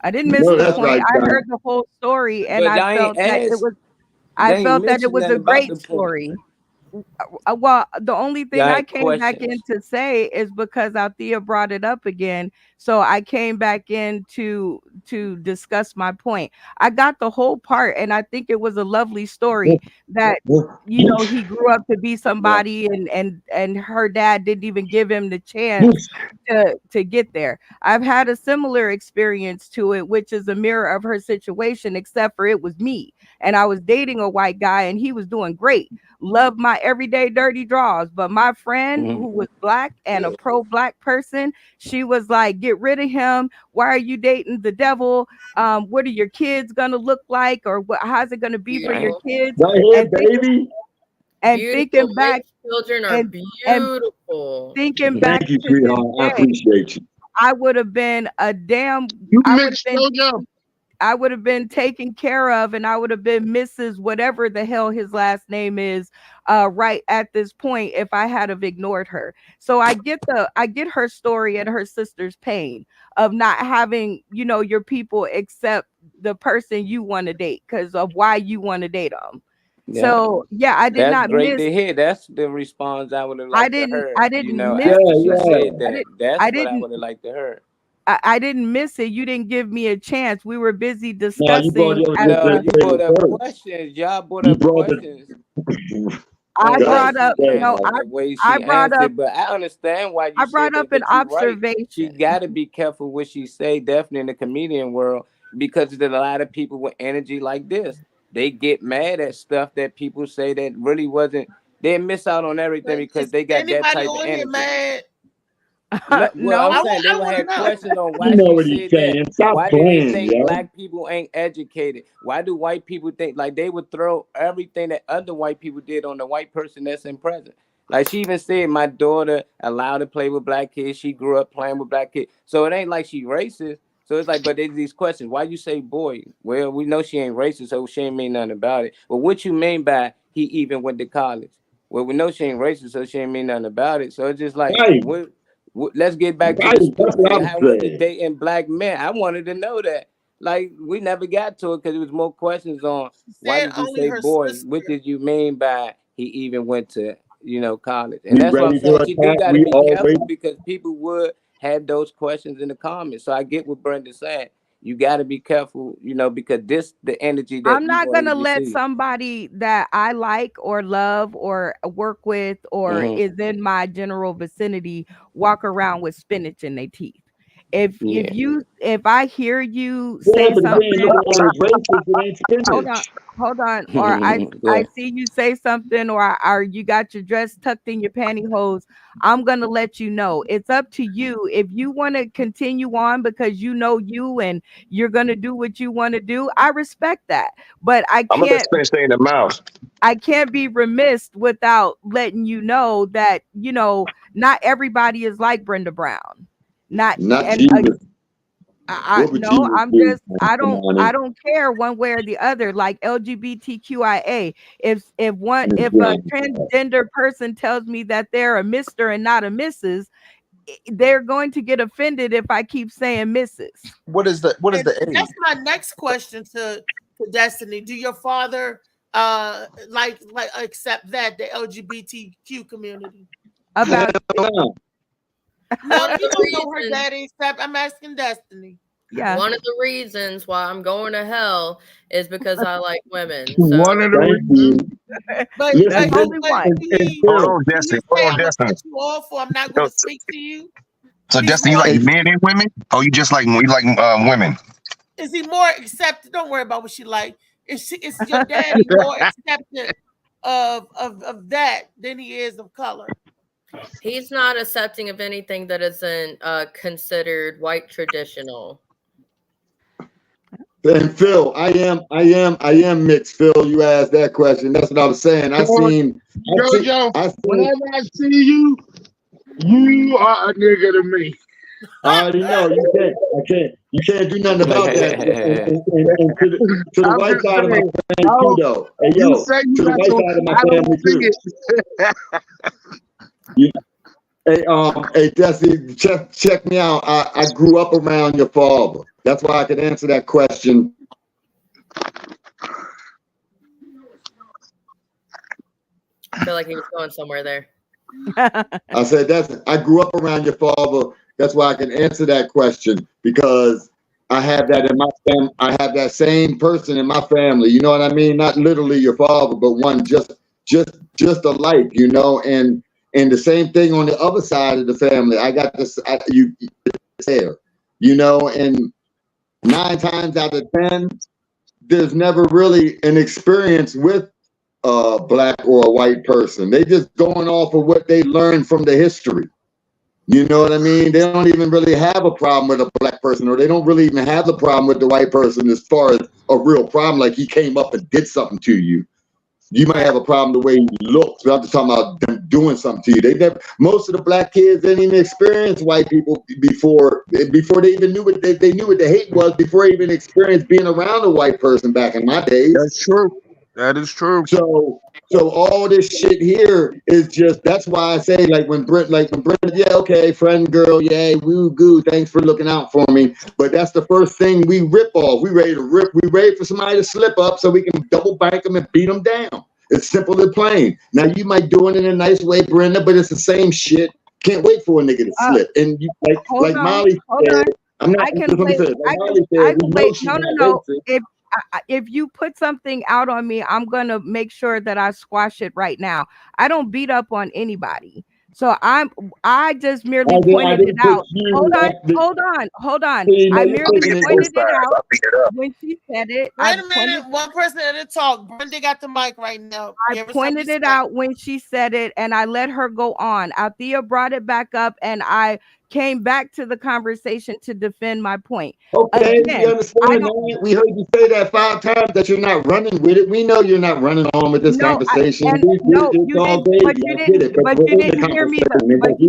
I didn't miss the point. I heard the whole story, and I felt that it was a great story. Well, the only thing I came back in to say is because Althea brought it up again. So I came back in to discuss my point. I got the whole part, and I think it was a lovely story that, you know, he grew up to be somebody and her dad didn't even give him the chance to get there. I've had a similar experience to it, which is a mirror of her situation, except for it was me. And I was dating a white guy and he was doing great. Loved my everyday dirty draws. But my friend who was black and a pro-black person, she was like, get rid of him. Why are you dating the devil? What are your kids gonna look like? Or how's it gonna be for your kids? Right here, baby. And thinking back, children are beautiful. Thinking back, thank you, sweetheart. I appreciate you. I would have been I would have been taken care of, and I would have been Mrs. whatever the hell his last name is, right at this point if I had have ignored her. So I get her story and her sister's pain of not having, you know, your people accept the person you want to date because of why you want to date them. Yeah. So yeah, I did not great miss. to hear. That's the response I would have liked to hear. I didn't you know, miss. after she said that. That's what I would have liked to hear. I didn't miss it. You didn't give me a chance. We were busy discussing. You brought up questions. Y'all brought up questions. I brought up, I brought up, but I understand why you. I brought up an observation. Right. She got to be careful what she say. Definitely in the comedian world, because there's a lot of people with energy like this. They get mad at stuff that people say that really wasn't. They miss out on everything because they got that type of energy. Well, I'm saying they would have questions on why she said that. Stop why do playing, they think yo. black people ain't educated? Why do white people think like they would throw everything that other white people did on the white person that's in present? Like she even said, my daughter allowed to play with black kids. She grew up playing with black kids. So it ain't like she racist. So it's like, but there's these questions. Why you say boy? Well, we know she ain't racist, so she ain't mean nothing about it. But what you mean by he even went to college? Well, we know she ain't racist, so she ain't mean nothing about it. So it's just like, let's get back to the story. How was it dating black men? I wanted to know that. Like, we never got to it because there was more questions on why did you say boy? What did you mean by he even went to, college? And that's what I'm saying. She do got to be careful because people would had those questions in the comments. So I get what Brenda's saying. You got to be careful, you know, because this the energy that I'm you not want gonna to let receive. somebody that I like or love or work with or Mhm. is in my general vicinity walk around with spinach in their teeth. If I hear you Yeah, say but then you look something, at it as racist, it ain't hold on, spinach. or I Good. see you say something, or you got your dress tucked in your pantyhose, I'm gonna let you know. It's up to you. If you want to continue on because you know you and you're gonna do what you want to do, I respect that. But I'm gonna let spinach stay in the mouth. I can't be remiss without letting you know that, you know, not everybody is like Brenda Brown. Not and Jesus. What would no, Jesus I'm do? just Come on, I don't care one way or the other. Like LGBTQIA. If a transgender person tells me that they're a Mr. and not a Mrs., they're going to get offended if I keep saying Mrs. What is the age? That's my next question to Destiny. Do your father like accept that the LGBTQ community? About No, you don't know her daddy. Except I'm asking Destiny. Yeah. One of the reasons why I'm going to hell is because I like women. So. One of the reasons. But Listen, only one. Hold on, Destiny. Hold on, Destiny. Cut you off, or I'm not going to speak to you. So, He's Destiny, you more- like men and women? Or you just like women? Is he more accepted? Don't worry about what she like. Is your daddy more accepted of that than he is of color? He's not accepting of anything that isn't considered white traditional. And Phil, I am mixed. Phil, you asked that question. That's what I was saying. Jojo, whenever I see you, you are a nigga to me. I already know you can't do nothing about that. And to the white side of my family too, though. Hey, yo, to the white side of my family too. Hey, Desi, check me out. I grew up around your father. That's why I could answer that question. I feel like he was going somewhere there. I said I grew up around your father. That's why I can answer that question, because I have that in my family. I have that same person in my family. You know what I mean? Not literally your father, but one just alike. You know, and the same thing on the other side of the family. I got this. You there. You know, and 9 times out of 10, there's never really an experience with a black or a white person. They just going off of what they learned from the history. You know what I mean? They don't even really have a problem with a black person, or they don't really even have the problem with the white person as far as a real problem, like he came up and did something to you. You might have a problem the way he looks, but I'm just talking about them doing something to you. Most of the black kids didn't even experience white people before they even knew what they knew what the hate was before they even experienced being around a white person back in my days. That's true. That is true. So all this shit here is just, that's why I say, when Brent, yeah, okay, friend, girl, yay, woo, goo, thanks for looking out for me. But that's the first thing we rip off. We ready for somebody to slip up so we can double bank them and beat them down. It's simple and plain. Now you might do it in a nice way, Brenda, but it's the same shit. Can't wait for a nigga to slip. And you like Molly said, I'm not. I can wait. No. If you put something out on me, I'm gonna make sure that I squash it right now. I don't beat up on anybody. So I just merely pointed it out. Hold on. I merely pointed it out when she said it. Wait a minute. One person at a talk. Brenda got the mic right now. I pointed it out when she said it, and I let her go on. Althea brought it back up, and I came back to the conversation to defend my point. Okay, we understand that. We heard you say that 5 times that you're not running with it. We know you're not running on with this conversation. But you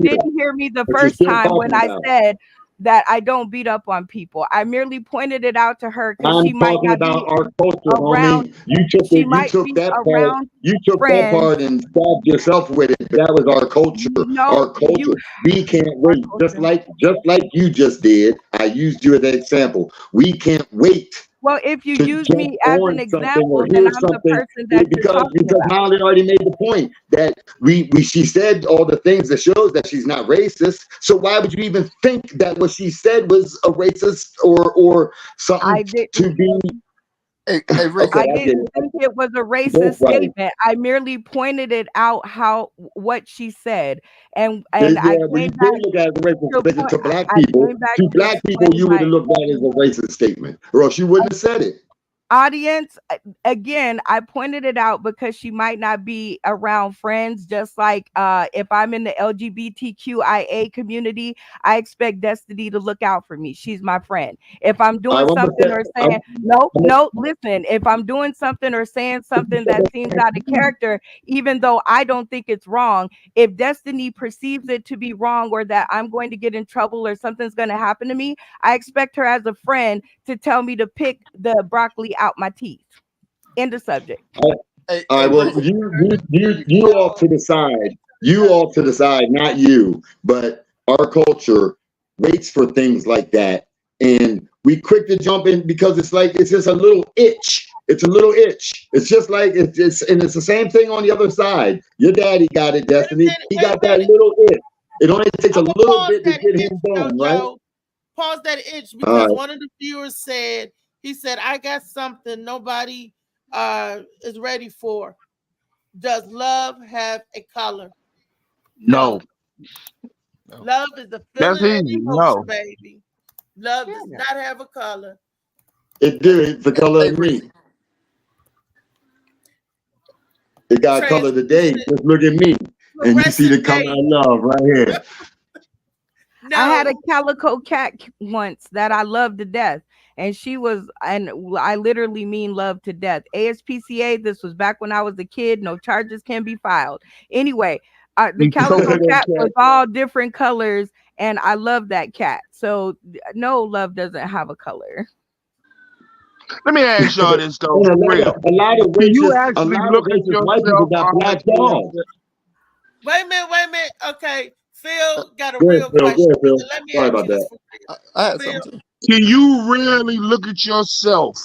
didn't hear me the first time when I said that I don't beat up on people. I merely pointed it out to her because she might not about be our culture, around. homie. You took that part and stabbed yourself with it. That was our culture. Our culture. We can't wait. Just like you just did. I used you as an example. We can't wait Well, if you to use jump me as an on something example, or then hear I'm the something person that you're because talking about. Molly already made the point that she said all the things that shows that she's not racist. So why would you even think that what she said was a racist or something to be? Hey, Rick. I didn't think it was a racist statement. I merely pointed it out what she said, and Yeah, I well, you came did back look at it as a racist statement to black I people. came back To to black people, explain you would my have looked at it as a racist statement, or else you wouldn't have said it. audience. Again, I pointed it out because she might not be around friends, just like if I'm in the LGBTQIA community, I expect Destiny to look out for me. She's my friend. If I'm doing something or saying no, listen, if I'm doing something or saying something that seems out of character, even though I don't think it's wrong, if Destiny perceives it to be wrong or that I'm going to get in trouble or something's going to happen to me, I expect her as a friend to tell me to pick the broccoli out my teeth. End of subject. All right, well, you off to the side. You off to the side, not you. But our culture waits for things like that, and we quick to jump in because it's just a little itch. It's a little itch. It's just like it's the same thing on the other side. Your daddy got it, Destiny. He got that little itch. It only takes a little bit to get him done, right? Pause that itch because right. one of the viewers said, I got something nobody is ready for. Does love have a color? No. Love is a That's feeling and easy. emotion, No. baby. Love does not have a color. It do. It's the color of me. It got color today. Just look at me, and you see the color of love right here. I had a calico cat once that I loved to death, and I literally mean love to death. ASPCA, this was back when I was a kid. No charges can be filed. Anyway, the calico cat was all different colors, and I love that cat. So no, love doesn't have a color. Let me ask y'all this though, for real. A lot of racist white people got black dogs. Wait a minute. Okay, Phil got a real question. Let me Sorry ask about you that. this. Can you really look at yourself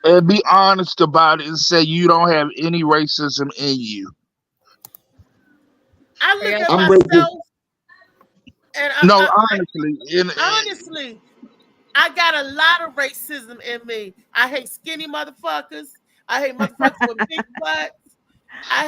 and be honest about it and say you don't have any racism in you? I look at myself, and honestly, I got a lot of racism in me. I hate skinny motherfuckers. I hate motherfuckers with big butts. I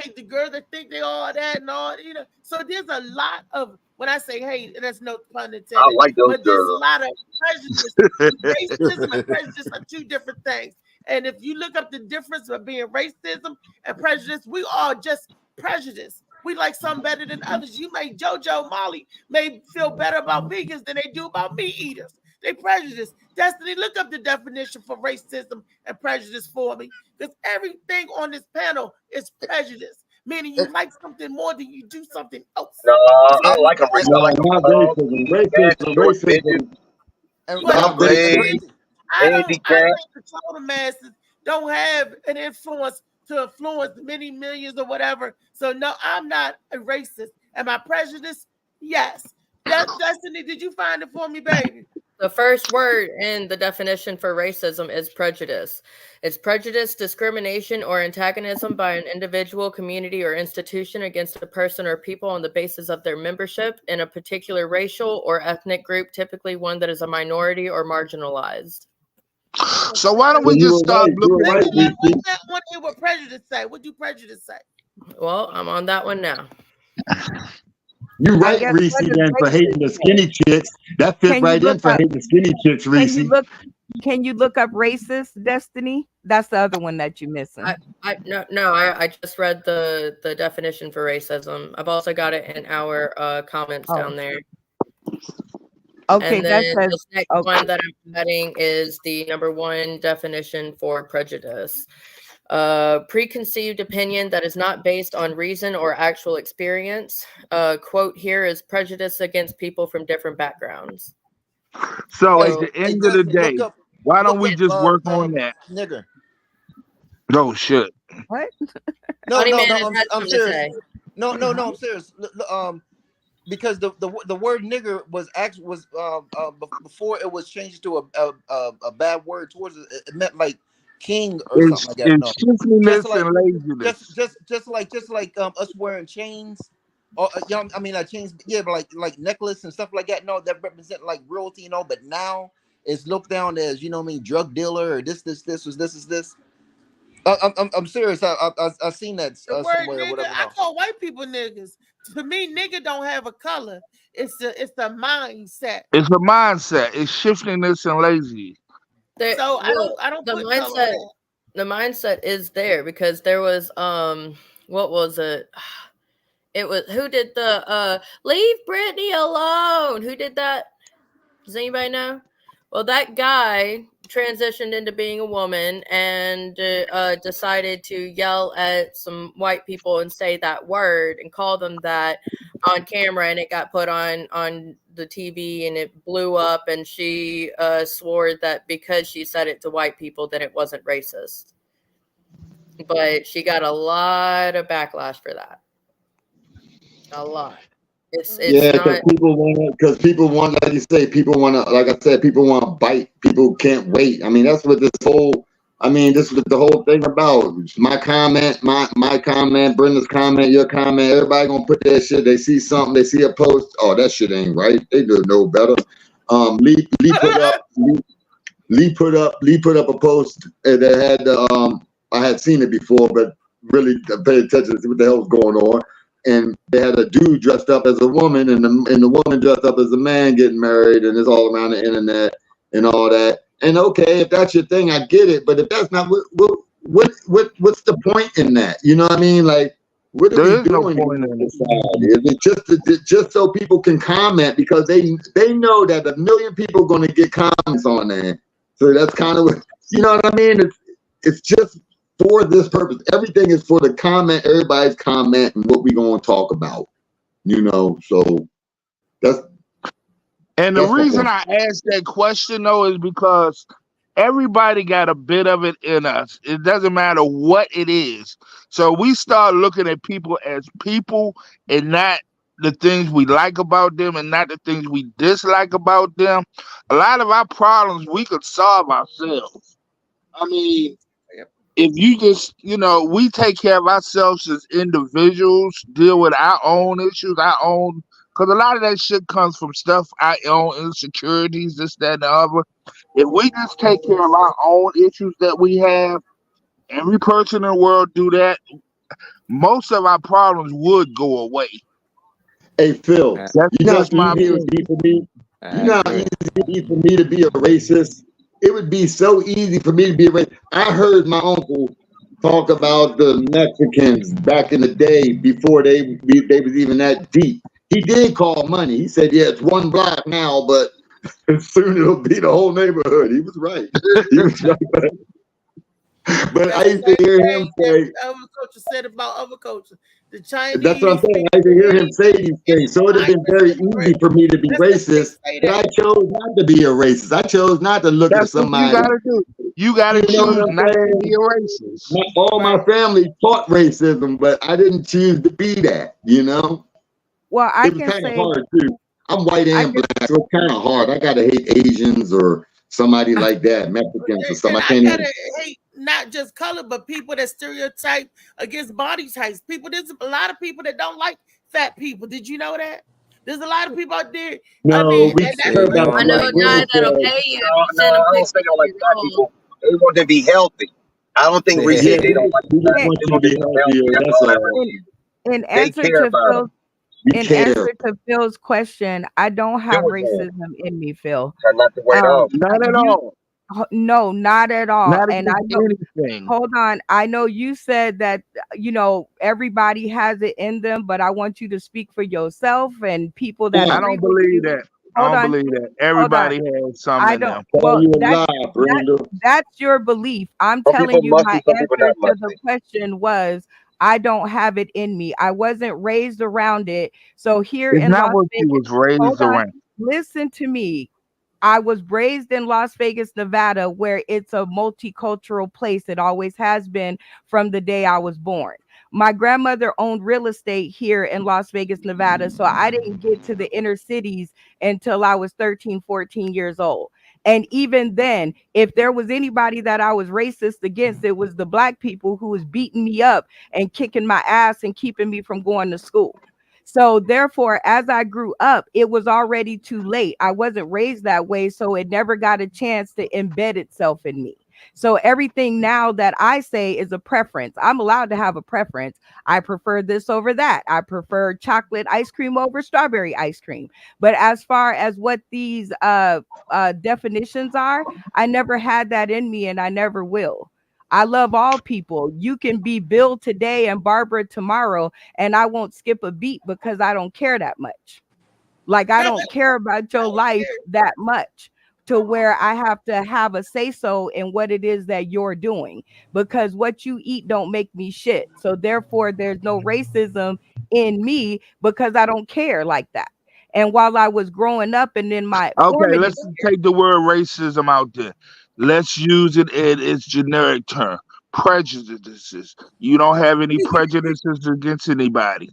hate the girls that think they all that and all, So there's a lot of, when I say hate, there's no pun intended. I like those but there's girls. a lot of prejudice. Racism and prejudice are two different things. And if you look up the difference of being racism and prejudice, we are just prejudice. We like some better than others. JoJo, Molly may feel better about vegans than they do about meat eaters. They prejudice. Destiny, look up the definition for racism and prejudice for me. Because everything on this panel is prejudice. Meaning you like something more than you do something else. No, I like a racism. No, not racism. I think the total masses don't have an influence to influence many millions or whatever. So no, I'm not a racist. Am I prejudiced? Yes. Destiny, did you find it for me, baby? The first word in the definition for racism is prejudice. It's prejudice, discrimination, or antagonism by an individual, community, or institution against a person or people on the basis of their membership in a particular racial or ethnic group, typically one that is a minority or marginalized. So why don't we just stop looking at what prejudice say? What do prejudice say? Well, I'm on that one now. You right, Reese, then for hating the skinny chicks. That fits right in for hating the skinny chicks, Reese. Can you look up racist, Destiny? That's the other one that you're missing. I just read the definition for racism. I've also got it in our comments down there. Okay, and then the next one that I'm adding is the number one definition for prejudice. Preconceived opinion that is not based on reason or actual experience. Quote here is prejudice against people from different backgrounds. So at the end of the day, why don't we just work on that? Nigger. Oh shit. What? No, I'm serious. No, I'm serious. because the word nigger was before it was changed to a bad word towards it. It meant like king or something like that. No, It's shiftiness just like and laziness. just like us wearing chains. Or I mean, chains, yeah, but like necklace and stuff like that. No, that represent like royalty, But now it's looked down as drug dealer or this is this. I'm serious. I seen that The word somewhere or nigga, whatever. I No. call white people niggas. To me, nigga don't have a color. It's the mindset. It's a mindset. It's shiftiness and lazy. So I don't the put mindset. color in it. The mindset is there because there was what was it? It was who did the leave Britney alone? Who did that? Does anybody know? Well, that guy transitioned into being a woman and decided to yell at some white people and say that word and call them that on camera, and it got put on the TV and it blew up, and she swore that because she said it to white people that it wasn't racist. But she got a lot of backlash for that. A lot. It's yeah, not because people want, like you say, people want to, like I said, people want to bite. People can't wait. I mean, that's what this whole, this was the whole thing about. My comment, my comment, Brenda's comment, your comment. Everybody gonna put that shit. They see something, they see a post. Oh, that shit ain't right. They do know better. Lee put up a post that had I had seen it before, but really paid attention to what the hell was going on. And they had a dude dressed up as a woman, and the woman dressed up as a man getting married, and it's all around the internet and all that. And okay, if that's your thing, I get it. But if that's not, what's the point in that? You know what I mean? Like, what are we doing in society? Is it just so people can comment because they know that 1 million people are going to get comments on there? So that's kind of what, you know what I mean? It's just for this purpose. Everything is for the comment, everybody's comment, and what we gonna talk about. So that's. And the reason I asked that question though is because everybody got a bit of it in us. It doesn't matter what it is. So we start looking at people as people and not the things we like about them and not the things we dislike about them. A lot of our problems we could solve ourselves. I mean, if you just, we take care of ourselves as individuals, deal with our own issues, because a lot of that shit comes from stuff, our own insecurities, this, that, and the other. If we just take care of our own issues that we have, every person in the world do that, most of our problems would go away. Hey, Phil, you know how easy it would be for me? You know how easy it would be for me to be a racist? It would be so easy for me to be a racist. I heard my uncle talk about the Mexicans back in the day before they was even that deep. He did call money. He said, yeah, it's one block now, but soon it'll be the whole neighborhood. He was right. He was right. But I used to hear him say, other culture said about other culture. The Chinese. That's what I'm saying. I used to hear him say these things. So it would have been very easy for me to be racist. But I chose not to be a racist. I chose not to look at somebody. What you gotta do. You gotta choose not to be a racist. All my family taught racism, but I didn't choose to be that, Well, I it was can kind of say hard too. I'm white and black, so it's kind of hard. I gotta hate Asians or somebody like that, Mexicans or something. I can't even hate not just color, but people that stereotype against body types. There's a lot of people that don't like fat people. Did you know that? There's a lot of people out there. No, I know a guy that'll pay you. Send him I don't think I like fat people. They want to be healthy. I don't think Reese said they don't like in answer to Phil's question, I don't have racism in me, Phil. Not at all. No, not at all. Not and I know, hold on. I know you said that, everybody has it in them, but I want you to speak for yourself and people that I don't believe that. I don't believe that. Everybody has something in them. Well, that's your belief. I'm telling you, my answer to the question was, I don't have it in me. I wasn't raised around it. So here it's in not Las what Vegas, you was raised around. Listen to me. I was raised in Las Vegas, Nevada, where it's a multicultural place. It always has been from the day I was born. My grandmother owned real estate here in Las Vegas, Nevada. So I didn't get to the inner cities until I was 13, 14 years old. And even then, if there was anybody that I was racist against, it was the black people who was beating me up and kicking my ass and keeping me from going to school. So therefore, as I grew up, it was already too late. I wasn't raised that way, so it never got a chance to embed itself in me. So everything now that I say is a preference. I'm allowed to have a preference. I prefer this over that. I prefer chocolate ice cream over strawberry ice cream. But as far as what these definitions are, I never had that in me, and I never will. I love all people. You can be Bill today and Barbara tomorrow, and I won't skip a beat because I don't care that much. Like, I don't care about your life that much to where I have to have a say so in what it is that you're doing, because what you eat don't make me shit. So therefore, there's no racism in me because I don't care like that. And while I was growing up and in my Okay, formative let's take the word racism out there. Let's use it in its generic term. Prejudices. You don't have any prejudices against anybody.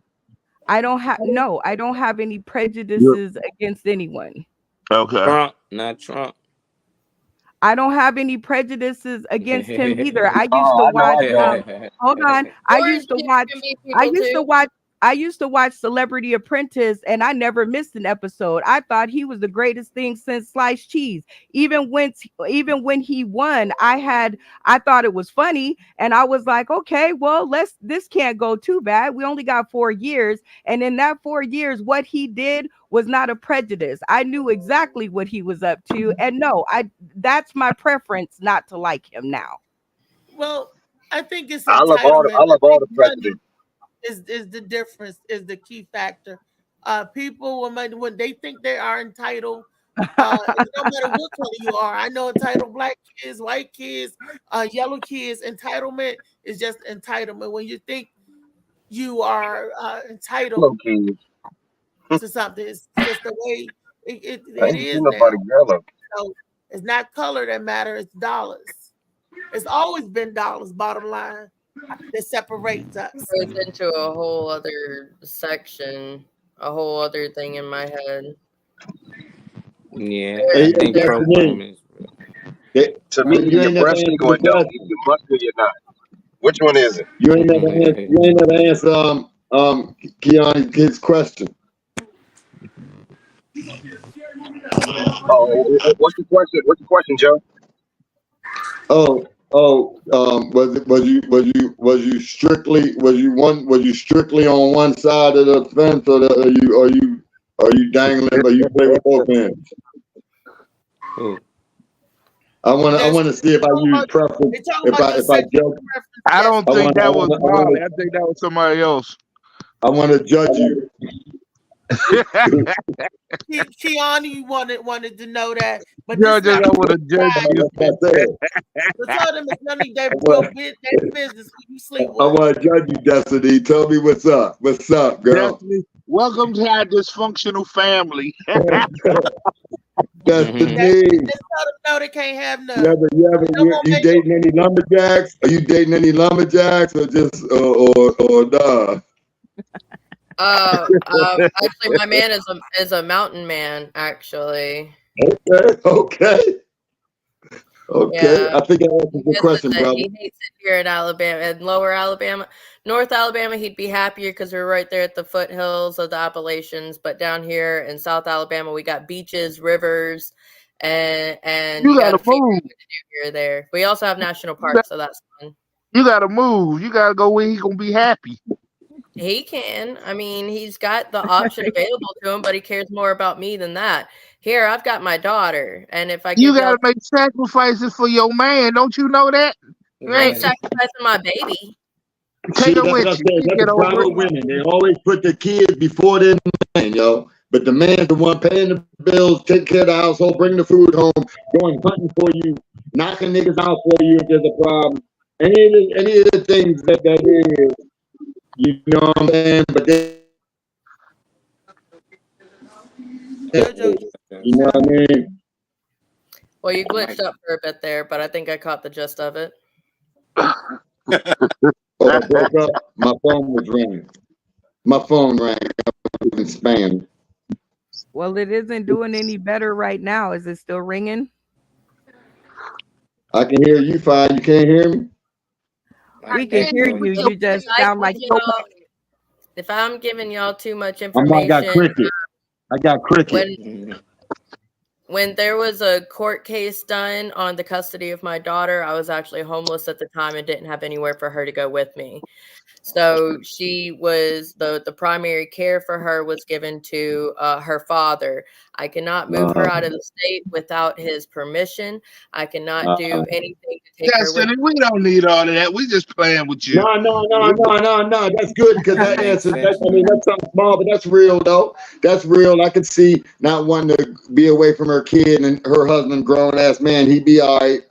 I don't have any prejudices against anyone. Okay. Trump, not Trump. I don't have any prejudices against him either. I used Oh, to I know watch. I don't. Hold on. I Orange used to people watch. can be I people used to too. watch. I used to watch Celebrity Apprentice, and I never missed an episode. I thought he was the greatest thing since sliced cheese. Even when he won, I thought it was funny, and I was like, okay, well, this can't go too bad. We only got 4 years, and in that 4 years, what he did was not a prejudice. I knew exactly what he was up to, and no, that's my preference not to like him now. Well, I think it's I love all the presidents. Is the difference, is the key factor. People when they think they are entitled, it no matter what color you are. I know entitled black kids, white kids, yellow kids. Entitlement is just entitlement. When you think you are entitled to something, it's just the way it is now. So it's not color that matters, it's dollars. It's always been dollars, bottom line, that separates us. Goes into a whole other section, a whole other thing in my head. Yeah, I think Trump won is To me, You ain't your never breast answered going the down. question. You must be or not. Which one is it? You ain't never answered Keanu his question. Oh, what's the question? What's the question, Joe? Was you strictly on one side of the fence, or are you dangling? Are you play with both hands? I want to see if I use preference. If I judge. I don't think that was Molly. I think that was somebody else. I want to judge you. Keanu wanted to know that, but I want to judge you. But tell them it's none of their business who you sleep with. I want to judge you, Destiny. Tell me what's up. What's up, girl? Destiny, welcome to our dysfunctional family. Destiny. Just tell them no, they can't have none. You dating any lumberjacks? Are you dating any lumberjacks, or just or nah? Actually, my man is a mountain man. Actually. Okay. Yeah. I think I answered the question, brother. He hates it here in Alabama, in Lower Alabama. North Alabama, he'd be happier because we're right there at the foothills of the Appalachians. But down here in South Alabama, we got beaches, rivers, and you gotta figure out move what to do here or there. We also have national parks, so that's fun. You gotta move. You gotta go where he's gonna be happy. He can. I mean, he's got the option available to him, but he cares more about me than that. Here, I've got my daughter, and if I You give gotta make sacrifices for your man. Don't you know that? I ain't sacrificing my baby. See, that's what I said. That's the problem with women. They always put the kids before their man, yo. But the man's the one paying the bills, taking care of the household, bringing the food home, going hunting for you, knocking niggas out for you if there's a problem. Any of the things that is, you know what I'm saying? But they, you know what I mean? Well, you glitched up for a bit there, but I think I caught the gist of it. Oh, I broke up. My phone was ringing. My phone rang. I was in spam. Well, it isn't doing any better right now. Is it still ringing? I can hear you fine. You can't hear me? We can hear you. You just sound like If I'm giving y'all too much I got information, cricket. I got cricket. when there was a court case done on the custody of my daughter, I was actually homeless at the time and didn't have anywhere for her to go with me. So she was the primary care for her was given to her father. I cannot move her out of the state without his permission. I cannot do anything to take her with Destiny, we don't need all of that. We just playing with you. No. That's good because that answer. I mean, that's something small, but that's real though. That's real. I could see not wanting to be away from her kid and her husband, grown ass man. He'd be all right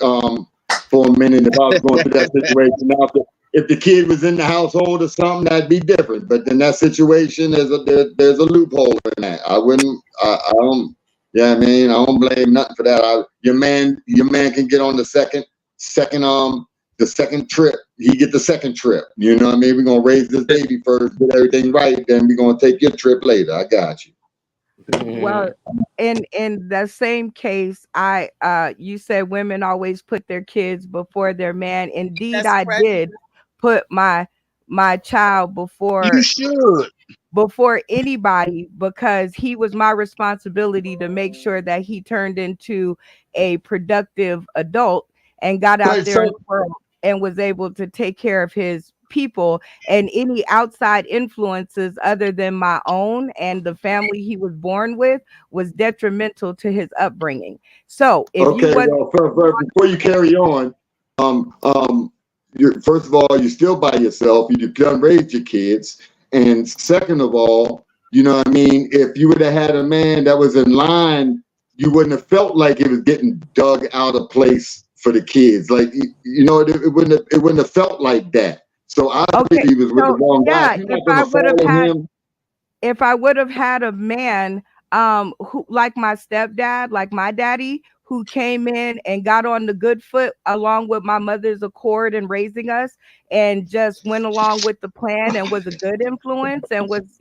for a minute if I was going through that situation. Now, if the kid was in the household or something, that'd be different. But in that situation, there's a loophole in that. I don't. Yeah, I mean, I don't blame nothing for that. Your man can get on the second trip. He get the second trip. You know what I mean? We're gonna raise this baby first, get everything right, then we're gonna take your trip later. I got you. Well, in the same case, you said women always put their kids before their man. Indeed, That's I correct. did put my child before You should. before anybody because he was my responsibility to make sure that he turned into a productive adult and got out there in the world and was able to take care of his people, and any outside influences other than my own and the family he was born with was detrimental to his upbringing. So if you before you carry on, first of all, you're still by yourself. You done raised your kids, and second of all, you know what I mean. If you would have had a man that was in line, you wouldn't have felt like it was getting dug out of place for the kids. Like it wouldn't have felt like that. So I think he was with the wrong guy. If I would have had a man who, like my stepdad, like my daddy, who came in and got on the good foot along with my mother's accord in raising us and just went along with the plan and was a good influence and was,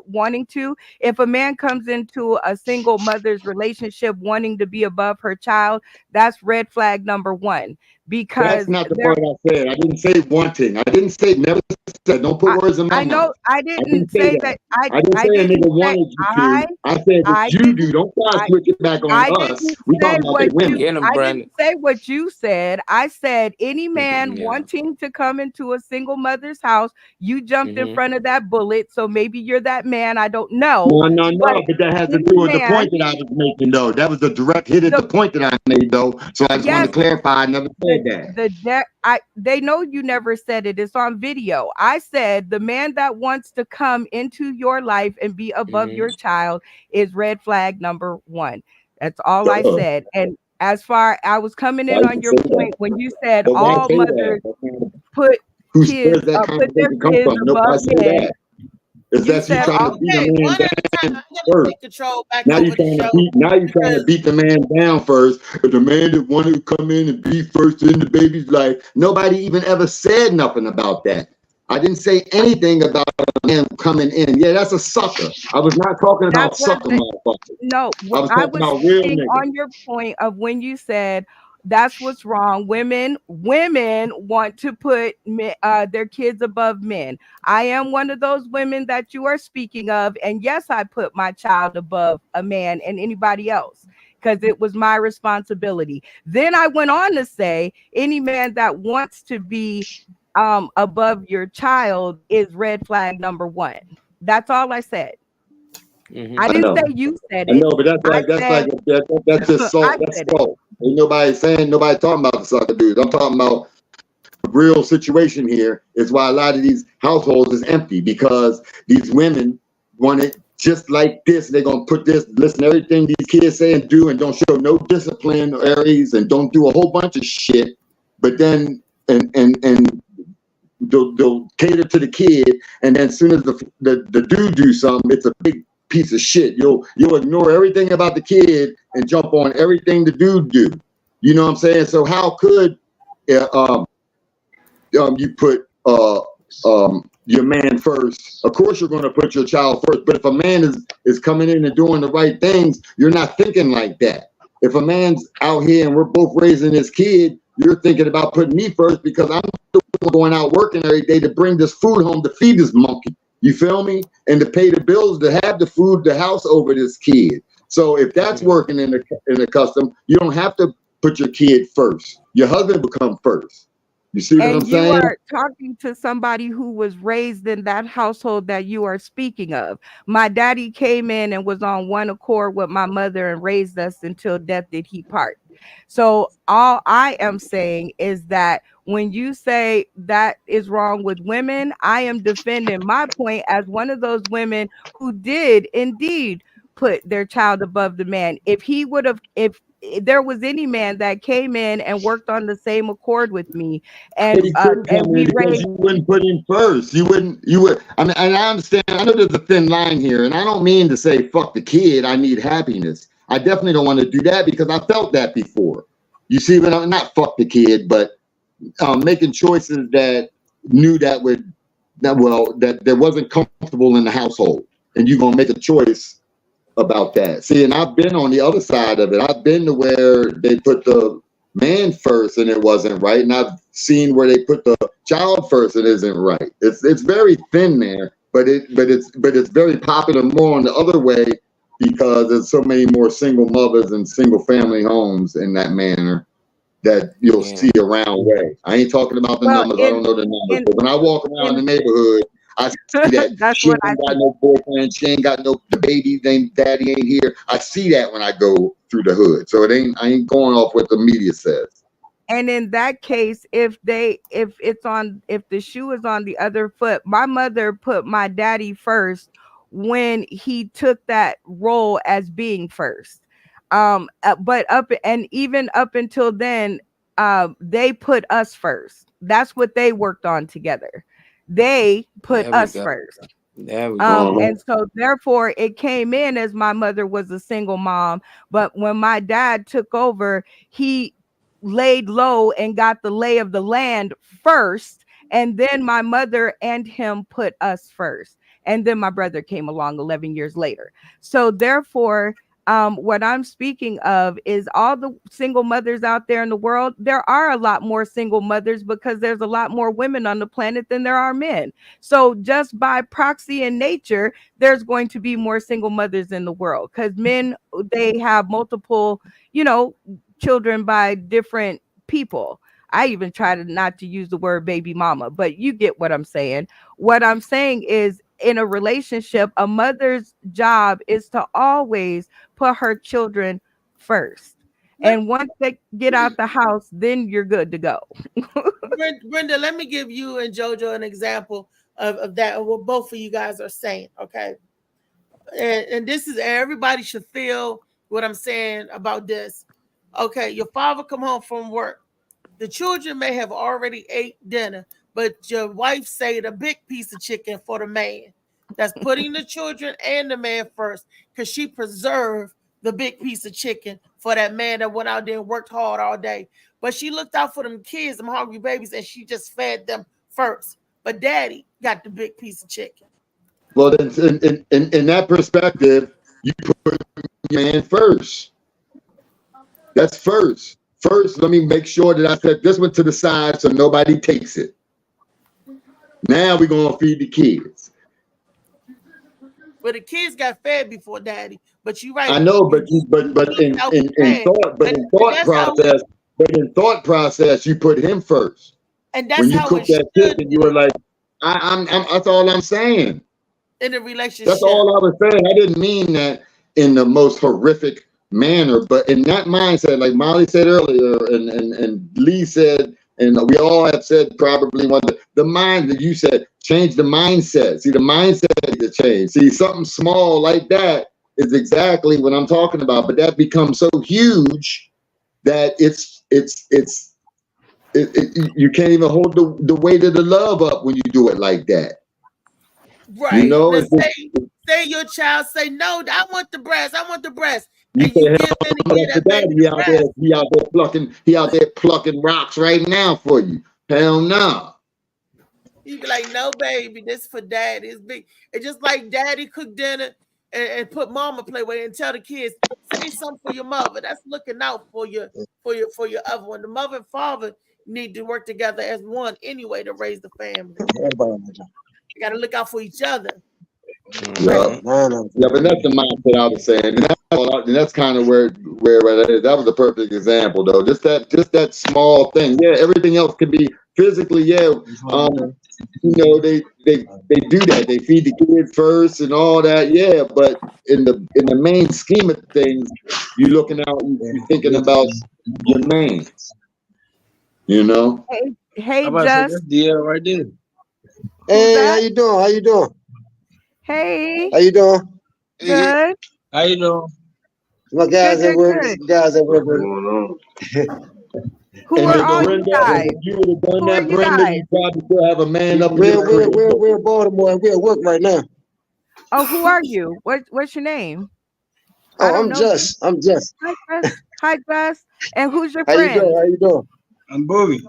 wanting to. If a man comes into a single mother's relationship wanting to be above her child, that's red flag number one. Because that's not the part I said. I didn't say wanting. I didn't say never said. Don't put words in my mouth. I know. I didn't say that. I didn't say a nigga wanted you to. I said what you do. Don't try to switch it back on us. We talking about the women. I didn't say what you said. I said any man wanting to come into a single mother's house, you jumped in front of that bullet. So maybe you're that man. I don't know. No. But that has to do with the point that I was making, though. That was a direct hit at the point that I made, though. So I just want to clarify. I never said that. They know you never said it. It's on video. I said the man that wants to come into your life and be above your child is red flag number one. That's all I said. And as far I was coming in on your point when you said all mothers put their kids above men. Is that you trying to beat a man down first? Now you're trying to beat the man down first. But the man that wanted to come in and be first in the baby's life, nobody even ever said nothing about that. I didn't say anything about a man coming in. Yeah, that's a sucker. I was not talking about sucker motherfuckers. No, I was talking about real niggas. On your point of when you said that's what's wrong. Women want to put their kids above men. I am one of those women that you are speaking of. And yes, I put my child above a man and anybody else because it was my responsibility. Then I went on to say any man that wants to be above your child is red flag number one. That's all I said. I didn't say you said it. I know, but that's just salt. That's salt. Ain't nobody talking about the sucker dudes. I'm talking about the real situation here is why a lot of these households is empty because these women want it just like this. They're gonna put this, listen to everything these kids say and do, and don't show no discipline or areas and don't do a whole bunch of shit. But then and they'll cater to the kid, and then as soon as the dude do something, it's a big piece of shit. You'll ignore everything about the kid and jump on everything the dude do. You know what I'm saying? So how could you put your man first. Of course, you're going to put your child first. But if a man is coming in and doing the right things, you're not thinking like that. If a man's out here and we're both raising his kid, you're thinking about putting me first because I'm going out working every day to bring this food home to feed this monkey. You feel me? And to pay the bills, to have the food, the house over this kid. So if that's working in the custom, you don't have to put your kid first. Your husband will come first. You see what I'm saying? And you are talking to somebody who was raised in that household that you are speaking of. My daddy came in and was on one accord with my mother and raised us until death did he part. So all I am saying is that when you say that is wrong with women, I am defending my point as one of those women who did indeed put their child above the man. If he would have, if there was any man that came in and worked on the same accord with me, and But he couldn't come we in because raised, you wouldn't put him first. You would. I mean, and I understand. I know there's a thin line here, and I don't mean to say fuck the kid. I need happiness. I definitely don't want to do that because I felt that before. You see, when I'm not fuck the kid, but making choices that knew that wasn't comfortable in the household, and you're gonna make a choice about that. See, and I've been on the other side of it. I've been to where they put the man first and it wasn't right, and I've seen where they put the child first and it isn't right. It's very thin there, but it's very popular more on the other way because there's so many more single mothers and single family homes in that manner that you'll see around way. I ain't talking about the numbers. I don't know the numbers, but when I walk around the neighborhood, I see that she ain't got no boyfriend, she ain't got no the baby, daddy ain't here. I see that when I go through the hood. So I ain't going off what the media says. and in that case, if the shoe is on the other foot, my mother put my daddy first when he took that role as being first. But even up until then, they put us first. That's what they worked on together. They put us first. There we go. And so therefore it came in as my mother was a single mom. But when my dad took over, he laid low and got the lay of the land first. And then my mother and him put us first. And then my brother came along 11 years later. So therefore, what I'm speaking of is all the single mothers out there in the world. There are a lot more single mothers because there's a lot more women on the planet than there are men. So just by proxy in nature, there's going to be more single mothers in the world because men, they have multiple, children by different people. I even try not to use the word baby mama, but you get what I'm saying. What I'm saying is, in a relationship, a mother's job is to always put her children first. And once they get out the house, then you're good to go. Brenda, let me give you and JoJo an example of that, what both of you guys are saying, okay? And this is, everybody should feel what I'm saying about this. Okay, your father come home from work. The children may have already ate dinner, but your wife saved a big piece of chicken for the man. That's putting the children and the man first because she preserved the big piece of chicken for that man that went out there and worked hard all day. But she looked out for them kids, them hungry babies, and she just fed them first. But daddy got the big piece of chicken. Well, then, in that perspective, you put your man first. That's first. First, let me make sure that I set this one to the side so nobody takes it. Now we're gonna feed the kids. But the kids got fed before daddy. But you're right. I know, but in thought process, you put him first. And that's when you how cook that chicken, you were like, I'm that's all I'm saying. In a relationship. That's all I was saying. I didn't mean that in the most horrific manner, but in that mindset, like Molly said earlier, and Lee said, and we all have said probably the mind that you said, change the mindset. See, the mindset needs to change. See, something small like that is exactly what I'm talking about, but that becomes so huge that you can't even hold the weight of the love up when you do it like that. Right. Say your child say, no, I want the breast. I want the breast. You say, he out there plucking rocks right now for you. Hell no. He'd be like, "No, baby, this for daddy. It's big." It's just like daddy cook dinner and put mama play with it and tell the kids, say something for your mother. That's looking out for your other one. The mother and father need to work together as one anyway to raise the family. You got to look out for each other. Yeah, but that's the mindset I was saying, and that's kind of where that is. That was a perfect example, though. Just that small thing. Yeah, everything else could be physically. Yeah, you know, they do that. They feed the kids first and all that. Yeah, but in the main scheme of things, you're looking out. You're thinking about your main. You know. Hey, I'm about to say, Just. that's DL right there. Hey, that? how you doing? How you doing? Hey. How you doing? Good. How you doing? My guys Good, at work. good. Guys at work. Who And are if all you Brenda, guys? if you would have done Who are that, you Brenda, guys? you probably still have a man up in We're your we're in Baltimore. We're at work right now. Oh, who are you? What's your name? I Oh, don't I'm know Just. I'm Just. you. Hi, Gus. Hi, Gus. And who's your How you friend? doing? How you doing? I'm Booby.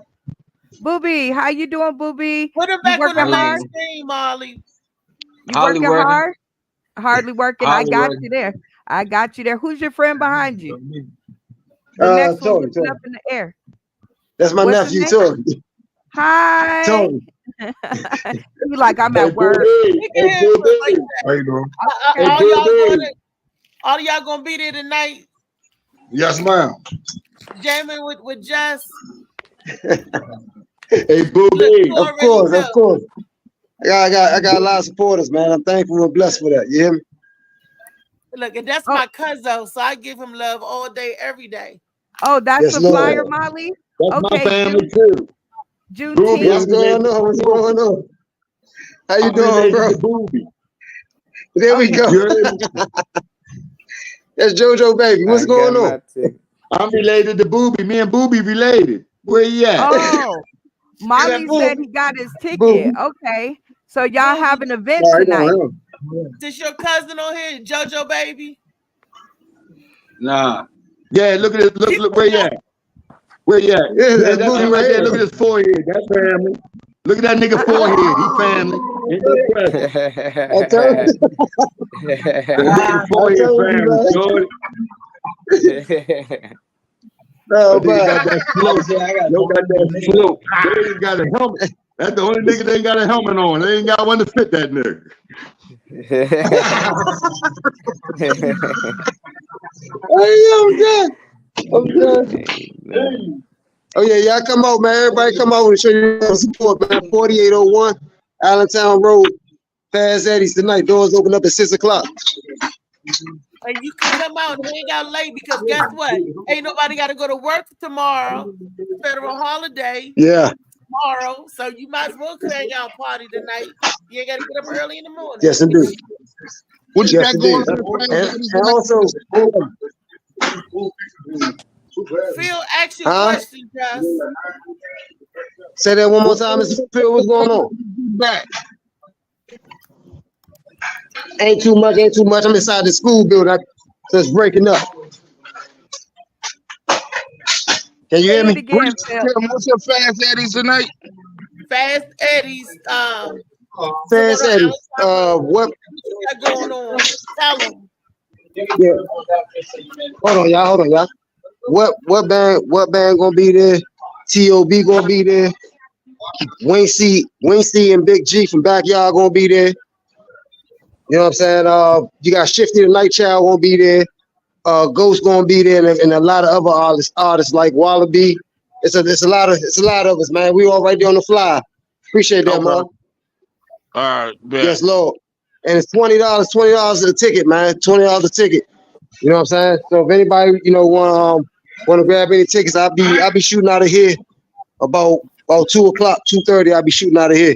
Booby, how you doing, Booby? Put him You back on the working main hard? screen, Molly. You Hardly working working. hard? Hardly working. I Hardly got working. you there. I got you there. Who's your friend behind you? The next one Tony. looking up in the air. That's my What's his nephew, name? Tony. Hi. Tony. You like I'm Hey, at work. Booby. Look Hey, at him Booby. like How you doing? that. Hey, All y'all gonna be there tonight, Yes, ma'am. jamming with Jess. Hey, Look, Booby. you Of already course, know. of course. I got a lot of supporters, man. I'm thankful and blessed for that. You hear me? Look, and that's Oh, my cousin, so I give him love all day, every day. oh, that's Yes, the Lord. flyer, Molly. That's my Okay, family too. Booby, Juneteenth. What's I'm going related on? What's to going on? How you I'm doing, related bro? to Booby. There we Okay. go. You heard me? That's JoJo baby. What's I got going my on? ticket. I'm related to Booby. Me and Booby related. Where you at? Oh, Molly Booby. said he got his ticket. Booby. Okay. So y'all Booby, have an event All right, tonight. on. this your cousin on here, JoJo baby? Nah. Yeah, look at this. Look where you at. Where you at? Yeah, Yeah, that's that's Booby him right right there. here. Look at his forehead. That's family. Look at that nigga forehead. He family. Ain't no question. I told you. That nigga I forehead told you, family, man. Jordan. Oh, That nigga got man. that float. Yo got that float. They ain't got a helmet. That's the only nigga that ain't got a helmet on. They ain't got one to fit that nigga. Hey, I'm good. I'm good. Oh, yeah, y'all come out, man. Everybody come out and show you some support, man. 4801 Allentown Road, Fast Eddie's tonight. Doors open up at 6 o'clock. And you can come out and hang out late because guess what? Ain't nobody got to go to work tomorrow. Federal holiday Yeah. tomorrow, so you might as well hang out party tonight. You ain't got to get up early in the morning. Yes, indeed. What you Yes, got going indeed. on? And also, Phil, ask you a huh? question, Jess. Say that one more time, Mr. Phil. What's going on? Back. Ain't too much, ain't too much. I'm inside the school building, so it's breaking up. Can you hear Say it me? again, Phil. What's your Fast Eddie's tonight? Fast Eddie's, Fast Eddie. What? you got going on? Tell them. Yeah. Hold on, y'all. What band gonna be there? T.O.B. gonna be there. Wing C and Big G from Backyard gonna be there. You know what I'm saying? You got Shifty the Night Child gonna be there. Ghost gonna be there, and a lot of other artists like Wallaby. It's a lot of us, man. We all right there on the fly. Appreciate that, Okay. man. All right, bet. Yes, Lord. And it's $20 a ticket, man. $20 a ticket. You know what I'm saying? So if anybody, want to grab any tickets, I'll be shooting out of here about 2 o'clock, 2:30. I'll be shooting out of here.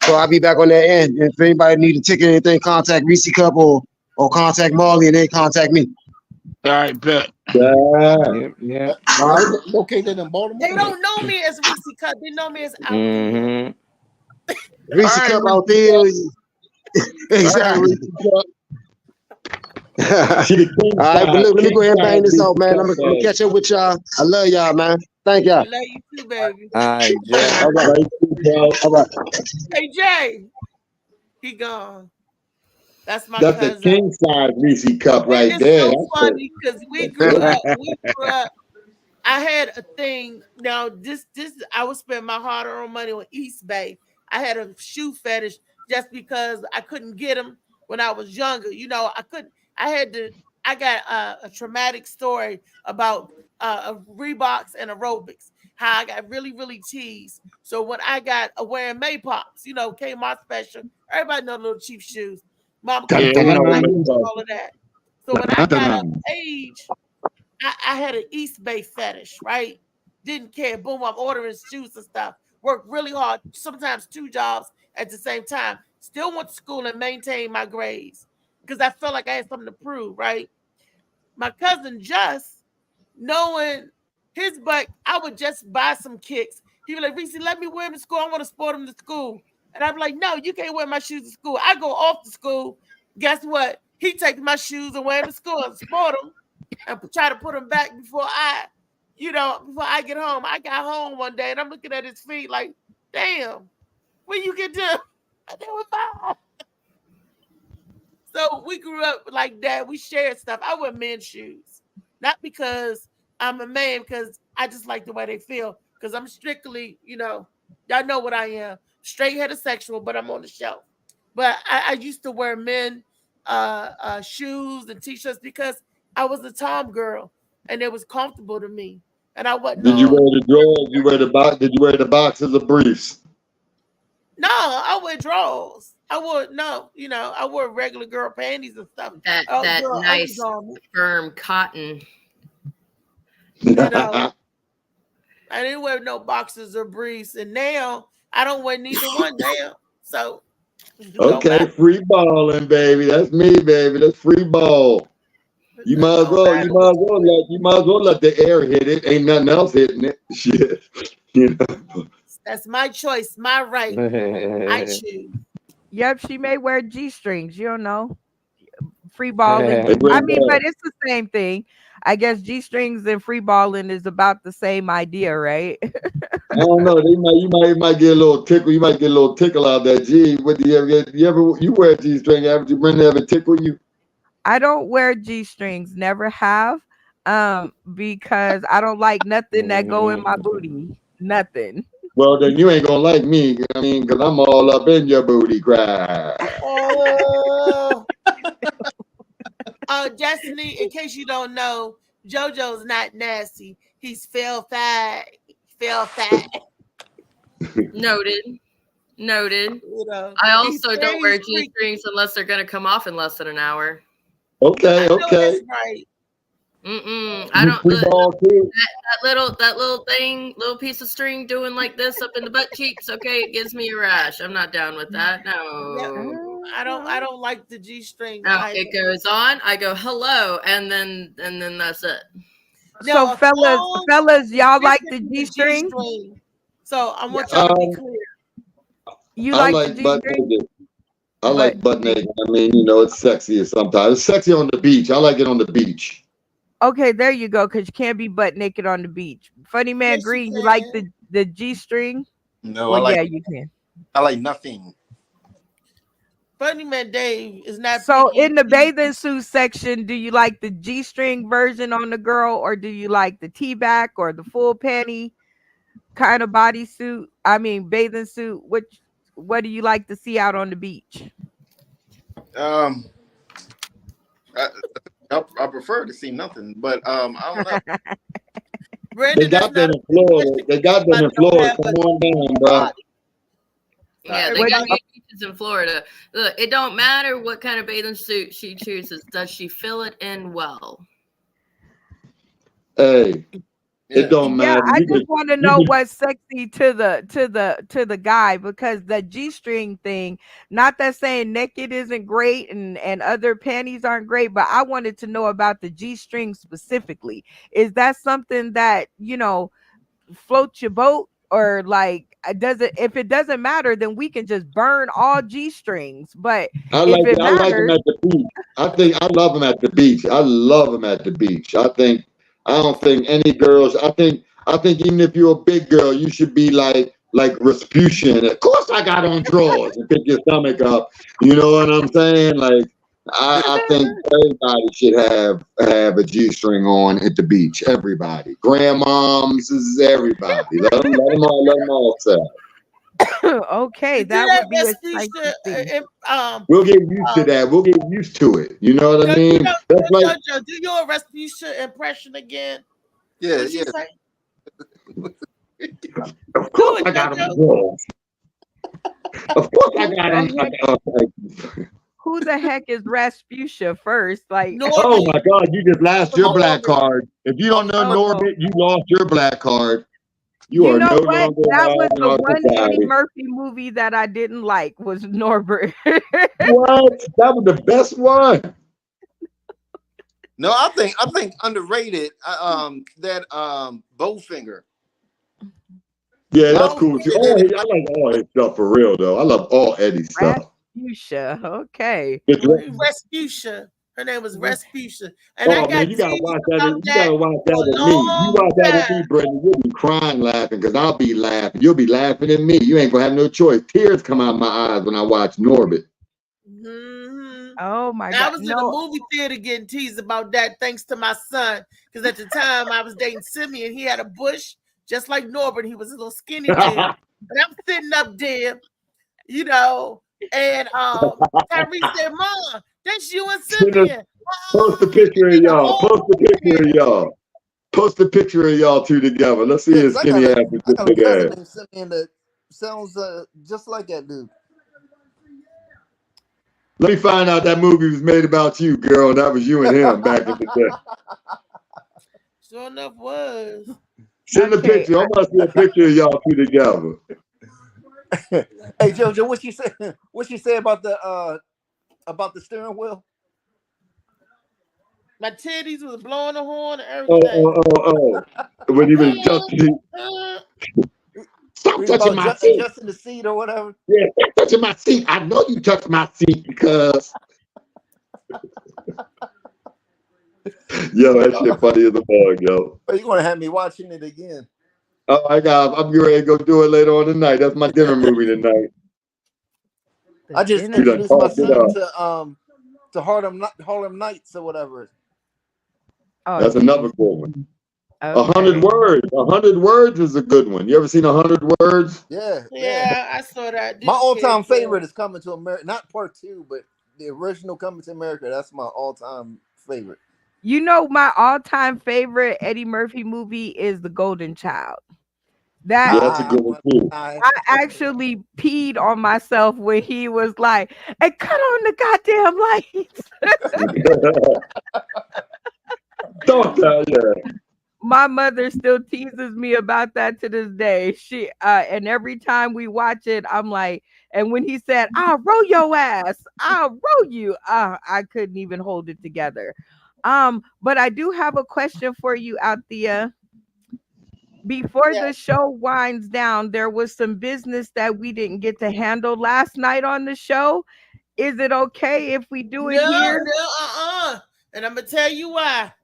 So I'll be back on that end. And if anybody need a ticket or anything, contact Reese Cup or contact Marley and they contact me. All right, bet. Yeah. All right. Located in Baltimore. They don't know me as Reese Cut. They know me as out Mm-hmm. Reese Cup out there. Exactly. She the king All right, but size. look, let me King go ahead and bang size this out, Reese man. Cup I'm gonna bag. catch up with y'all. I love y'all, man. Thank y'all. We love you too, baby. All right, Jay. All right. Thank you, bro. All right. Hey, Jay. He gone. That's my That's the cousin. king size Reese Cup right It's there. so That's funny because we grew up. I had a thing. Now this I would spend my hard-earned money on East Bay. I had a shoe fetish just because I couldn't get them when I was younger. You know, I couldn't. I got a traumatic story about Reeboks and aerobics. How I got really, really teased. So when I got wearing Maypops, you know, Kmart special. Everybody know little cheap shoes. Mom Dun, couldn't dun, afford dun, them, dun. all of that. So when I got of age, I had an East Bay fetish, right? Didn't care. Boom, I'm ordering shoes and stuff. Worked really hard, sometimes 2 jobs at the same time. Still went to school and maintained my grades because I felt like I had something to prove, right? My cousin Just, knowing his butt, I would just buy some kicks. He'd be like, Reese, let me wear them to school. I want to sport them to school. And I'd be like, no, you can't wear my shoes to school. I go off to school. Guess what? He takes my shoes and wear them to school and sport them and try to put them back before I get home. I got home one day and I'm looking at his feet like, damn, when you get done? They were fine. So we grew up like that. We shared stuff. I wear men's shoes, not because I'm a man, because I just like the way they feel. Because I'm strictly, y'all know what I am, straight heterosexual, but I'm on the shelf. But I used to wear men shoes and t-shirts because I was a Tom girl and it was comfortable to me. And I wasn't. Did you wear the drawers? You wear the box? Did you wear the boxes or briefs? No, I wear drawers. I wore regular girl panties and stuff. That Girl nice undergarment. firm cotton. I didn't wear no boxers or briefs, and now I don't wear neither one now. So Okay, free balling, baby. That's me, baby. That's free ball. You might as well let the air hit it. Ain't nothing else hitting it. Shit. That's my choice, my right. I choose. Yep, she may wear G-strings. You don't know. Free balling. I mean, but it's the same thing. I guess G-strings and free balling is about the same idea, right? I don't know. You might get a little tickle. You might get a little tickle out that G. What do you ever get? You wear a G-string? Haven't you Brenda ever tickle you? I don't wear G-strings. Never have. Because I don't like nothing that go in my booty. Nothing. Well, then you ain't gonna like me. I mean, because I'm all up in your booty cry. Oh. Destiny, in case you don't know, JoJo's not nasty. He's fell fat. Noted. I also don't wear G-strings unless they're going to come off in less than an hour. Okay. That's right. I don't. That little thing, little piece of string doing like this up in the butt cheeks. Okay, it gives me a rash. I'm not down with that. No, I don't like the G-string. No, it goes on. I go hello, and then that's it. So fellas, y'all like the G-string? So I want y'all to be clear. You like the butt G-string? naked. I like butt naked. I mean, it's sexy sometimes. It's sexy on the beach. I like it on the beach. Okay, there you go. Because you can't be butt naked on the beach. Funny Man Green, you like the G-string? No, well, yeah, you can. I like nothing. Funny Man Dave is not. So in the bathing suit section, do you like the G-string version on the girl, or do you like the T-back or the full panty kind of bodysuit? I mean, bathing suit. What do you like to see out on the beach? I prefer to see nothing, but I don't know. They got that in Florida. Come on down, bro. Yeah, they got beaches in Florida. Look, it don't matter what kind of bathing suit she chooses. Does she fill it in well? Hey, it don't matter. I just want to know what's sexy to the guy, because the G-string thing, not that saying naked isn't great and other panties aren't great, but I wanted to know about the G-string specifically. Is that something that, floats your boat? or like does it? If it doesn't matter, then we can just burn all G strings. But I if it like them matters, at the beach. I love them at the beach. I love them at the beach. I don't think any girls. I think even if you're a big girl, you should be like Rasputin. Of course, I got on drawers and pick your stomach up. You know what I'm saying? Like I think everybody should have a G string on at the beach. Everybody, grandmoms, this is everybody. Let them all sell. okay, Do that that would be Respucia, exciting. We'll get used to that. We'll get used to it. You know what I Yo, mean? That's like Jojo, do your Respucia impression again. Yeah, What'd you yeah. say? Of course I got them drawers. Of course I got them. Who the heck is Rasputia first? Like, Oh my God, you just lost your black Norbit. card. If you don't know Oh. Norbit, you lost your black card. You You are know no what? longer That was allowed in the our one Eddie society. Murphy movie that I didn't like was Norbert. What? That was the best one. No, I think underrated. That Bowfinger. Yeah, that's cool too. I like all his stuff for real though. I love all Eddie's stuff. Rasputia. Okay. It's Respucia. Her name was Respucia. And I Oh got man, you gotta teased watch that. about You that gotta watch that for a with me. You long watch that with me, time. Brittany. You'll be crying laughing because I'll be laughing. You'll be laughing at me. You ain't gonna have no choice. Tears come out my eyes when I watch Norbit. Oh my I God. was in the movie theater getting teased about that thanks to my son. Because at the time I was dating Simeon. He had a bush just like Norbert. He was a little skinny dude. And I'm sitting up there, you know, and Tyrese said, Mom, that's you and Simeon. Post a picture of y'all. Post a picture of y'all. Post a picture of y'all two together. Let's see his I skinny got ass with this a big cousin ass. named Simeon that sounds just like that dude. Let me find out that movie was made about you, girl. That was you and him back in the day. Sure enough was. Send a picture. I want to see a picture of y'all two together. Hey Jojo, what she say? What she say about the steering wheel? My titties was blowing the horn and everything. Oh. When he was adjusting. Stop touching my seat. Adjusting the seat or whatever. Yeah, stop touching my seat. I know you touched my seat because. Yo, that shit funny as a bug, yo. Are you gonna have me watching it again? Oh my God, I'm getting ready to go do it later on tonight. That's my dinner movie tonight. I just You done introduced my talked it son to Harlem Nights or whatever. Oh, That's another good one. Okay. 100 words. 100 words is a good one. You ever seen 100 words? Yeah. I saw that. My all-time favorite is Coming to America. Not part 2, but the original Coming to America. That's my all-time favorite. You know, my all-time favorite Eddie Murphy movie is The Golden Child. Yeah, that's a good one too. I actually peed on myself when he was like, "Hey, cut on the goddamn lights." Don't tell you. My mother still teases me about that to this day. She and every time we watch it, I'm like, and when he said, "I'll roll your ass, I'll roll you," I couldn't even hold it together. But I do have a question for you, Althea. Before the show winds down, there was some business that we didn't get to handle last night on the show. Is it okay if we do it here? No, and I'm gonna tell you why.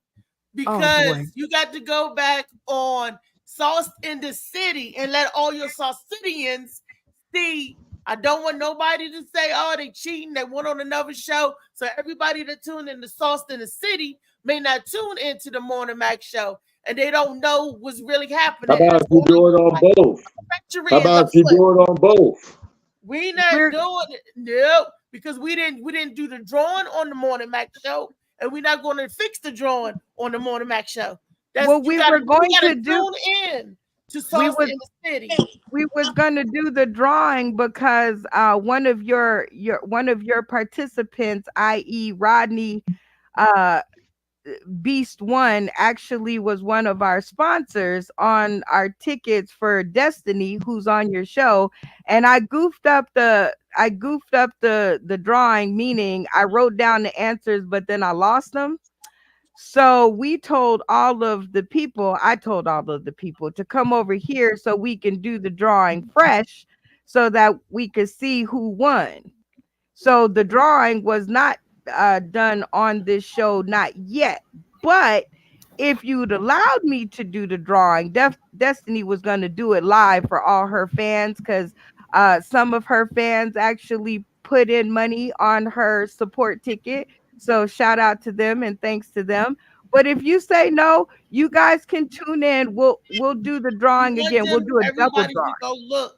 Because you got to go back on Sauce in the City and let all your Saucitians see. I don't want nobody to say, "Oh, they cheating. They went on another show." So everybody that tuned in to Sauce in the City may not tune into the Morning Mac show, and they don't know what's really happening. How about if you do it on both? How about if you do it on both? We not doing it, no, because we didn't do the drawing on the Morning Mac show, and we're not going to fix the drawing on the Morning Mac show. Well, we were going to do. Tune in to Sauce in the City. We was going to do the drawing because one of your participants, i.e. Rodney Beast One, actually was one of our sponsors on our tickets for Destiny, who's on your show, and I goofed up the drawing, meaning I wrote down the answers but then I lost them. So we told all of the people, I told all of the people to come over here so we can do the drawing fresh so that we could see who won. So the drawing was not done on this show, not yet. But if you'd allowed me to do the drawing, Destiny was going to do it live for all her fans because some of her fans actually put in money on her support ticket. So shout out to them and thanks to them. But if you say no, you guys can tune in. We'll do the drawing Want again. We'll them, do a double everybody drawing. to go look.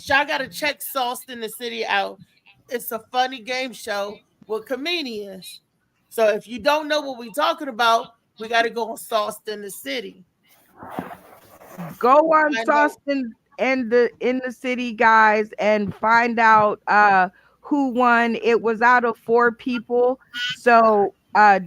Y'all gotta check Sauce in the City out. It's a funny game show with comedians. So if you don't know what we're talking about, we gotta go on Sauce in the City. Go on Find out. Sauceton in the city, guys, and find out who won. It was out of 4 people. So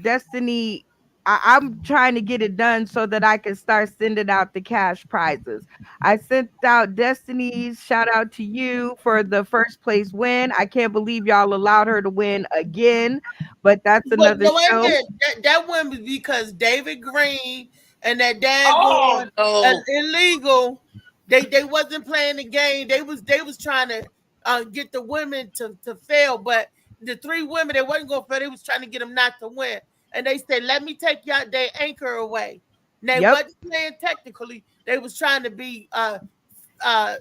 Destiny, I'm trying to get it done so that I can start sending out the cash prizes. I sent out Destiny's shout out to you for the first place win. I can't believe y'all allowed her to win again, but that's But another no, wait a show. minute. That one was because David Green and that Oh daggone no! illegal. They wasn't playing the game. They was trying to get the women to fail, but the 3 women they wasn't gonna fail. They was trying to get them not to win, and they said, "Let me take y'all their anchor away." And they Yep. wasn't playing technically. They was trying to be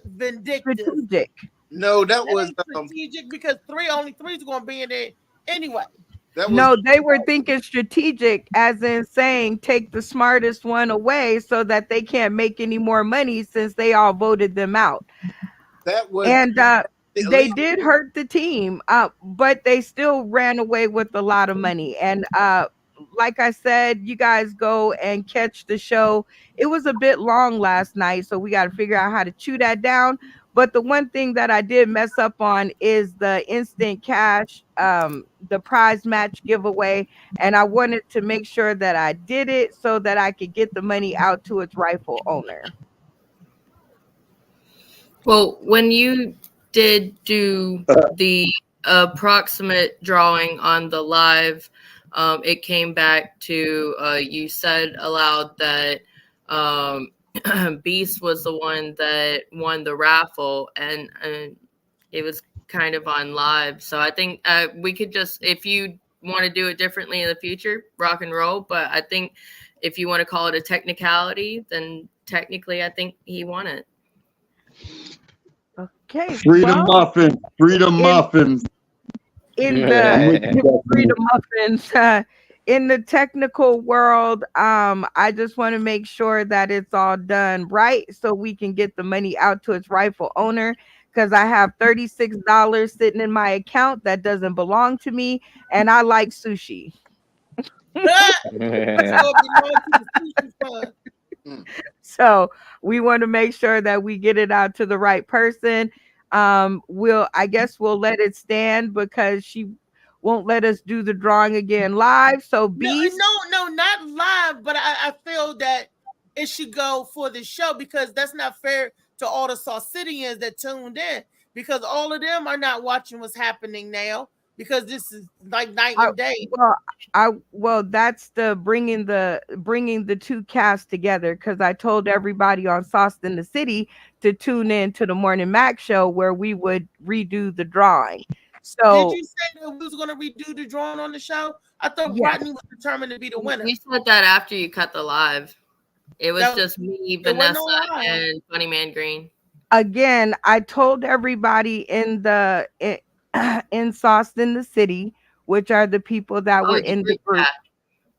vindictive. Strategic. No, that That was ain't strategic because only three's gonna be in there anyway. that was No, they were thinking strategic, as in saying take the smartest one away so that they can't make any more money since they all voted them out. that was And the they illegal. did hurt the team, but they still ran away with a lot of money. And like I said, you guys go and catch the show. It was a bit long last night, so we got to figure out how to chew that down. But the one thing that I did mess up on is the instant cash, the prize match giveaway. And I wanted to make sure that I did it so that I could get the money out to its rightful owner. Well, when you did do the approximate drawing on the live, it came back to you said aloud that Beast was the one that won the raffle, and it was kind of on live. So I think we could just, if you want to do it differently in the future, rock and roll. But I think if you want to call it a technicality, then technically I think he won it. Okay. Freedom Well, muffins. Freedom muffins. in I'm with the you, freedom Destiny. muffins, in the technical world, I just want to make sure that it's all done right so we can get the money out to its rightful owner, because I have $36 sitting in my account that doesn't belong to me, and I like sushi. So we want to make sure that we get it out to the right person. I guess we'll let it stand because she won't let us do the drawing again live. So Beast, No, not live, but I feel that it should go for the show because that's not fair to all the Saucitians that tuned in, because all of them are not watching what's happening now because this is like night and day. well, that's the bringing the 2 casts together, because I told everybody on Sauce in the City to tune in to the Morning Mac show where we would redo the drawing. So did you say that we was going to redo the drawing on the show? I thought yes. Rodney was determined to be the winner. You said that after you cut the live. It was That- just me, there wasn't Vanessa, no live. and Funny Man Green. Again, I told everybody in Sauce in the City, which are the people that were in the group,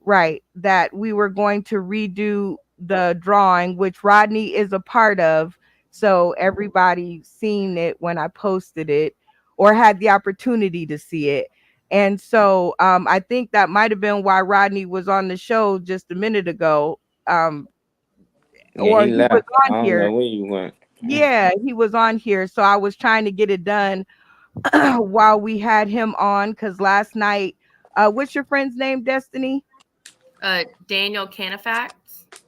right, that we were going to redo the drawing, which Rodney is a part of. So everybody seen it when I posted it or had the opportunity to see it. And so I think that might have been why Rodney was on the show just a minute ago. Or he he left. was I on don't here. know where you went. Yeah, he was on here. So I was trying to get it done while we had him on, because last night, what's your friend's name, Destiny? Daniel Canifax.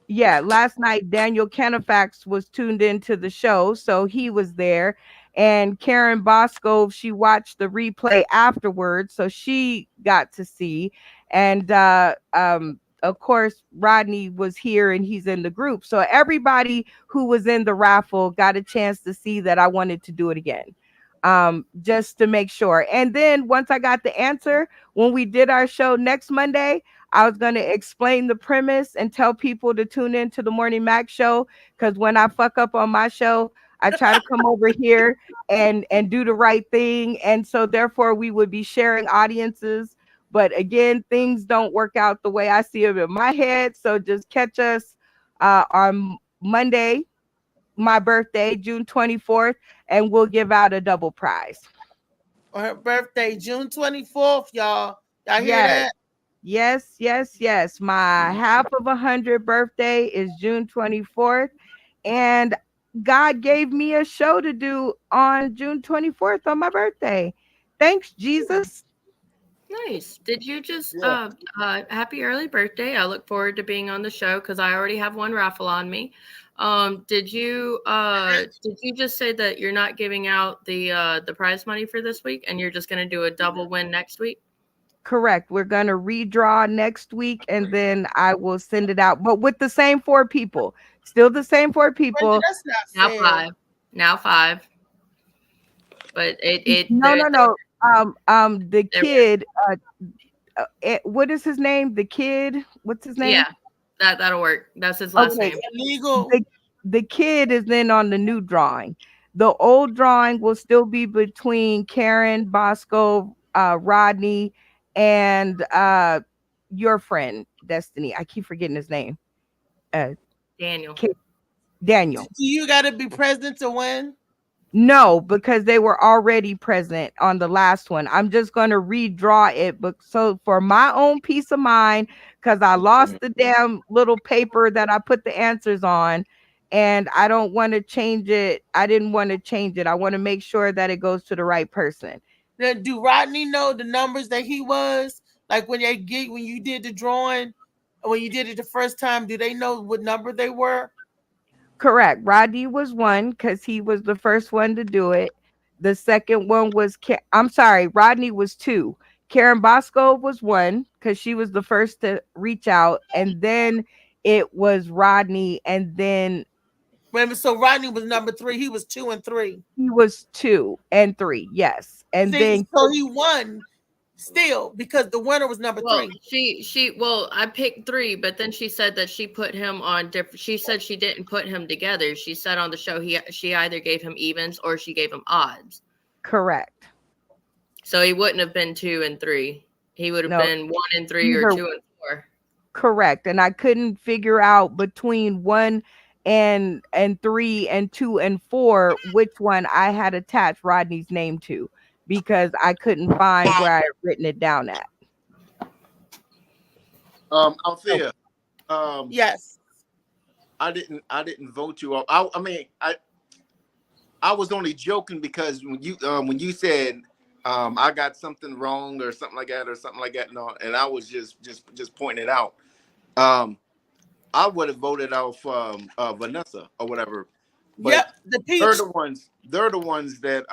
Yeah, last night Daniel Canifax was tuned into the show, so he was there. And Karen Bosco, she watched the replay afterwards, so she got to see. And of course, Rodney was here and he's in the group. So everybody who was in the raffle got a chance to see that I wanted to do it again. Just to make sure. And then once I got the answer, when we did our show next Monday, I was going to explain the premise and tell people to tune in to the Morning Mac show. Because when I fuck up on my show, I try to come over here and do the right thing. And so therefore we would be sharing audiences. But again, things don't work out the way I see them in my head. So just catch us on Monday, my birthday, June 24th, and we'll give out a double prize. Her birthday, June 24th, y'all. Y'all hear Yes. that? Yes, yes, yes. My half of 100 birthday is June 24th. And God gave me a show to do on June 24th on my birthday. Thanks, Jesus. Nice. Did you just Yeah. happy early birthday? I look forward to being on the show because I already have one raffle on me. Did you just say that you're not giving out the prize money for this week and you're just gonna do a double win next week? Correct. We're going to redraw next week and then I will send it out, but with the same 4 people. Still the same 4 people. That's not Now fair. 5. Now 5. But No. The they're- kid, what is his name? The kid, what's his name? yeah, that'll work. That's his last Okay. name. Illegal. The kid is then on the new drawing. The old drawing will still be between Karen, Bosco, Rodney, and your friend Destiny. I keep forgetting his name. Daniel. Daniel. Do you got to be present to win? No, because they were already present on the last one. I'm just going to redraw it, but so for my own peace of mind, because I lost the damn little paper that I put the answers on, and I don't want to change it. I didn't want to change it. I want to make sure that it goes to the right person. Then do Rodney know the numbers that he was? Like when you did the drawing, when you did it the first time, do they know what number they were? Correct. Rodney was 1 because he was the first one to do it. The second one was Rodney was 2. Karen Bosco was 1 because she was the first to reach out, and then it was Rodney, and then So Rodney was number 3. He was 2 and 3. he was 2 and 3. Yes, and then So he won still because the winner was number 3. Well, I picked 3, but then she said that she put him on different. She said she didn't put him together. She said on the show she either gave him evens or she gave him odds. Correct. So he wouldn't have been 2 and 3. He would have been 1 and 3 or 2 and 4. Correct. And I couldn't figure out between 1 and 3 and 2 and 4 which one I had attached Rodney's name to, because I couldn't find where I had written it down at. Althea, yes. I didn't vote you off. I was only joking because when you said I got something wrong or something like that, no, and I was just pointing it out. I would have voted off Vanessa or whatever. But Yep, the peach. They're the ones that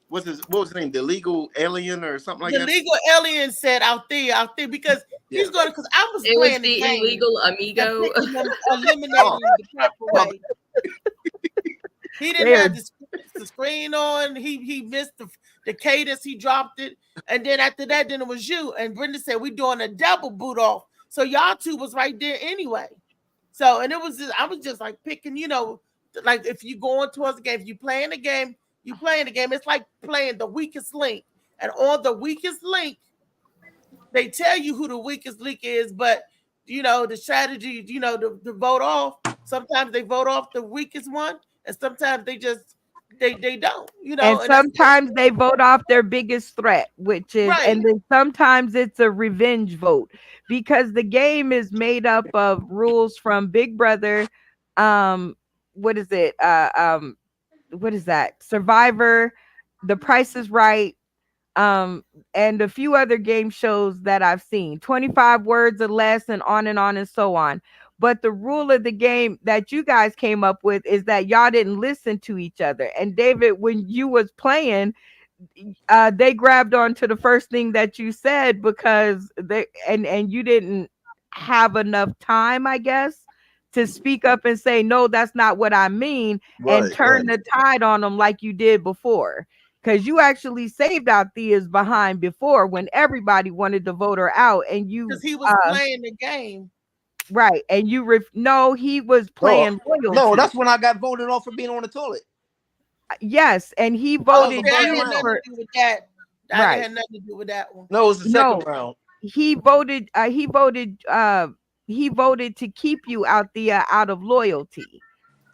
what was his name? The legal alien or something like The that. legal alien said out there because he's going because I was It was playing the game. illegal amigo. Eliminating the proper way. He didn't have the screen on. He missed the cadence. He dropped it, and then after that, then it was you. And Brenda said we doing a double boot off. So y'all two was right there anyway. So and it was I was just like picking, like if you going towards the game, if you playing the game, you playing the game. It's like playing the weakest link, and on the weakest link, they tell you who the weakest link is, but the strategy, to vote off. Sometimes they vote off the weakest one, and sometimes they just they don't, And sometimes they vote off their biggest threat, which is, Right. and then sometimes it's a revenge vote, because the game is made up of rules from Big Brother. What is it? What is that? Survivor, The Price is Right, and a few other game shows that I've seen. 25 words or less, and on and so on. But the rule of the game that you guys came up with is that y'all didn't listen to each other. And David, when you was playing, they grabbed on to the first thing that you said because and you didn't have enough time, I guess, to speak up and say, no, that's not what I mean, and turn the tide on them like you did before. Because you actually saved Althea's behind before when everybody wanted to vote her out, and you Because he was playing the game. right, and you no, he was No, playing loyalty. no, that's when I got voted off for being on the toilet. Yes, and he That was voted the I first you had nothing for to do with that. I right. had nothing to do with that one. No, it was the No, second round. he voted. He voted to keep you Althea out of loyalty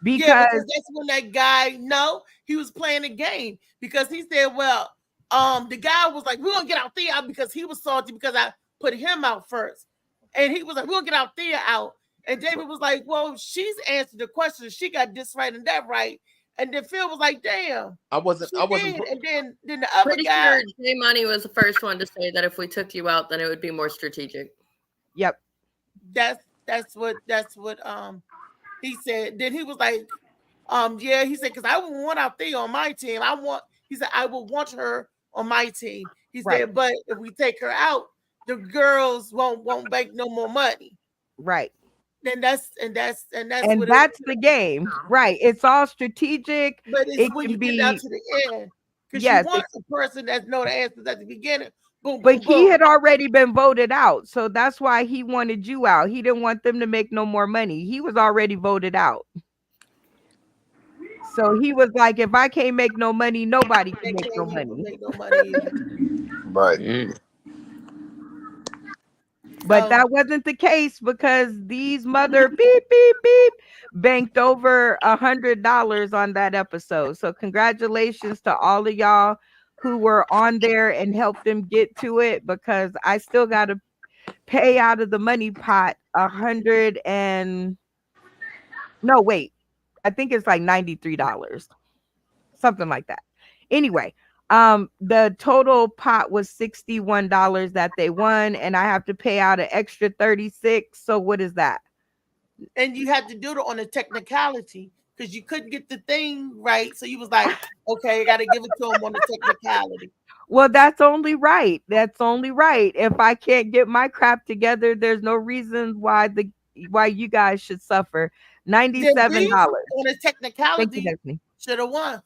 Yeah, because because that's when that guy, no, he was playing a game because he said, well, the guy was like, we're gonna get Althea out because he was salty because I put him out first. And he was like, we'll get Althea out. And David was like, well, she's answered the question. She got this right and that right. And then Phil was like, damn. I wasn't. She I wasn't. did. And then the other Pretty guy. sure J Money was the first one to say that if we took you out, then it would be more strategic. Yep. That's what he said. Then he was like, yeah, he said, because I wouldn't want Althea on my team. He said, I would want her on my team. He Right. said, but if we take her out, the girls won't make no more money. right. Then that's And what that's the game, right? It's all strategic. but it's It when can you be get down to the end. Because yes, you want the person that know the answers at the beginning. Boom, but boom, he boom. had already been voted out, so that's why he wanted you out. He didn't want them to make no more money. He was already voted out. So he was like, if I can't make no money, nobody They can make no can't even money. make no money either. Right. But So that wasn't the case because these mother beep beep beep banked over $100 on that episode. So congratulations to all of y'all who were on there and helped them get to it, because I still got to pay out of the money pot I think it's like $93, something like that. Anyway, the total pot was $61 that they won, and I have to pay out an extra 36. So what is that? and you had to do it on a technicality because you couldn't get the thing right. So you was like, okay, I gotta give it to him on the technicality. Well, that's only right. That's only right. If I can't get my crap together, there's no reason why you guys should suffer. Then $97. Beast on a Thank you, technicality Destiny. should have won.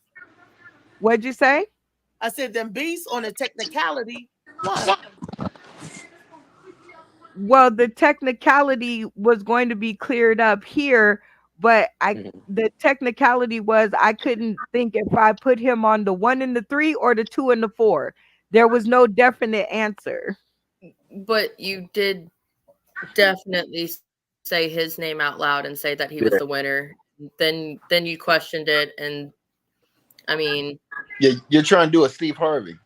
What'd you say? I said then Beast on a technicality won. Well, the technicality was going to be cleared up here, but the technicality was I couldn't think if I put him on the 1 and the 3 or the 2 and the 4. There was no definite answer. But you did definitely say his name out loud and say that he was the winner. Then you questioned it, and I mean, Yeah, you're trying to do a Steve Harvey.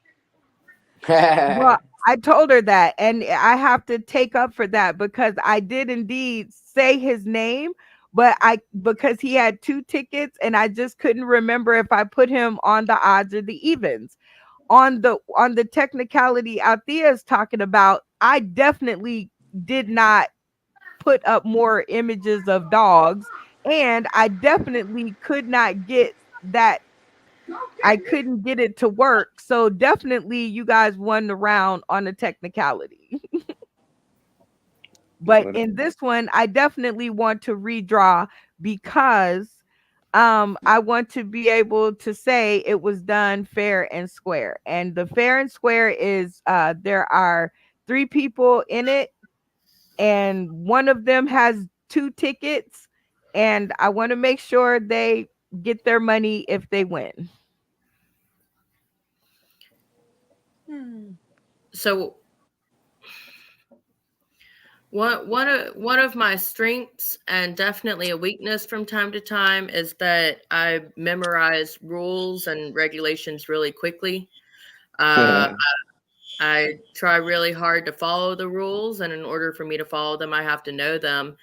Well, I told her that, and I have to take up for that because I did indeed say his name, but because he had 2 tickets and I just couldn't remember if I put him on the odds or the evens. On the technicality Althea is talking about, I definitely did not put up more images of dogs, and I definitely could not get that. I couldn't get it to work. So definitely you guys won the round on the technicality. But in this one, I definitely want to redraw because I want to be able to say it was done fair and square. And the fair and square is there are 3 people in it, and one of them has 2 tickets, and I want to make sure they get their money if they win. so one of my strengths and definitely a weakness from time to time is that I memorize rules and regulations really quickly. I try really hard to follow the rules, and in order for me to follow them, I have to know them.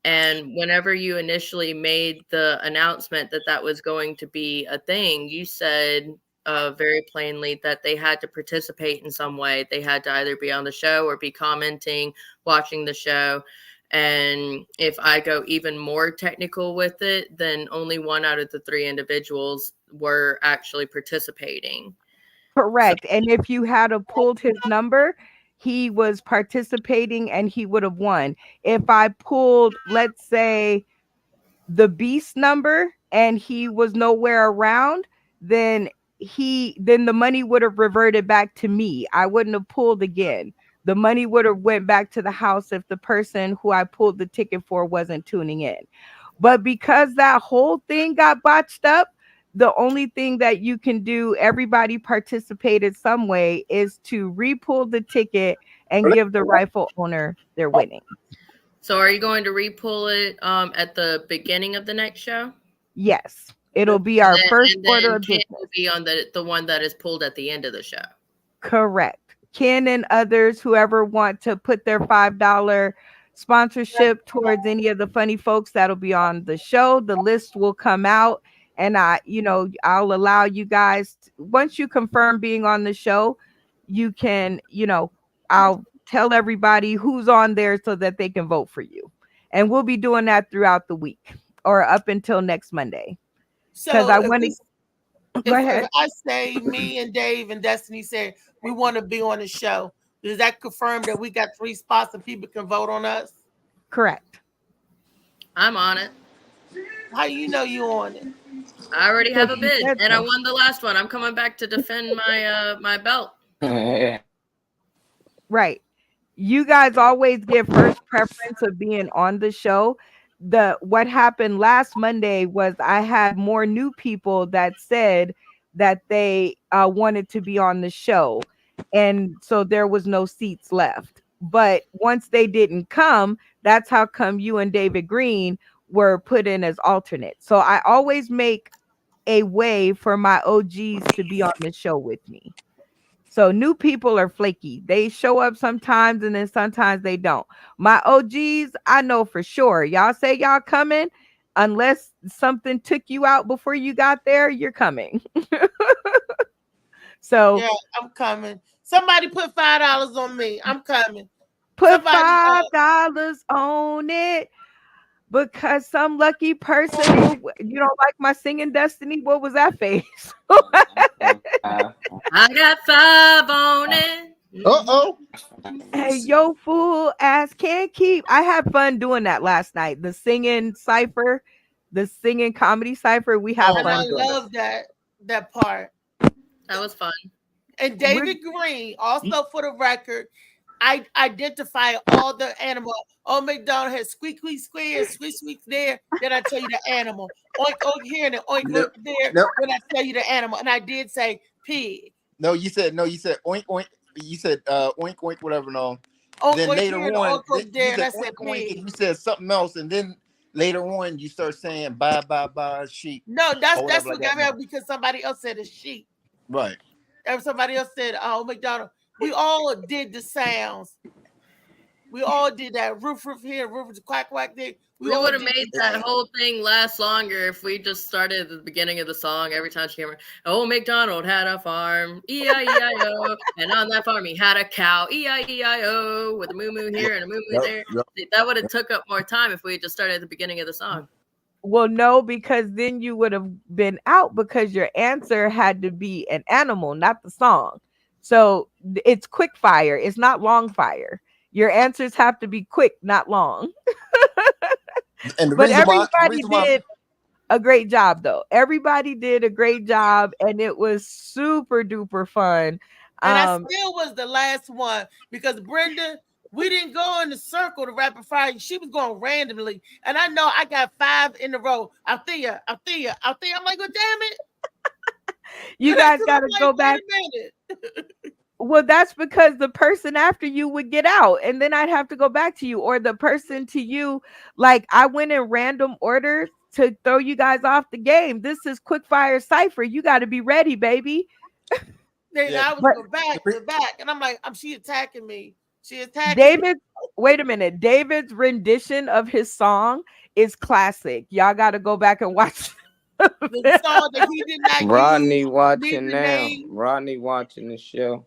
And whenever you initially made the announcement that that was going to be a thing, you said very plainly that they had to participate in some way. They had to either be on the show or be commenting, watching the show. And if I go even more technical with it, then only 1 out of the 3 individuals were actually participating. Correct. And if you had pulled his number, he was participating and he would have won. If I pulled, let's say, the beast number and he was nowhere around, then the money would have reverted back to me. I wouldn't have pulled again. The money would have went back to the house if the person who I pulled the ticket for wasn't tuning in. But because that whole thing got botched up, the only thing that you can do, everybody participated some way, is to re-pull the ticket and give the rightful owner their winning. So are you going to re-pull it at the beginning of the next show? Yes. It'll be our first and then order of Ken business. will be on the one that is pulled at the end of the show. Correct. Ken and others, whoever want to put their $5 sponsorship towards any of the funny folks that'll be on the show, the list will come out, and I'll allow you guys once you confirm being on the show, you can, I'll tell everybody who's on there so that they can vote for you. And we'll be doing that throughout the week or up until next Monday. Because I want to go ahead. If I say me and Dave and Destiny said we want to be on the show, does that confirm that we got 3 spots and people can vote on us? Correct. I'm on it. How you know you on it? I already have a bid, and I won the last one. I'm coming back to defend my my belt. Right. You guys always get first preference of being on the show. What happened last Monday was I had more new people that said that they wanted to be on the show, and so there was no seats left. But once they didn't come, that's how come you and David Green were put in as alternates. So I always make a way for my OGs to be on the show with me. So new people are flaky. They show up sometimes and then sometimes they don't. My OGs, I know for sure. Y'all say y'all coming, unless something took you out before you got there, you're coming. So yeah, I'm coming. Somebody put $5 on me. I'm coming. Put $5 on it. Because some lucky person, you don't like my singing, Destiny? What was that face? I got 5 on it. Uh-oh. Hey, yo, fool ass can't keep. I had fun doing that last night. The singing cipher, the singing comedy cipher. We had And I fun doing love that part. That was fun. And David Green, also for the record, I identify all the animal. Old McDonald had squeak, squeak, square, squeak, squeak there. Then I tell you the animal. Oink, oink here and then oink, oink there. Nope. Then I tell you the animal. And I did say pig. No, you said oink oink. You said oink oink whatever. No. Oink, Then oink later here and on, oink, oink there. And I said said oink, oink, pig. and you said something else, and then later on you start saying bye bye bye sheep. No, that's or whatever what like got that. me because somebody else said a sheep. Right. And somebody else said, oh, McDonald. We all did the sounds. We all did that. Roof here, roof quack quack there. We would have made that whole thing last longer if we just started at the beginning of the song every time she came around. Oh, McDonald had a farm, E-I-E-I-O, and on that farm he had a cow, E-I-E-I-O, with a moo-moo here and a moo-moo there. That would have took up more time if we had just started at the beginning of the song. Well, no, because then you would have been out because your answer had to be an animal, not the song. So it's quick fire. It's not long fire. Your answers have to be quick, not long. And but everybody did a great job, though. Everybody did a great job, and it was super duper fun. And I still was the last one because Brenda, we didn't go in the circle to rapid fire. She was going randomly. And I know I got 5 in a row. Althea. I'm like, well, damn it. You guys got to go back. Well, that's because the person after you would get out and then I'd have to go back to you, or the person to you. Like I went in random order to throw you guys off the game. This is quick fire cipher. You got to be ready, baby. Then I was go back. And I'm like, she attacking me. She attacked David. Wait a minute. David's rendition of his song is classic. Y'all got to go back and watch the song that he did not Rodney use, watching now. name. Rodney watching the show.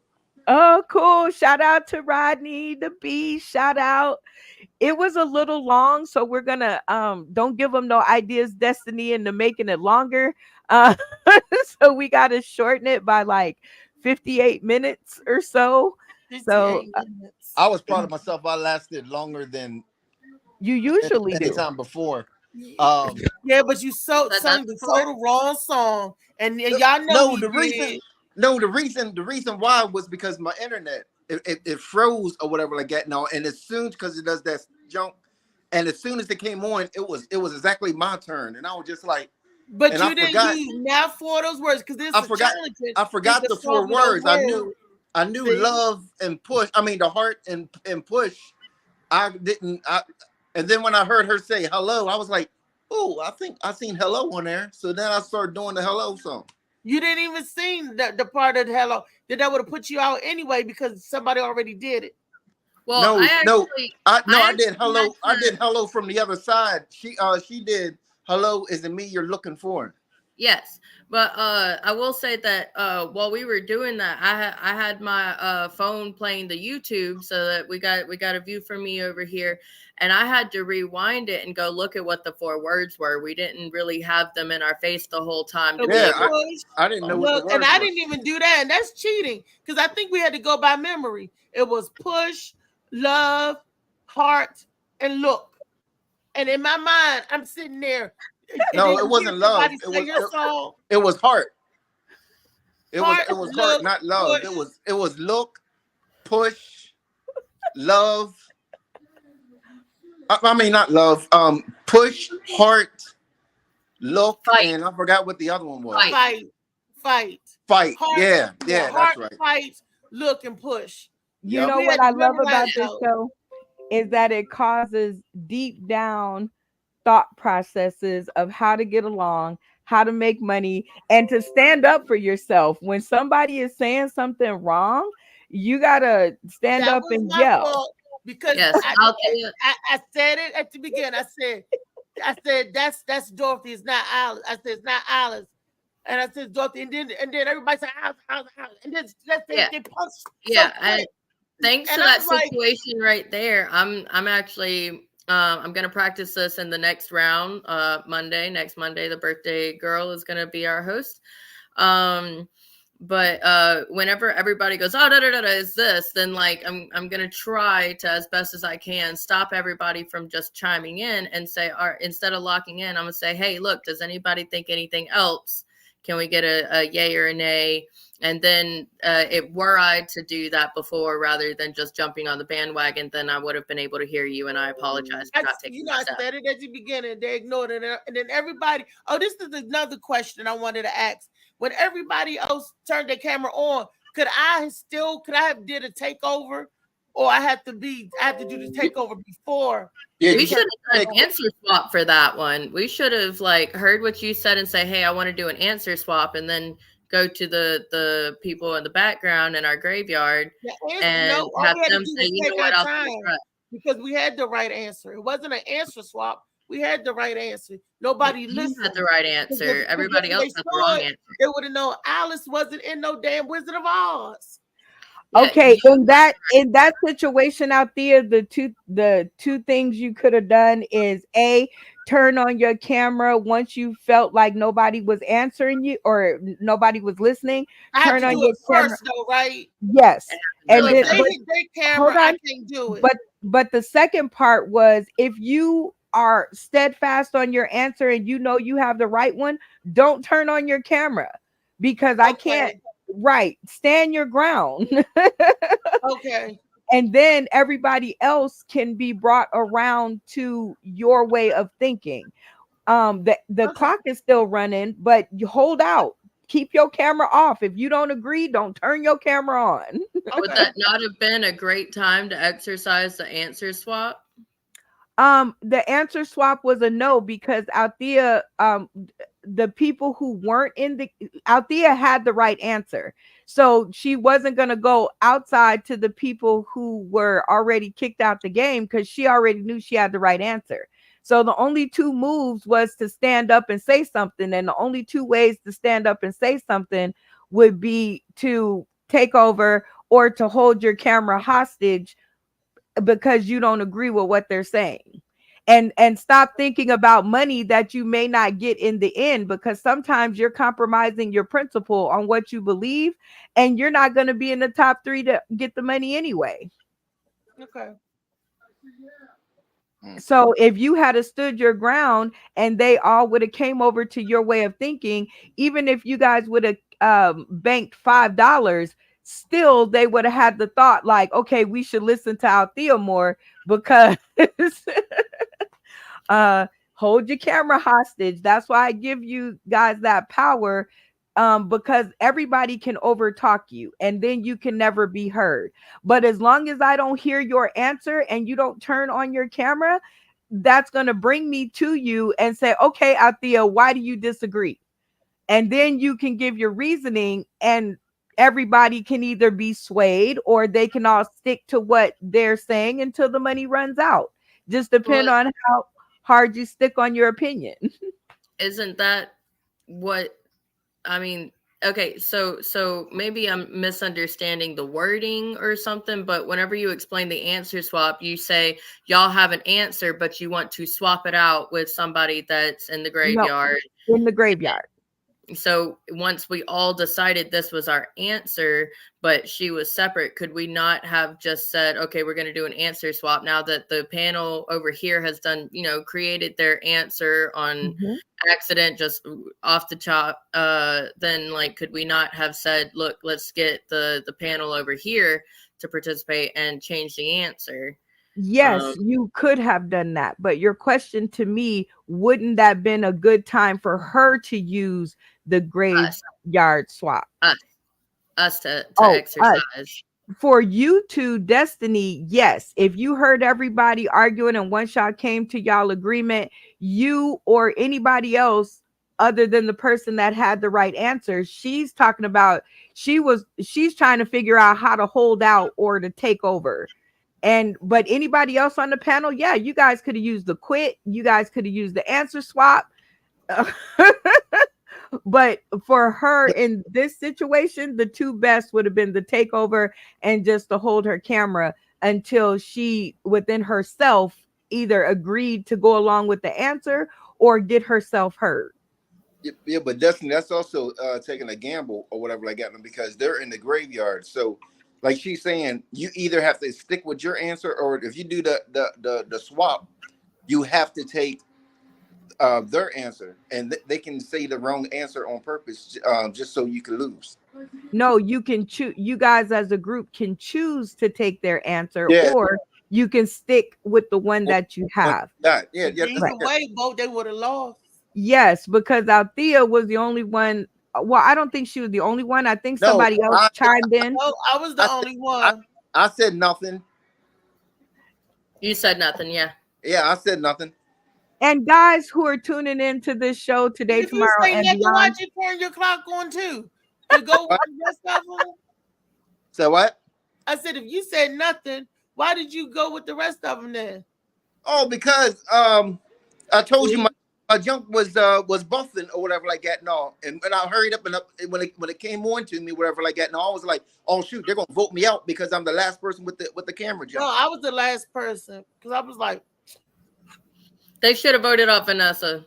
Oh, cool. Shout out to Rodney the Bee. Shout out. It was a little long, so we're gonna don't give them no ideas, Destiny, into making it longer. So we gotta shorten it by like 58 minutes or so. So 58 minutes. I was proud of myself. I lasted longer than you usually any do. time before. Yeah, but you sung That's the wrong song, and y'all know No, he the reason, did. the reason why was because my internet it froze or whatever like that. No, and as soon because it does that jump, and as soon as it came on, it was exactly my turn, and I was just like, But and you I didn't forgot, use not four of those words because this is I a forgot, challenge. I forgot Pick a the song 4 with those words. I knew See? love and push. I mean the heart and push. I didn't. And then when I heard her say hello, I was like, oh, I think I seen hello on there. So then I started doing the hello song. You didn't even sing the part of the hello. Then that would have put you out anyway because somebody already did it. Well, No, I actually did hello. I did hello from the other side. She did hello. Is it me you're looking for? Yes, but I will say that while we were doing that, I had my phone playing the YouTube so that we got a view from me over here, and I had to rewind it and go look at what the 4 words were. We didn't really have them in our face the whole time. To Yeah, be able I didn't know what the Look, words and I were. didn't even do that, and that's cheating because I think we had to go by memory. It was push, love, heart, and look. And in my mind, I'm sitting there. No, it wasn't love. It was heart. It was heart, look, not love. push. It was look, push, love. I mean not love. Push, heart, look, and I forgot what the other one was. Fight. Fight. Heart, Yeah, heart, that's right. fight, look, and push. You Yep. know We what had I to love memorize about this out. show is that it causes deep down thought processes of how to get along, how to make money, and to stand up for yourself. When somebody is saying something wrong, you gotta stand That up was and my yell. fault because Yes, I said it at the beginning. I said that's Dorothy. It's not Alice. I said it's not Alice. And I said Dorothy, and then everybody said Alice, and then they punched. Yeah, so and quick. thanks And to I that was like, situation right there, I'm actually I'm gonna practice this in the next round. Next Monday, the birthday girl is gonna be our host. But whenever everybody goes, oh, is this, then like I'm gonna try to, as best as I can, stop everybody from just chiming in and say, instead of locking in, I'm gonna say, hey, look, does anybody think anything else? Can we get a yay or a nay? And then were I to do that before, rather than just jumping on the bandwagon, then I would have been able to hear you. And I apologize for not taking I that step. said it at the beginning. They ignored it, and then everybody. Oh, this is another question I wanted to ask. When everybody else turned their camera on, could I have did a takeover, or I had to do the takeover before? Yeah, we should have done an answer swap for that one. We should have heard what you said and say, hey, I want to do an answer swap, and then go to the people in the background in our graveyard and have them say, you know what, I'll take it. Because we had the right answer. It wasn't an answer swap. We had the right answer. Nobody listened. You had the right answer. Everybody else had the wrong answer. They would have known Alice wasn't in no damn Wizard of Oz. Okay, in that situation out there, the two things you could have done is A, turn on your camera once you felt like nobody was answering you or nobody was listening. Turn on your camera first, though, right? Yes, and then hold on, I can't do it. But the second part was, if you are steadfast on your answer and you know you have the right one, don't turn on your camera, because I can't. Right, stand your ground. Okay. And then everybody else can be brought around to your way of thinking. The clock is still running, but you hold out. Keep your camera off. If you don't agree, don't turn your camera on. Would that not have been a great time to exercise the answer swap? The answer swap was a no, because Althea, the people who weren't Althea had the right answer. So she wasn't going to go outside to the people who were already kicked out the game, because she already knew she had the right answer. So the only two moves was to stand up and say something. And the only two ways to stand up and say something would be to take over or to hold your camera hostage because you don't agree with what they're saying. and stop thinking about money that you may not get in the end, because sometimes you're compromising your principle on what you believe, and you're not going to be in the top 3 to get the money anyway. Okay. So if you had stood your ground and they all would have came over to your way of thinking, even if you guys would have banked $5, still they would have had the thought like, okay, we should listen to Althea more, because hold your camera hostage. That's why I give you guys that power, because everybody can overtalk you and then you can never be heard. But as long as I don't hear your answer and you don't turn on your camera, that's going to bring me to you and say, okay, Althea, why do you disagree? And then you can give your reasoning, and everybody can either be swayed or they can all stick to what they're saying until the money runs out. Just depend on how hard you stick on your opinion. Isn't that what I mean? Okay, so maybe I'm misunderstanding the wording or something, but whenever you explain the answer swap, you say y'all have an answer, but you want to swap it out with somebody that's in the graveyard. No, in the graveyard. So once we all decided this was our answer, but she was separate, could we not have just said, okay, we're going to do an answer swap now that the panel over here has done, created their answer on accident, just off the top? Then could we not have said, look, let's get the panel over here to participate and change the answer? Yes, you could have done that. But your question to me, wouldn't that been a good time for her to use the graveyard swap? Us to exercise. Us. For you two, Destiny, yes. If you heard everybody arguing and once y'all came to y'all agreement, you or anybody else other than the person that had the right answer, she's talking about, she's trying to figure out how to hold out or to take over. But anybody else on the panel, yeah, you guys could have used the quit. You guys could have used the answer swap. But for her in this situation, the two best would have been the takeover and just to hold her camera until she within herself either agreed to go along with the answer or get herself heard. Yeah, but that's also taking a gamble or whatever like that, because they're in the graveyard. So like she's saying, you either have to stick with your answer, or if you do the swap, you have to take their answer, and they can say the wrong answer on purpose, just so you can lose. No, you can choose. You guys as a group can choose to take their answer, Yeah. or you can stick with the one that you have. Yeah. Either way, both they would have lost. Yes, because Althea was the only one. Well, I don't think she was the only one. I think somebody else chimed in. No, I was the only one. I said nothing. You said nothing, yeah. Yeah, I said nothing. And guys who are tuning into this show today, If tomorrow, you say and nothing, beyond, why'd you turn your clock on too? To go with the rest of them? So what? I said, if you said nothing, why did you go with the rest of them then? Oh, because I told you my junk was buffing or whatever like that. No, and I hurried up, and when it came on to me, whatever like that. No, I was like, oh shoot, they're gonna vote me out because I'm the last person with the camera jump. No, I was the last person because I was like, they should have voted off Vanessa.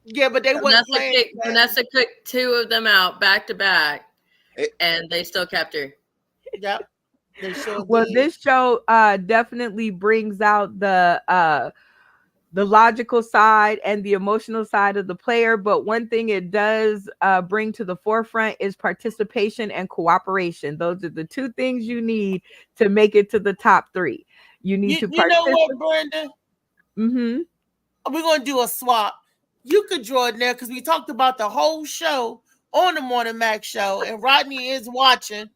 Yeah, but they wasn't playing. Vanessa kicked two of them out back to back, and they still kept her. Yep. They sure well, did. this show definitely brings out the logical side and the emotional side of the player. But one thing it does bring to the forefront is participation and cooperation. Those are the two things you need to make it to the top 3. You need to You know participate. what, Brenda? Mm-hmm. We're gonna do a swap. You could draw it there because we talked about the whole show on the Morning Mac show, and Rodney is watching.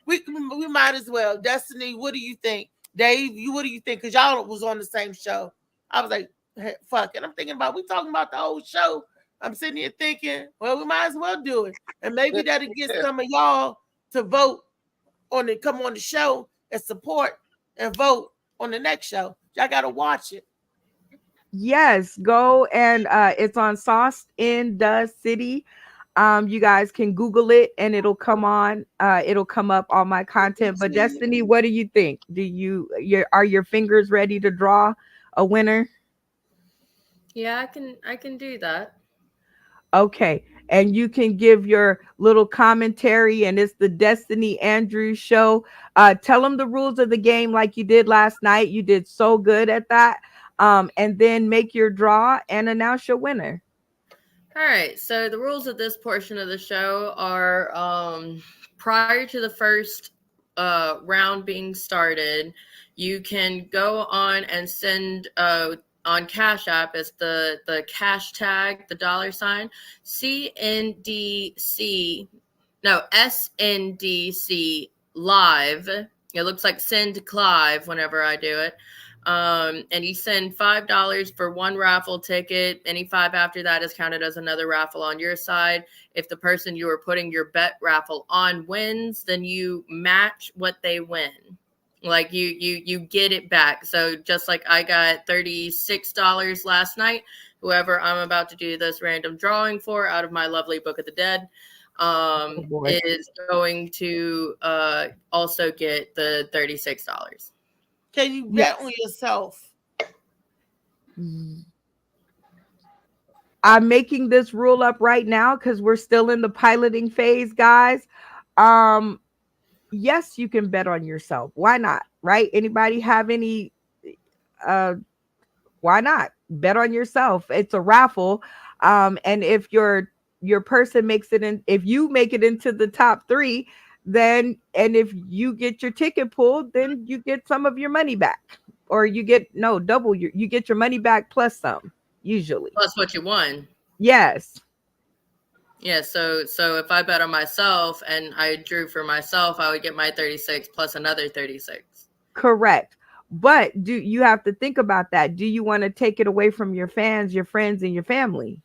We might as well. Destiny, what do you think? Dave, what do you think? Because y'all was on the same show. I was like, hey, fuck it. I'm thinking about, we talking about the whole show. I'm sitting here thinking, well, we might as well do it. And maybe that'll get some of y'all to vote come on the show and support and vote on the next show. Y'all got to watch it. Yes, go and it's on Sauced in the City. You guys can Google it and it'll come on. It'll come up all my content. But Destiny, what do you think? Are your fingers ready to draw a winner? Yeah, I can do that. Okay. And you can give your little commentary, and it's the Destiny Andrews show. Tell them the rules of the game like you did last night. You did so good at that. And then make your draw and announce your winner. All right. So the rules of this portion of the show are prior to the first round being started, you can go on and send on Cash App is the cash tag, the $sign SNDC live. It looks like send Clive whenever I do it. And you send $5 for one raffle ticket. Any 5 after that is counted as another raffle on your side. If the person you are putting your bet raffle on wins, then you match what they win. Like you get it back. So just like I got $36 last night, whoever I'm about to do this random drawing for out of my lovely Book of the Dead is going to also get the $36. Can you bet on yourself? I'm making this rule up right now because we're still in the piloting phase, guys. Yes, you can bet on yourself. Why not? Right? Anybody have any? Why not bet on yourself? It's a raffle, and if your person makes it in, if you make it into the top 3, then and if you get your ticket pulled, then you get some of your money back, or you get double you get your money back plus some, usually plus what you won. Yes. Yeah, so if I bet on myself and I drew for myself, I would get my 36 plus another 36. Correct. But do you have to think about that? Do you want to take it away from your fans, your friends, and your family?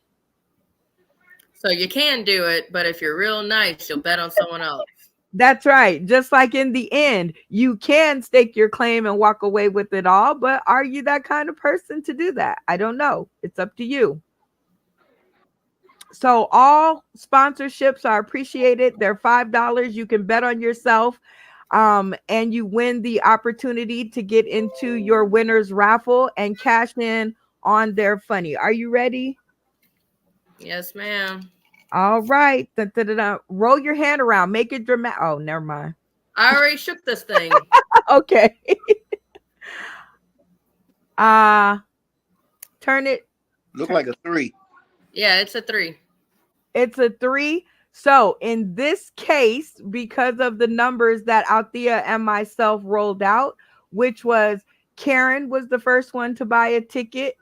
So you can do it, but if you're real nice, you'll bet on someone else. That's right. Just like in the end, you can stake your claim and walk away with it all. But are you that kind of person to do that? I don't know. It's up to you. So all sponsorships are appreciated. They're $5. You can bet on yourself, and you win the opportunity to get into your winner's raffle and cash in on their funny. Are you ready? Yes, ma'am. All right. Roll your hand around. Make it dramatic. Oh, never mind. I already shook this thing. Okay. Turn it. Look like a 3. Yeah, it's a 3. It's a 3. So in this case, because of the numbers that Althea and myself rolled out, which was Karen was the first one to buy a ticket.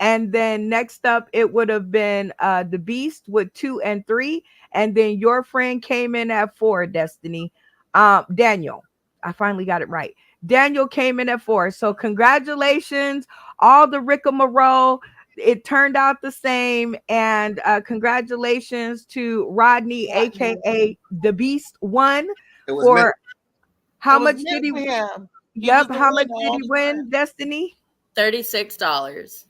And then next up, it would have been the Beast with 2 and 3. And then your friend came in at 4, Destiny. Daniel. I finally got it right. Daniel came in at 4. So congratulations, all the rigmarole. It turned out the same. And congratulations to Rodney, aka the Beast, won for how much did he win? Yep. How much did he win, Destiny? $36.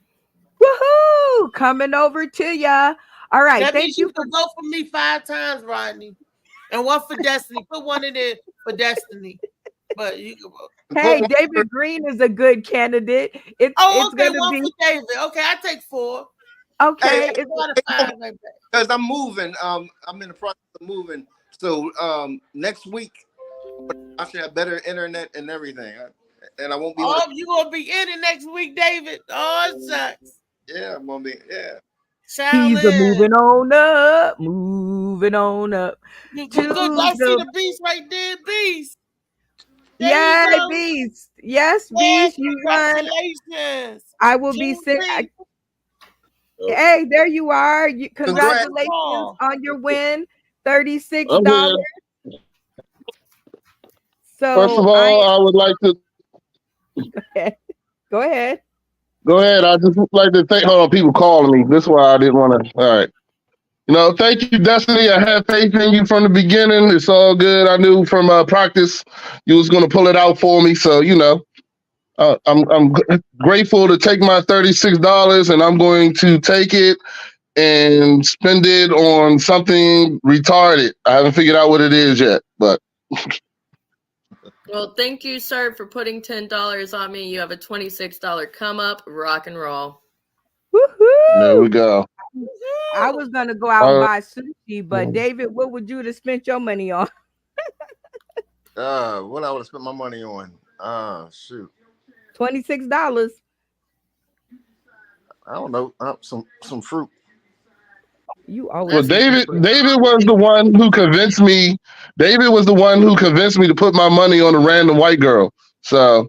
Woohoo! Coming over to ya. All right. That Thank means you you can vote for me 5 times, Rodney, and one for Destiny. Put one in there for Destiny. But you can vote. Hey, David Green is a good candidate. It's okay, gonna one be for David. Okay, I take 4. okay. Hey, Because I'm moving. I'm in the process of moving. So next week I should have better internet and everything. And I won't be. Oh, you gonna be in it next week, David? Oh, it sucks. Yeah, I'm gonna be. Yeah. He's a moving on up, moving on up. Look, I see the Beast right there, Beast. Yeah, Beast. Yes, Beast, you won. Congratulations. I will be sitting. Hey, there you are. Congratulations on your win. $36. So first of all, I would like to go ahead. Go ahead. I just like to thank. Hold on, people calling me. This is why I didn't want to. All right. Thank you, Destiny. I had faith in you from the beginning. It's all good. I knew from practice you was going to pull it out for me. So I'm grateful to take my $36, and I'm going to take it and spend it on something retarded. I haven't figured out what it is yet, but Well, thank you, sir, for putting $10 on me. You have a $26 come up. Rock and roll. There we Woohoo! go. I was gonna go out and Uh, buy sushi, but David, what would you have spent your money on? What I would have spent my money on? Shoot, $26. I don't know. Some fruit. You well, always David was the one who convinced me. David was the one who convinced me to put my money on a random white girl. So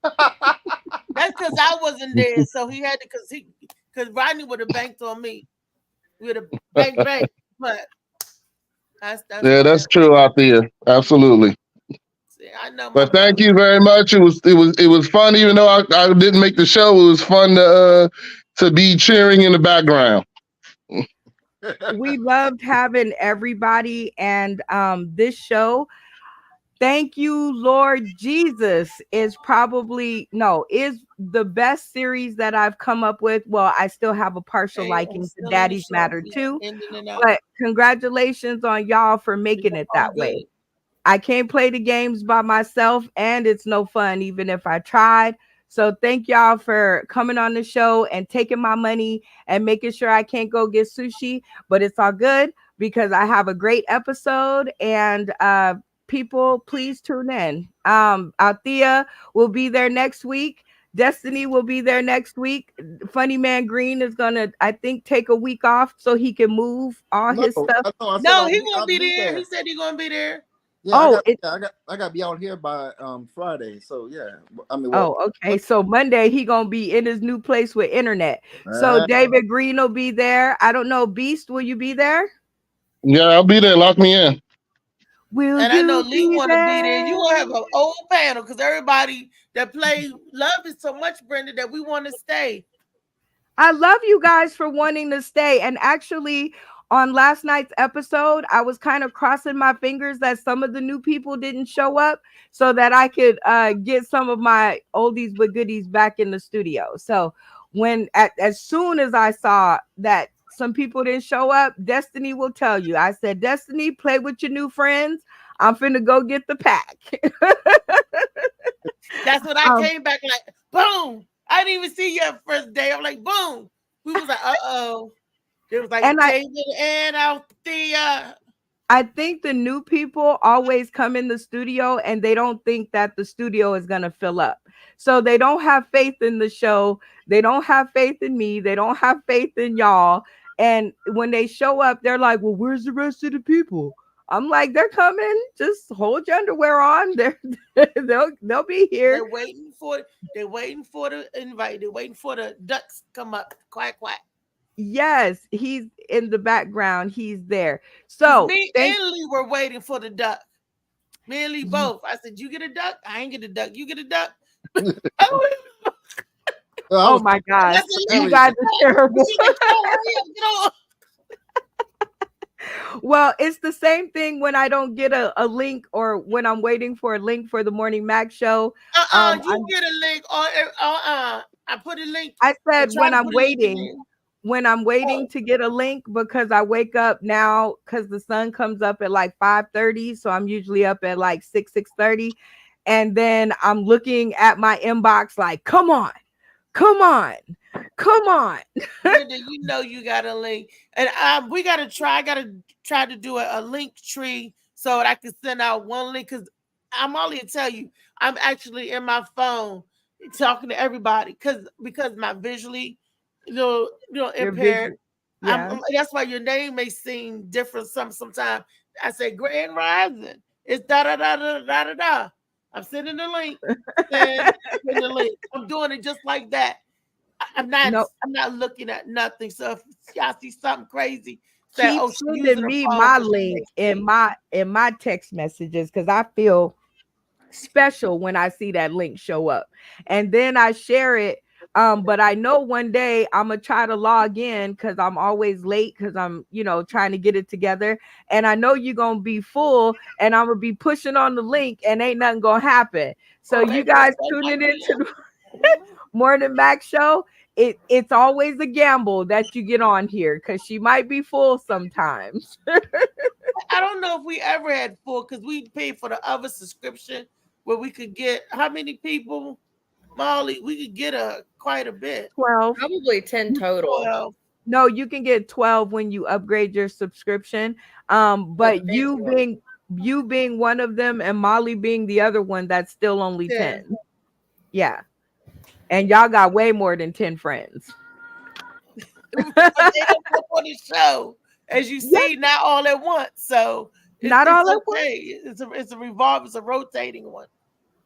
That's because I wasn't there, so he had to. Because Rodney would have banked on me. We would have bank, but that's yeah, that's true out there. Absolutely. I know. But thank you very much. It was fun, even though I didn't make the show. It was fun to be cheering in the background. We loved having everybody, and this show, thank you, Lord Jesus, is the best series that I've come up with. Well, I still have a partial liking to Daddy's Matter too, but congratulations on y'all for making it that way. I can't play the games by myself, and it's no fun even if I tried. So thank y'all for coming on the show and taking my money and making sure I can't go get sushi, but it's all good because I have a great episode, and people, please tune in. Althea will be there next week. Destiny will be there next week. Funny Man Green is gonna, I think, take a week off so he can move all his stuff. No, he gonna be there. He said he gonna be there. Yeah, I got to be out here by Friday. So yeah, I mean. Well, okay. So Monday he gonna be in his new place with internet. So David Green will be there. I don't know. Beast, will you be there? Yeah, I'll be there. Lock me in. Will and you I know Lee be want to be there. there? You gonna have an old panel because everybody that play love it so much, Brenda, that we want to stay. I love you guys for wanting to stay. And actually, on last night's episode, I was kind of crossing my fingers that some of the new people didn't show up so that I could get some of my oldies but goodies back in the studio. So as soon as I saw that some people didn't show up, Destiny will tell you. I said, Destiny, play with your new friends. I'm finna go get the pack. That's what I came back like, boom. I didn't even see your first day. I'm like, boom. We was like, uh-oh. It was like David and Althea. I think the new people always come in the studio and they don't think that the studio is going to fill up. So they don't have faith in the show. They don't have faith in me. They don't have faith in y'all. And when they show up, they're like, well, where's the rest of the people? I'm like, they're coming. Just hold your underwear on. They'll be here. They're waiting for the invite. They're waiting for the ducks to come up. Quack, quack. Yes, he's in the background. He's there. So me and Lee were waiting for the duck. Me and Lee both. I said, you get a duck? I ain't get a duck. You get a duck? Oh my God. You guys are terrible. Well, it's the same thing when I don't get a link or when I'm waiting for a link for the Morning Mac show. You get a link. I put a link. I said when I'm waiting to get a link because I wake up now because the sun comes up at like 5:30. So I'm usually up at like 6:30. And then I'm looking at my inbox like, come on. Brenda, you know you got a link. And I gotta try to do a link tree so that I can send out one link because I'm only to tell you, I'm actually in my phone talking to everybody because my visually impaired. Yeah. That's why your name may seem different sometimes. I say Grand Rising. It's da da da da da da da. I'm sending the link. I'm doing it just like that. I'm not looking at nothing. So if y'all see something crazy, keep sending me my link in my text messages because I feel special when I see that link show up, and then I share it. But I know one day I'm gonna try to log in because I'm always late because I'm, trying to get it together. And I know you're gonna be full, and I'm gonna be pushing on the link, and ain't nothing gonna happen. So you guys tuning into the Morning Mac show. It's always a gamble that you get on here because she might be full sometimes. I don't know if we ever had full because we paid for the other subscription where we could get how many people, Molly? We could get quite a bit. 12. Probably 10 total. 12. No, you can get 12 when you upgrade your subscription. But you being one of them and Molly being the other one, that's still only 10. Yeah. And y'all got way more than 10 friends. But they don't come on the show, as you see, not all at once. So Not all at once. It's a rotating one.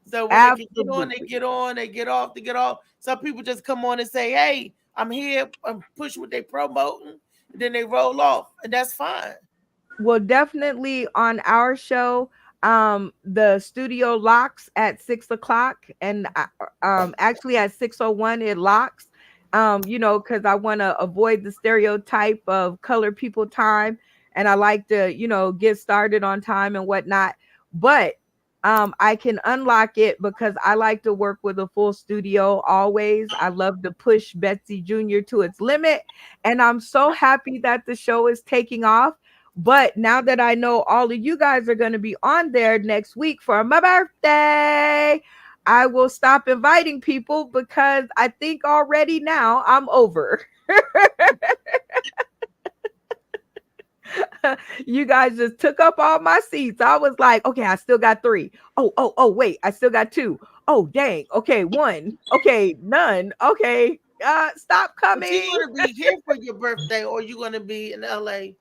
So when they get on, they get on, they get off, they get off. Some people just come on and say, "Hey, I'm here," and push what they promoting, and then they roll off, and that's fine. Well, definitely on our show, the studio locks at 6 o'clock, and actually at 6:01 it locks. Because I want to avoid the stereotype of colored people time, and I like to, get started on time and whatnot. But I can unlock it because I like to work with a full studio always. I love to push Betsy Jr. to its limit, and I'm so happy that the show is taking off. But now that I know all of you guys are going to be on there next week for my birthday, I will stop inviting people because I think already now I'm over. You guys just took up all my seats. I was like, okay, I still got 3. Oh, wait, I still got 2. Oh, dang. Okay, 1. Okay, none. Okay, stop coming. But you going to be here for your birthday, or you going to be in LA?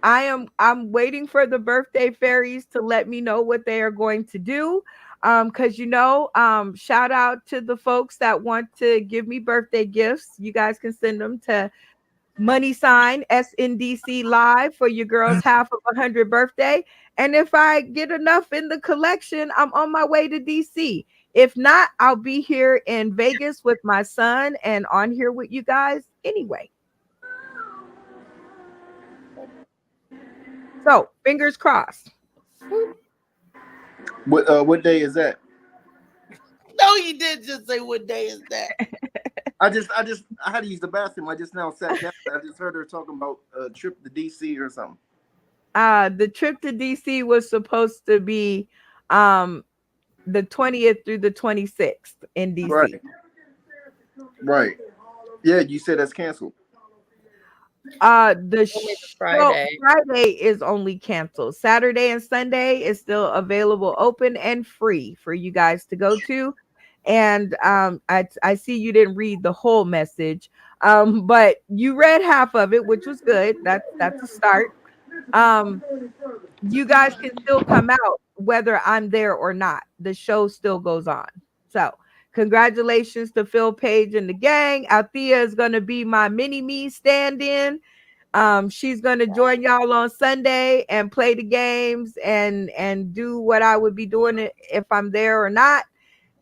I'm waiting for the birthday fairies to let me know what they are going to do. Because shout out to the folks that want to give me birthday gifts. You guys can send them to $ SNDC Live for your girl's half of 100 birthday. And if I get enough in the collection, I'm on my way to DC. If not, I'll be here in Vegas with my son and on here with you guys anyway. So fingers crossed. What day is that? No, you did just say what day is that. I had to use the bathroom. I just now sat down. I just heard her talking about a trip to DC or something. The trip to DC was supposed to be the 20th through the 26th in DC. Right. Yeah, you said that's canceled. Friday is only canceled. Saturday and Sunday is still available, open and free for you guys to go to. And I see you didn't read the whole message, but you read half of it, which was good. That's a start. You guys can still come out whether I'm there or not. The show still goes on. So congratulations to Phil Page and the gang. Althea is going to be my mini-me stand-in. She's going to join y'all on Sunday and play the games and do what I would be doing if I'm there or not.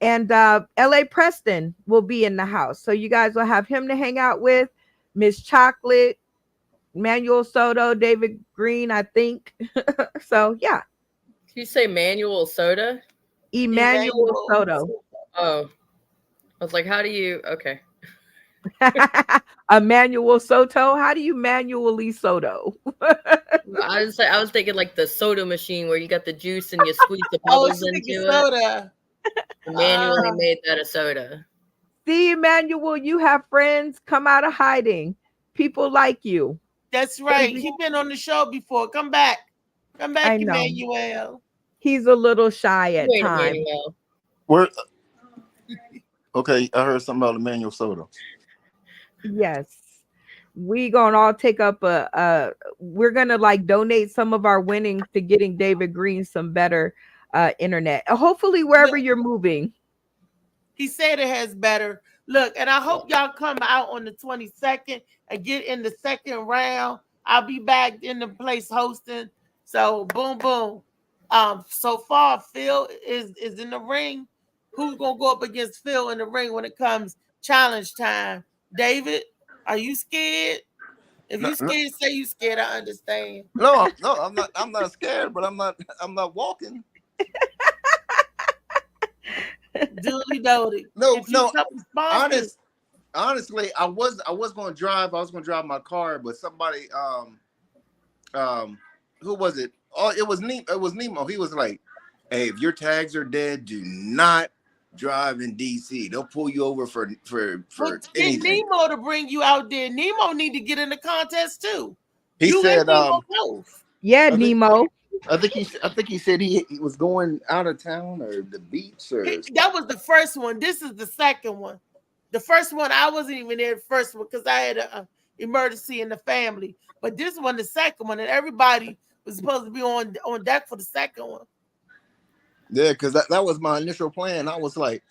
And LA Preston will be in the house. So you guys will have him to hang out with. Miss Chocolate, Manuel Soto, David Green, I think. So, yeah. Did you say Manuel Soda? Emmanuel Soto. Oh. I was like, how do you... Okay. Emmanuel Soto? How do you manually Soto? I was thinking like the soda machine where you got the juice and you squeeze the bubbles into it. Soda. Manually made that a soda. See, Emmanuel, you have friends. Come out of hiding. People like you. That's right. He's been on the show before. Come back. Come back, Emmanuel. He's a little shy at times. Where? Okay, I heard something about Emmanuel Soto. Yes. We gonna all take up we're gonna like donate some of our winnings to getting David Green some better internet. Hopefully wherever you're moving. He said it has better. Look, and I hope y'all come out on the 22nd and get in the second round. I'll be back in the place hosting. So boom, boom. So far, Phil is in the ring. Who's gonna go up against Phil in the ring when it comes challenge time? David, are you scared? If you scared, say you scared. I understand. No, I'm not scared, but I'm not walking. Duly noted. No. Honestly, I was going to drive. I was going to drive my car, but somebody, who was it? Oh, it was Nemo. He was like, hey, if your tags are dead, do not drive in DC. They'll pull you over for Get anything. Nemo to bring you out there. Nemo need to get in the contest too. He You said, and Nemo both. Yeah, I think- Nemo. I think he said he was going out of town or the beach or That was the first one. This is the second one. The first one, I wasn't even there the first one because I had an emergency in the family. But this one, the second one, and everybody was supposed to be on deck for the second one. yeah, because that was my initial plan. I said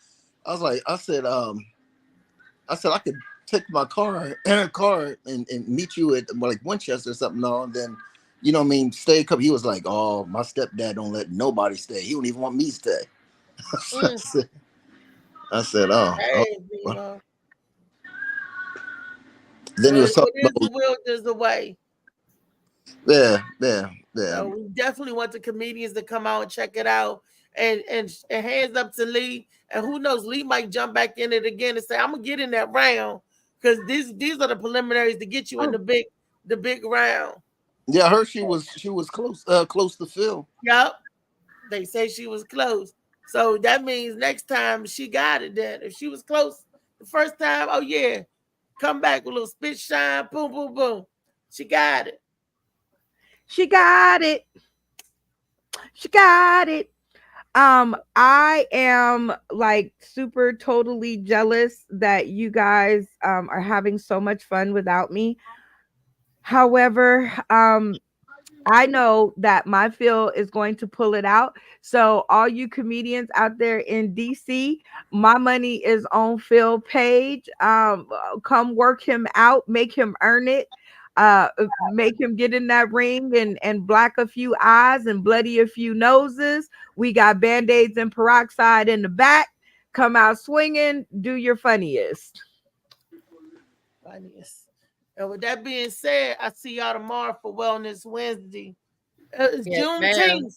I could take my car and meet you at like Winchester or something. And then, you know what I mean, stay a couple. He was like, oh, my stepdad don't let nobody stay. He don't even want me to stay. I said, oh. Hey, Well. Then he was talking What is about, the will, there's the way. yeah. So we definitely want the comedians to come out and check it out. And hands up to Lee. And who knows, Lee might jump back in it again and say, I'm gonna get in that round. Because these are the preliminaries to get you in the big round. Yeah, I heard she was close to Phil. Yep. They say she was close. So that means next time she got it then. If she was close the first time, oh yeah. Come back with a little spit shine, boom, boom, boom. She got it. She got it. She got it. I am like super totally jealous that you guys are having so much fun without me. However, I know that my Phil is going to pull it out. So all you comedians out there in DC, my money is on Phil Page. Come work him out, make him earn it. Make him get in that ring and black a few eyes and bloody a few noses. We got band-aids and peroxide in the back. Come out swinging, do your funniest. And with that being said, I see y'all tomorrow for Wellness Wednesday. It's Yes, Juneteenth.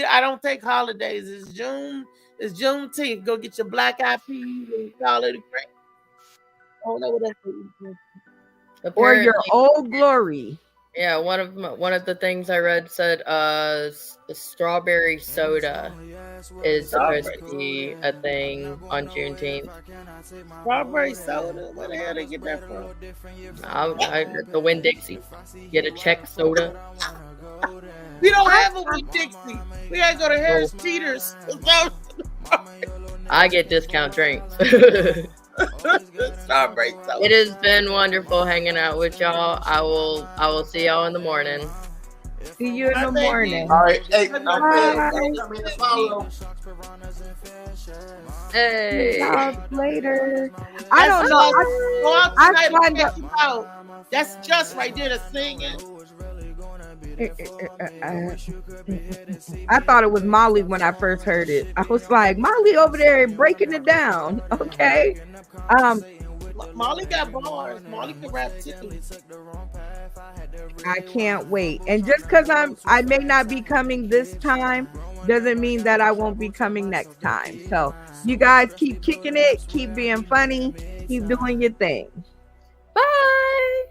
I don't take holidays. It's Juneteenth. Go get your black eyed peas and collard greens. I don't know what that's Or your Apparently- old glory. Yeah, one of the things I read said the strawberry soda is supposed to be a thing on Juneteenth. Strawberry soda? Where the hell they get that from? The Winn-Dixie. Get a Czech soda. We don't have a Winn-Dixie. We gotta go to Harris Teeter's. I get discount drinks. Strawberry soda. It has been wonderful hanging out with y'all. I will see y'all in the morning. See you in the morning. All right. Hey, Hey. Talk later. I don't know. I find check you out. That's just right there, the singing. I thought it was Molly when I first heard it. I was like, Molly over there breaking it down. Okay. Molly got bars. Molly can rap too. I can't wait. And just because I may not be coming this time doesn't mean that I won't be coming next time. So you guys keep kicking it, keep being funny, keep doing your thing. Bye.